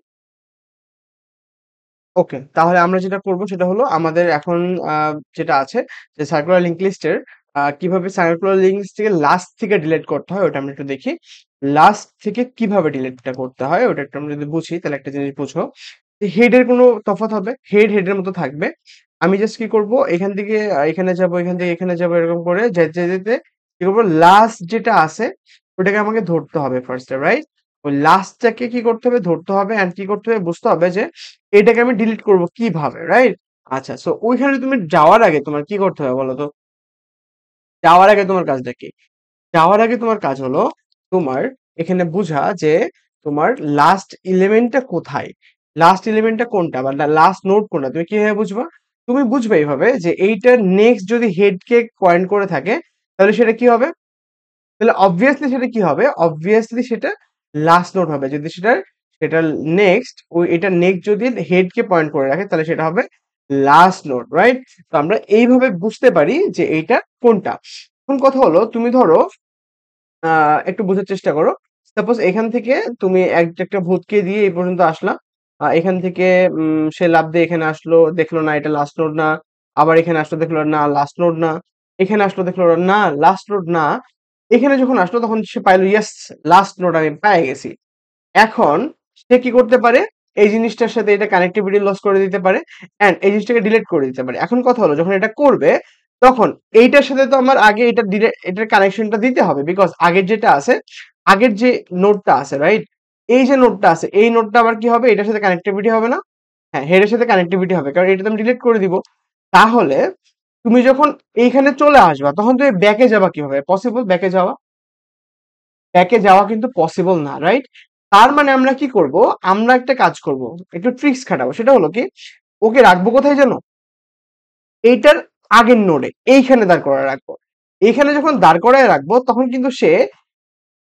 ওকে, তাহলে আমরা যেটা করব সেটা হলো, আমাদের এখন যেটা আছে, যে সার্কুলার লিঙ্ক লিস্টের কিভাবে সার্কুলার লিঙ্ক লিস্ট থেকে লাস্ট থেকে ডিলিট করতে হয়, ওটা আমরা একটু দেখি। লাস্ট থেকে কিভাবে ডিলিটটা করতে হয় ওটা একটু আমরা যদি বুঝি, তাহলে একটা জিনিস বুঝো, হেডের কোনো তফাৎ হবে, হেডের মতো থাকবে। আমি জাস্ট কি করব, এখান থেকে এখানে যাব, এখান থেকে এখানে যাব, এরকম করে যেতে যেতে কি করবো, লাস্ট যেটা আছে ওটাকে আমাকে ধরতে হবে ফার্স্টে, রাইট। ওই লাস্টটাকে কি করতে হবে, ধরতে হবে, এন্ড কি করতে হবে, বুঝতে হবে যে এটাকে আমি ডিলিট করব কিভাবে, রাইট। আচ্ছা, সো ওইখানে তুমি যাওয়ার আগে তোমার কি করতে হবে বলো তো, যাওয়ার আগে তোমার কাজটা কি, যাওয়ার আগে তোমার কাজ হলো, তোমার এখানে বুঝা যে তোমার লাস্ট এলিমেন্টটা কোথায়, লাস্ট এলিমেন্টটা কোনটা, বা লাস্ট নোড কোনটা, তুমি কিভাবে বুঝবা, তুমি বুঝবে এইভাবে যে এইটার নেক্সট যদি হেডকে পয়েন্ট করে থাকে, তাহলে সেটা কি হবে, তাহলে অবভিয়াসলি সেটা কি হবে, অবভিয়াসলি সেটা লাস্ট নোড হবে। যদি সেটার নেক্সট, ওই এটা নেক্সট যদি হেডকে পয়েন্ট করে রাখে, তাহলে সেটা হবে লাস্ট নোড, রাইট। তো আমরা এইভাবে বুঝতে পারি যে এইটা কোনটা। এখন কথা হলো, তুমি ধরো একটু বোঝার চেষ্টা করো, সাপোজ এখান থেকে তুমি একটা ভূতকে দিয়ে এই পর্যন্ত আসলা, এখান থেকে সে লাফ দিয়ে এখানে আসলো, দেখলো না এটা লাস্ট নোড না, আবার এখানে আসলো দেখলো না লাস্ট নোড না, এখানে আসলো দেখলো না লাস্ট নোড না, এখানে যখন আসলো তখন সে পাইলো ইয়েস লাস্ট নোড আমি পেয়ে গেছি। এখন সে কি করতে পারে, এই জিনিসটার সাথে এটা কানেক্টিভিটি লস করে দিতে পারে, এন্ড এই জিনিসটাকে ডিলিট করে দিতে পারে। এখন কথা হলো, যখন এটা করবে তখন এইটার সাথে তো আমার আগে এটার কানেকশনটা দিতে হবে, বিকজ আগের যেটা আছে, আগের যে নোডটা আছে, রাইট, এই যে নোডটা আছে, এই নোডটা আবার কি হবে, এটার সাথে কানেক্টিভিটি হবে না, হ্যাঁ হেডের সাথে কানেক্টিভিটি হবে, কারণ এটা তো আমি ডিলিট করে দিব। তাহলে তুমি যখন এইখানে চলে আসবা, তখন তুমি ব্যাকে যাবা কিভাবে, পসিবল ব্যাকে যাওয়া কিন্তু পসিবল না, রাইট। তার মানে আমরা কি করব, আমরা একটা কাজ করব, একটু ট্রিক্স খাটাবো, সেটা হলো কি, ওকে রাখবো কোথায় জানো, এইটার আগের নোডে, এইখানে দাঁড় করে রাখবো। এখানে যখন দাঁড় করায় রাখবো তখন কিন্তু সে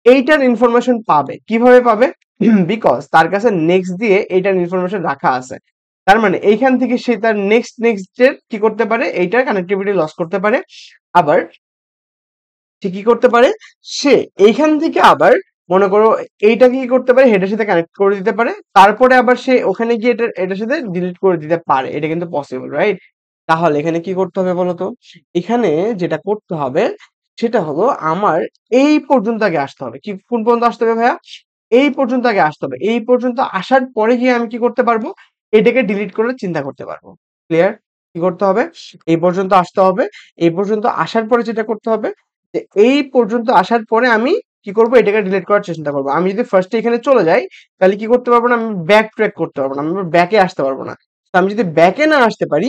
এইটার ইনফরমেশন পাবে। কিভাবে পাবে? বিকজ তার কাছে নেক্সট দিয়ে এইটার ইনফরমেশন রাখা আছে। তার মানে এইখান থেকে সে তার নেক্সট এর কি করতে পারে, এইটার কানেক্টিভিটি লস করতে পারে। আবার সে কি করতে পারে, সে এইখান থেকে আবার মনে করো এইটাকে কি করতে পারে, হেডের সাথে কানেক্ট করে দিতে পারে, তারপরে আবার সে ওখানে গিয়ে এটার সাথে ডিলিট করে দিতে পারে। এটা কিন্তু পসিবল, রাইট? তাহলে এখানে কি করতে হবে বলতো? এখানে যেটা করতে হবে সেটা হলো আমার এই পর্যন্ত আগে আসতে হবে। কি কোন পর্যন্ত আসতে হবে ভাইয়া? এই পর্যন্ত আগে আসতে হবে। এই পর্যন্ত আসার পরে গিয়ে আমি কি করতে পারবো, এটাকে ডিলিট করে চিন্তা করতে পারবো। ক্লিয়ার? কি করতে হবে? এই পর্যন্ত আসতে হবে। এই পর্যন্ত আসার পরে যেটা করতে হবে, যে এই পর্যন্ত আসার পরে আমি কি করব, এটাকে ডিলিট করার চেষ্টা করব। আমি যদি ফার্স্টে এখানে চলে যাই তাহলে কি করতে পারবো না, আমি ব্যাক ট্র্যাক করতে পারবো না, আমি ব্যাকে আসতে পারবো না। তো আমি যদি ব্যাকে না আসতে পারি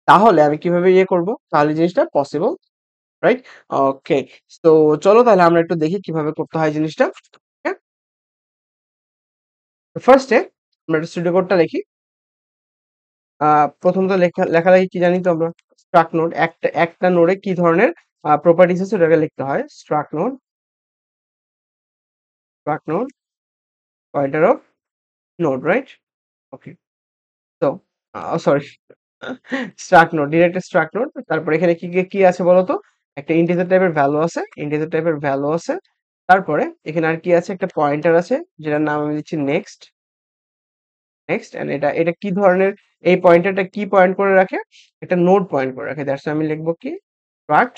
তাহলে আমি কিভাবে ইয়ে করব, তাহলে জিনিসটা পসিবল, রাইট? ওকে, তো চলো তাহলে আমরা একটু দেখি কিভাবে করতে হয় জিনিসটা। ফার্স্টে আমরা একটা স্টুডিও কোডটা লিখি। প্রথমত লেখালেখি কি জানি তো আমরা, স্ট্রাক নোড, একটা একটা নোডে কি ধরনের প্রপার্টিস আছে ওটাকে লিখতে হয়। Struct node pointer of node, right? Okay, তো sorry, struct node, direct struct node. তারপর এখানে কি কি কি আছে বলতো? একটা ইন্টিজার টাইপের ভ্যালু আছে, তারপরে এখানে আর কি আছে, একটা পয়েন্টার আছে যেটার নাম আমি দিচ্ছি নেক্সট এন্ড এটা এটা কি ধরনের, এই পয়েন্টারটা কি পয়েন্ট করে রাখে, একটা নোড পয়েন্ট করে রাখে। দ্যাটস আমি লিখবো কি, স্ট্রাক্ট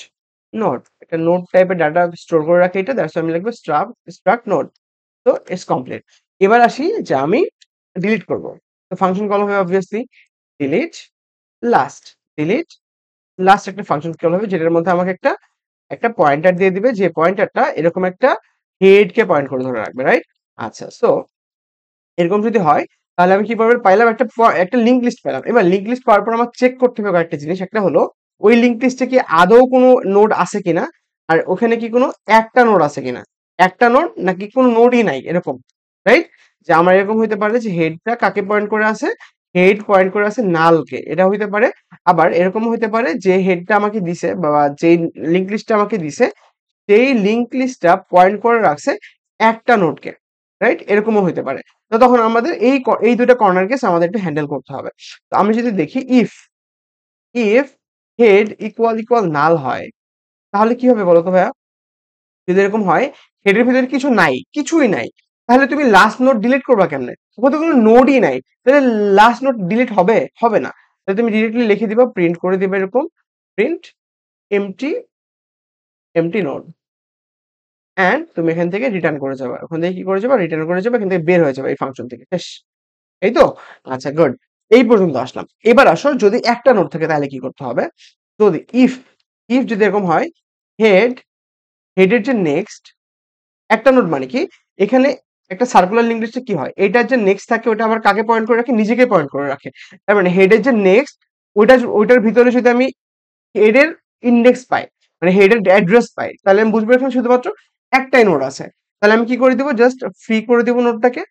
নোড। একটা নোড টাইপের ডাটা স্টোর করে রাখে এটা, দ্যাটস আমি লিখবো স্ট্রাক্ট নোড। তো ইটস কমপ্লিট। এবার আসি যে আমি ডিলিট করব। তো ফাংশন কল হবে obviously delete last. Delete last একটা ফাংশন কল হবে যেটার মধ্যে আমাকে একটা একটা পয়েন্টার দিয়ে দিবে, যে পয়েন্টারটা এরকম একটা হেড কে পয়েন্ট করে ধরে রাখবে, রাইট? আচ্ছা, সো এরকম যদি হয় তাহলে আমি কি পাইলাম, একটা লিঙ্ক লিস্ট পেলাম। এবার লিঙ্ক লিস্ট পাওয়ার পর আমার চেক করতে হবে কয়েকটা জিনিস। একটা হলো ওই লিঙ্ক লিস্টে কি আদৌ কোনো নোড আছে কিনা, আর ওখানে কি কোনো একটা নোড আছে কিনা, একটা নোড নাকি কোনো নোডই নাই, এরকম, রাইট? যে আমার এরকম হইতে পারে যে হেডটা কাকে পয়েন্ট করে আছে, হেড পয়েন্ট করে আছে নালকে, এটা হইতে পারে। আবার এরকম হইতে পারে যে হেডটা আমাকে দিছে বা যে লিঙ্ক লিস্টটা আমাকে দিছে সেই লিঙ্ক লিস্টটা পয়েন্ট করে রাখছে একটা নোডকে, রাইট? এরকমও হইতে পারে। তো তখন আমাদের এই দুইটা কর্নার কেস আমাদের একটু হ্যান্ডেল করতে হবে। তো আমি যদি দেখি ইফ ইফ হেড ইকুয়াল নাল হয় তাহলে কি হবে বলো তো ভাইয়া? যদি এরকম হয় হেডের ভিতরে কিছু নাই, কিছুই নাই, তাহলে তুমি লাস্ট নোড ডিলিট করবা কেমনে? ওখানে তো কোনো নোডই নাই, তাহলে লাস্ট নোড ডিলিট হবে? হবে না। তাহলে তুমি ডিরেক্টলি লিখে দিবা, প্রিন্ট করে দিবা এরকম, print empty empty node, and তুমি এখান থেকে রিটার্ন করে যাবা। ওখান থেকে কি করে যাবা, রিটার্ন করে যাবা, এখান থেকে বের হয়ে যাবে এই ফাংশন থেকে, শেষ। এই তো? আচ্ছা, গুড। এই পর্যন্ত আসলাম। এবার আসো যদি একটা নোড থাকে তাহলে কি করতে হবে? যদি ইফ ইফ যদি এরকম হয় হেড হেডের যে নেক্সট একটা নোড মানে কি, এখানে একটা সার্কুলার লিঙ্ক লিস্টে কি হয়, এটার যে নেক্সট থাকে ওটা আবার কাকে পয়েন্ট করে রাখে, নিজেকে পয়েন্ট করে রাখে। তার মানে হেডের যে নেক্সট ওইটার ভিতরে যদি আমি হেডের ইন্ডেক্স পাই, মানে হেডের অ্যাড্রেস পাই, তাহলে আমি বুঝবো এখানে শুধুমাত্র একটাই নোড আছে। তাহলে আমি কি করে দিব, জাস্ট ফ্রি করে দিব নোডটাকে,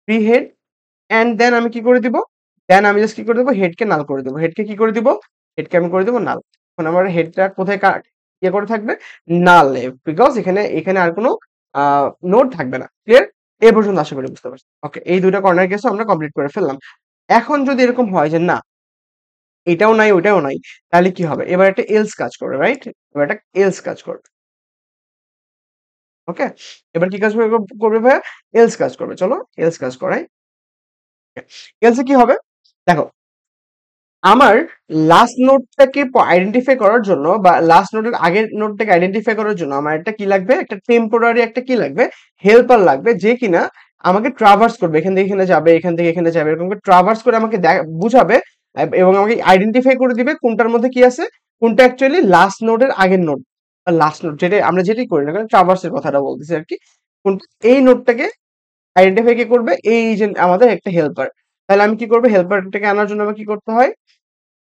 ফ্রি হেড, এন্ড দেন আমি কি করে দিব, দেন আমি জাস্ট কি করে দেবো, হেডকে নাল করে দেবো। হেডকে কি করে দিব, হেডকে আমি করে দেবো নাল। এখন আমার হেডটা কোথায় ইয়ে করে থাকবে, নালে, বিকজ এখানে এখানে আর কোনো নোড থাকবে না। ক্লিয়ার? এ পর্যন্ত আশা করি বুঝতে পারছি। ওকে, এই দুইটা কর্নার কেসও আমরা কমপ্লিট করে ফেললাম। এখন যদি এরকম হয় যে না এটাও নাই ওটাও নাই, তাহলে কি হবে? এবার একটা এলস কাজ করবে, রাইট? এবার একটা এলস কাজ করবে। ওকে, এবার কি কাজ করবে ভাইয়া? এলস কাজ করবে। চলো এলস কাজ করাই। এলসে কি হবে দেখো, আমার লাস্ট নোডটাকে আইডেন্টিফাই করার জন্য বা লাস্ট নোডের আগের নোডটাকে আইডেন্টিফাই করার জন্য আমার একটা কি লাগবে, একটা টেম্পোরারি একটা কি লাগবে, হেল্পার লাগবে, যে কিনা আমাকে ট্রাভার্স করবে, এখান থেকে এখানে যাবে, এখান থেকে এখানে যাবে, এরকম করে ট্রাভার্স করে আমাকে বুঝাবে এবং আমাকে আইডেন্টিফাই করে দিবে কোনটার মধ্যে কি আছে, কোনটা অ্যাকচুয়ালি লাস্ট নোডের আগের নোড বা লাস্ট নোড, যেটা আমরা যেটাই করি না কারণ ট্রাভার্সের কথাটা বলতেছি আর কি। এই নোডটাকে আইডেন্টিফাই কে করবে, এই যে আমাদের একটা হেল্পার। তাহলে আমি কি করবো, হেল্পারটাকে আনার জন্য আমার কি করতে হয়,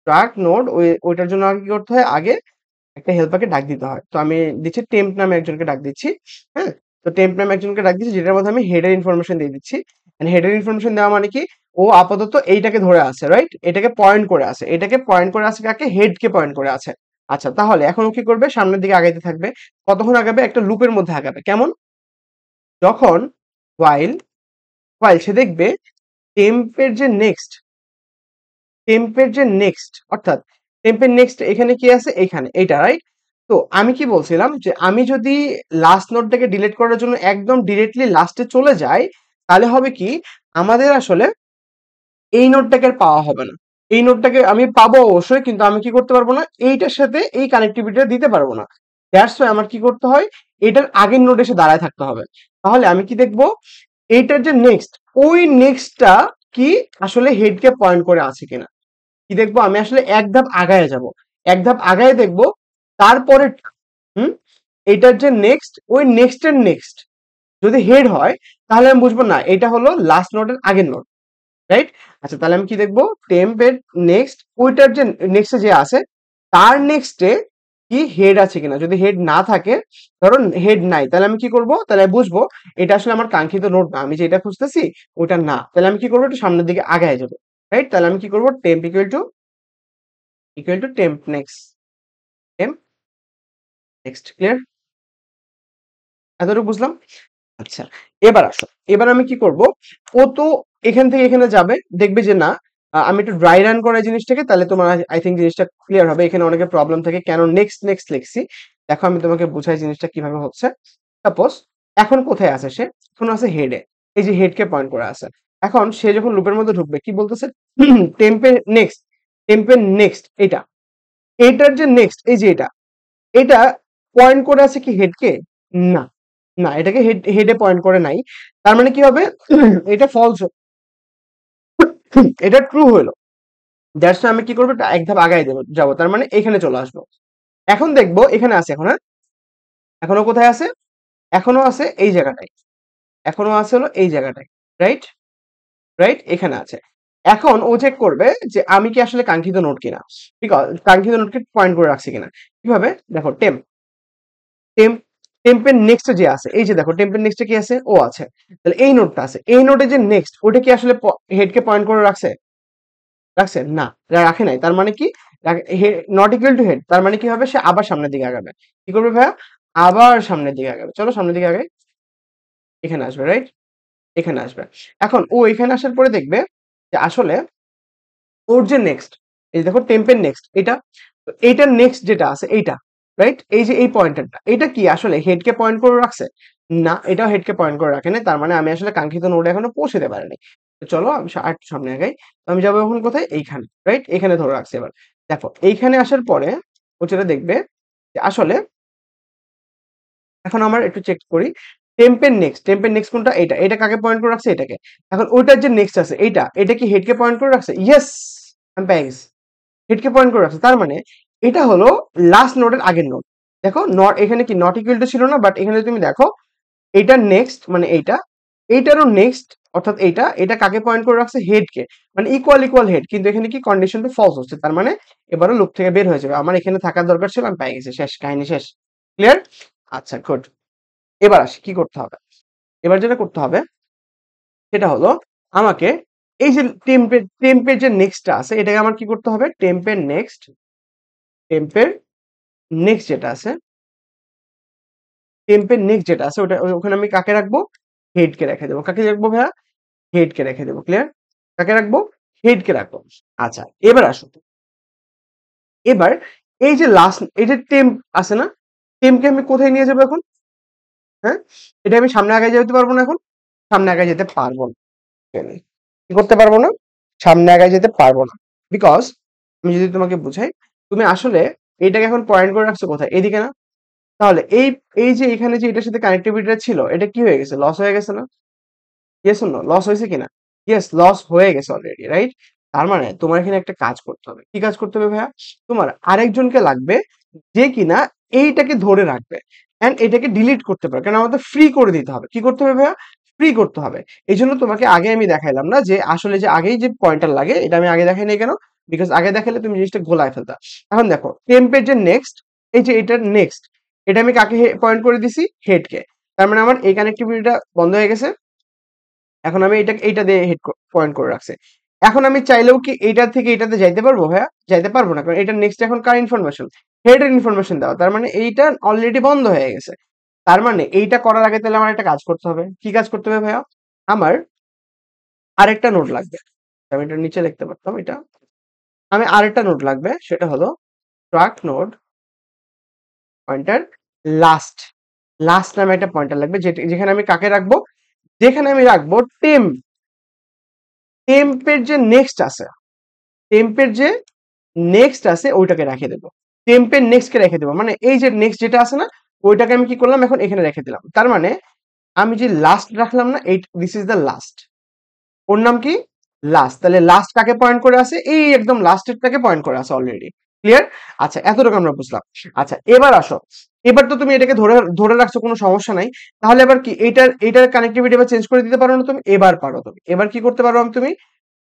ট্রাক নোড, ওইটার জন্য আগে কি করতে হয়, আগে একটা হেল্পারকে ডাক দিতে হয়। তো আমি দিচ্ছি টেম্প নামে একজনকে ডাক দিচ্ছি। হ্যাঁ, তো টেম্প নামে একজনকে ডাক দিচ্ছি যেটার মধ্যে আমি হেডের ইনফরমেশন দিয়ে দিচ্ছি। হেডের ইনফরমেশন দেওয়া মানে কি, ও আপাতত এইটাকে ধরে আছে, রাইট? এটাকে পয়েন্ট করে আছে, এটাকে পয়েন্ট করে আছে কাকে, হেডকে পয়েন্ট করে আছে। আচ্ছা, তাহলে এখন ও কি করবে? সামনের দিকে আগাইতে থাকবে। কতক্ষণ আগাবে? একটা লুপের মধ্যে আগাবে। কেমন? যখন while সে দেখবে টেম্পের যে নেক্সট অর্থাৎ টেম্পের নেক্সট এখানে কি আছে? এইখানে এইটা, রাইট? তো আমি কি বলছিলাম যে আমি যদি লাস্ট নোডটাকে ডিলিট করার জন্য একদম ডিরেক্টলি লাস্টে চলে যাই, তাহলে হবে কি আমাদের আসলে এই নোডটাকে আর পাওয়া হবে না। এই নোডটাকে আমি পাবো অবশ্যই, কিন্তু আমি কি করতে পারবো না? এইটার সাথে এই কানেক্টিভিটিটা দিতে পারবো না। দ্যাটস ওয়াই আমার কি করতে হয়? এটার আগের নোড এসে দাঁড়ায় থাকতে হবে। তাহলে আমি কি দেখবো? এইটার যে নেক্সট, ওই নেক্সটটা কি আসলে হেডকে পয়েন্ট করে আছে কিনা। কি দেখবো? আমি আসলে এক ধাপ আগায় যাব। এক ধাপ আগায় দেখবো, তারপরে হুম এটার যে নেক্সট, ওই নেক্সটের নেক্সট যদি হেড হয়, তাহলে আমি বুঝবো না এটা হলো লাস্ট নোডের আগের নোড, রাইট? আচ্ছা, তাহলে আমি কি দেখবো? টেম্পের নেক্সট, ওইটার যে নেক্সটে যে আছে তার নেক্সটে কি হেড আছে কিনা। যদি হেড না থাকে, ধরুন হেড নাই, তাহলে আমি কি করব? তাহলে বুঝবো এটা আসলে আমার কাঙ্ক্ষিত নোড না, আমি যেটা খুঁজতেছি ওটা না। তাহলে আমি কি করবো? একটু সামনের দিকে আগায় যাবো, রাইট? তাহলে আমি কি করবো? Temp equal to temp next. Clear? এতটুকু বুঝলাম। আচ্ছা, এবার আসো। এবার আমি কি করব? ও তো এখান থেকে এখানে যাবে, দেখবে যে না, আমি একটু ড্রাই রান করা জিনিসটাকে, তাহলে তোমার আই থিঙ্ক জিনিসটা ক্লিয়ার হবে। এখানে অনেকের প্রবলেম থাকে কেন নেক্সট নেক্সট লিখছি। দেখো আমি তোমাকে বুঝাই জিনিসটা কিভাবে হচ্ছে। সাপোজ এখন কোথায় আছে সে? এখন আছে হেডে। এই যে হেডকে পয়েন্ট করে আছে। এখন সে যখন লুপের মধ্যে ঢুকবে কি বলতেছে? টেম্পের নেক্সট, এটা, এটার যে নেক্সট, এই যে এটা পয়েন্ট করে আছে কি হেডকে? না, না, এটাকে হেডে পয়েন্ট করে নাই। তার মানে কি হবে? এটা ফলস, এটা ট্রু হলো। দ্যাটস আমি কি করবো? এক ধাপ আগায় যাবো, তার মানে এখানে চলে আসবো। এখন দেখবো এখানে আছে এখন, হ্যাঁ? এখনো কোথায় আছে? এখনো আছে এই জায়গাটায়, এখনো আছে হলো এই জায়গাটায়, রাইট? এখানে আছে। এখন ও চেক করবে যে আমি কি আসলে কাঙ্ক্ষিত নোড কিনা, বিকজ কাঙ্ক্ষিত নোডকে পয়েন্ট করে রাখছি কিনা। কিভাবে? দেখো টেম্প টেম্পের নেক্সট যে আছে, এই যে দেখো টেম্পের নেক্সটে কি আছে? ও আছে। তাহলে এই নোটটা আছে, এই নোটে যে নেক্সট, ওটা কি আসলে হেডকে পয়েন্ট করে রাখছে না, রাখে নাই। তার মানে কি? নট ইকুয়াল টু হেড, তার মানে কি হবে? সে আবার সামনের দিকে আগাবে। কি করবে ভাইয়া? আবার সামনের দিকে আগাবে। চলো সামনের দিকে আগাই। এখানে আসবে, রাইট? এখানে আসবে। এখন ও এখানে আসার পরে দেখবে যে আসলে ওর যে নেক্সট, এই দেখো টেম্পের নেক্সট এটা, এইটার নেক্সট যেটা আছে এইটা, রাইট? এই যে এই পয়েন্টারটা, এটা কি আসলে হেডকে পয়েন্ট করে রাখছে? না, এটাও হেডকে পয়েন্ট করে রাখে নাই। তার মানে আমি আসলে কাঙ্ক্ষিত নোডে এখনো পৌঁছাতে পারিনি। তো চলো আমি আরেকটু সামনে আগাই। তো আমি যাবো এখন কোথায়? এইখানে, রাইট? এখানে ধরে রাখছি। এবার দেখো এইখানে আসার পরে ও যেটা দেখবে যে আসলে এখন আমার একটু চেক করি। টেম্পের নেক্সট কোনটা? এটা কাকে পয়েন্ট করে রাখছে? এটাকে। এখন ওইটার যে নেক্সট আছে এটা কি হেডকে পয়েন্ট করে রাখছে? ইয়েস, আমি পেয়ে গেছি। হেডকে পয়েন্ট করে রাখছে। তার মানে এটা হলো লাস্ট নোডের আগের নোড। দেখো নট, এখানে কি নট ইকুয়াল টু ছিল না, বাট এখানে তুমি দেখো এইটার নেক্সট মানে এইটারও নেক্সট, অর্থাৎ এটা কাকে পয়েন্ট করে রাখছে? হেডকে। মানে ইকুয়াল হেড, কিন্তু এখানে কি কন্ডিশনটা ফলস হচ্ছে। তার মানে এবারও লুপ থেকে বের হয়ে যাবে। আমার এখানে থাকার দরকার ছিল, আমি পেয়ে গেছি। শেষ, কাহিনী শেষ। ক্লিয়ার? আচ্ছা, গুড। এবার আসি কি করতে হবে। এবার যেটা করতে হবে সেটা হলো আমাকে এই যে টেম্পের যে নেক্সটটা আছে, এটাকে আমার কি করতে হবে? টেম্পের নেক্সট যেটা আছে ওটা ওখানে আমি কাকে রাখবো? হেডকে রেখে দেবো। কাকে রাখবো ভাইয়া? হেডকে রেখে দেবো। ক্লিয়ার? কাকে রাখবো? হেডকে রাখবো। আচ্ছা, এবার আসো। এবার এই যে লাস্ট, এই যে টেম্প আছে না, টেম্পকে আমি কোথায় নিয়ে যাবো এখন? হ্যাঁ, এটা আমি সামনে আগে যেতে পারবো না এখন? সামনে আগে যেতে পারবো না। কি করতে পারবো না? সামনে আগায় যেতে পারবো না। বিকজ আমি যদি তোমাকে বুঝাই, তুমি আসলে এটাকে এখন পয়েন্ট করে রাখছো কোথায়? এদিকে না? তাহলে এই এই যে এখানে যে এটার সাথে কানেক্টিভিটিটা ছিল, এটা কি হয়ে গেছে? লস হয়ে গেছে না? Yes or no? লস হয়েছে কিনা? ইয়েস, লস হয়ে গেছে অলরেডি, রাইট? তার মানে তোমার এখানে একটা কাজ করতে হবে। কি কাজ করতে হবে ভাইয়া? তোমার আরেকজনকে লাগবে যে কিনা এইটাকে ধরে রাখবে এন্ড এটাকে ডিলিট করতে পারে। কারণ আমাদের ফ্রি করে দিতে হবে। কি করতে হবে ভাইয়া? ফ্রি করতে হবে। এই জন্য তোমাকে আগে আমি দেখাইলাম না যে আসলে যে আগেই যে পয়েন্টার লাগে, এটা আমি আগে দেখাই নাই কেন? বিকজ আগে দেখালে তুমি জিনিসটা গোলায় ফেলতা। এখন দেখো টেম্পের যে নেক্সট, এই যে এটার নেক্সট, এটা আমি কাকে পয়েন্ট করে দিছি? হেডকে। তার মানে আমার এই কানেক্টিভিটিটা বন্ধ হয়ে গেছে। এখন আমি এইটা দিয়ে হেড পয়েন্ট করে রাখছি। এখন আমি চাইলেও কি এইটা থেকে এটাতে যাইতে পারবো ভাইয়া? যাইতে পারবো না, কারণ এটা নেক্সট এখন কার ইনফরমেশন? হেডের ইনফরমেশন দেওয়া, তার মানে এইটা অলরেডি বন্ধ হয়ে গেছে। তার মানে এইটা করার আগে তাহলে আমার একটা কাজ করতে হবে। কি কাজ করতে হবে ভাইয়া? আমার আরেকটা নোট লাগবে। আমি এটা নিচে লিখতে পারতাম এটা। আমি আরেকটা নোট লাগবে, সেটা হলো truck node pointer last. Last নামে একটা পয়েন্টার লাগবে, যেখানে আমি কাকে রাখবো? যেখানে আমি রাখবো টেম্প। টেম্পের যে নেক্সট আছে, টেম্পের যে নেক্সট আছে ওইটাকে রেখে দেবো। টেম্পের নেক্সট কে রেখে দেবো, মানে এই যে নেক্সট যেটা আছে না, ওইটাকে আমি কি করলাম, এখন এখানে রেখে দিলাম। তার মানে আমি যে লাস্ট রাখলাম না, এই দিস ইজ দ্য লাস্ট। ওর নাম কি? লাস্ট। তাহলে লাস্ট কাকে পয়েন্ট করে আছে? এই একদম লাস্টেরটাকে পয়েন্ট করে আছে অলরেডি। ক্লিয়ার? আচ্ছা, এতটুকু আমরা বুঝলাম। আচ্ছা, এবার আসো। এবার তো তুমি এটাকে ধরে ধরে রাখছো, কোনো সমস্যা নাই। তাহলে এবার কি এটার কানেক্টিভিটি এবার চেঞ্জ করে দিতে পারো না তুমি? এবার পারো তুমি। এবার কি করতে পারো তুমি?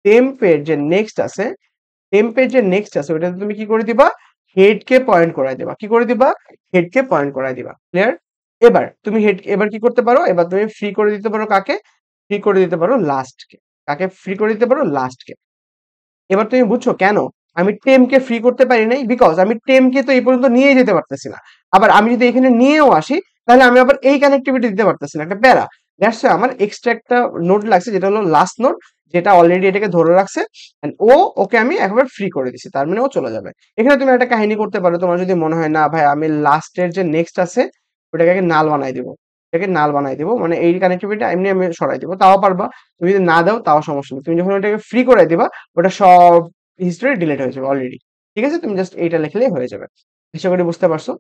টেম্পের যে নেক্সট আছে, টেম্পের যে নেক্সট আছে ওইটাতে তুমি কি করে দিবা? হেড কে পয়েন্ট করাই দিবা। কি করে দিবা? হেড কে পয়েন্ট করাই দিবা। ক্লিয়ার? এবার তুমি হেড, এবার কি করতে পারো? এবার তুমি ফ্রি করে দিতে পারো কাকে? ফ্রি করে দিতে পারো লাস্ট কে। কাকে ফ্রি করে দিতে পারো? লাস্ট কে। এবার তুমি বুঝছো কেন আমি টেমকে ফ্রি করতে পারি নাই? বিকজ আমি টেমকে তো এই পর্যন্ত নিয়ে যেতে পারতেছি না। আবার আমি যদি এখানে নিয়েও আসি, তাহলে আমি আবার এই কানেক্টিভিটি দিতে পারতেছি না, একটা প্যারা। দ্যাটস আমার এক্সট্রা একটা নোড লাগছে, যেটা হলো লাস্ট নোড, যেটা অলরেডি এটাকে ধরে রাখছে। and ওকে আমি একবার ফ্রি করে দিছি, তার মানে ও চলে যাবে। এখানে তুমি একটা কাহিনী করতে পারো, তোমার যদি মনে হয় না ভাই আমি লাস্টের যে নেক্সট আছে ওটাকে আগে নাল বানাই দিব, এটাকে নাল বানাই দিব, মানে এই কানেক্টিভিটি এমনি আমি সরাই দিব, তাও পারবা। তুমি যদি না দাও তাও সমস্যা নেই, তুমি যখন ওটাকে ফ্রি করে দিবা ওটা সব হিস্টোরি ডিলিট হয়ে যাবে অলরেডি। ঠিক আছে, তুমি জাস্ট এইটা লিখলেই হয়ে যাবে। আশা করি বুঝতে পারছো।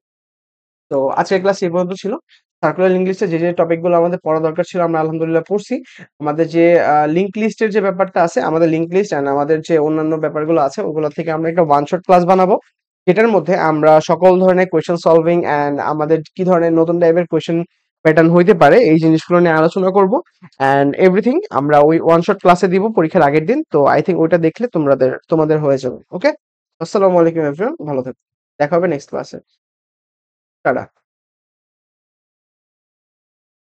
তো আজকের ক্লাস এই পর্যন্ত ছিল। সার্কুলার লিঙ্ক লিস্টে যে টপিক গুলো আমাদের পড়া দরকার ছিল আমরা আলহামদুলিল্লাহ পড়ছি। আমাদের যে লিঙ্ক লিস্টের যে ব্যাপারটা আছে, আমাদের লিঙ্ক লিস্ট এন্ড আমাদের যে অন্যান্য ব্যাপারগুলো আছে ওগুলো থেকে আমরা একটা ওয়ান শট ক্লাস বানাবো, যেটার মধ্যে আমরা সকল ধরনের কোয়েশ্চেন সলভিং এন্ড আমাদের কি ধরনের নতুন টাইপের কোয়েশ্চেন প্যাটার্ন হইতে পারে এই জিনিসগুলো নিয়ে আলোচনা করব। এন্ড এভরিথিং আমরা ওই ওয়ান শট ক্লাসে দিব পরীক্ষার আগের দিন। তো আই থিঙ্ক ওইটা দেখলে তোমাদের হয়ে যাবে। ওকে, আসসালামু আলাইকুম এভরিওয়ান, ভালো থাকো। দেখা হবে নেক্সট ক্লাসে। টাটা।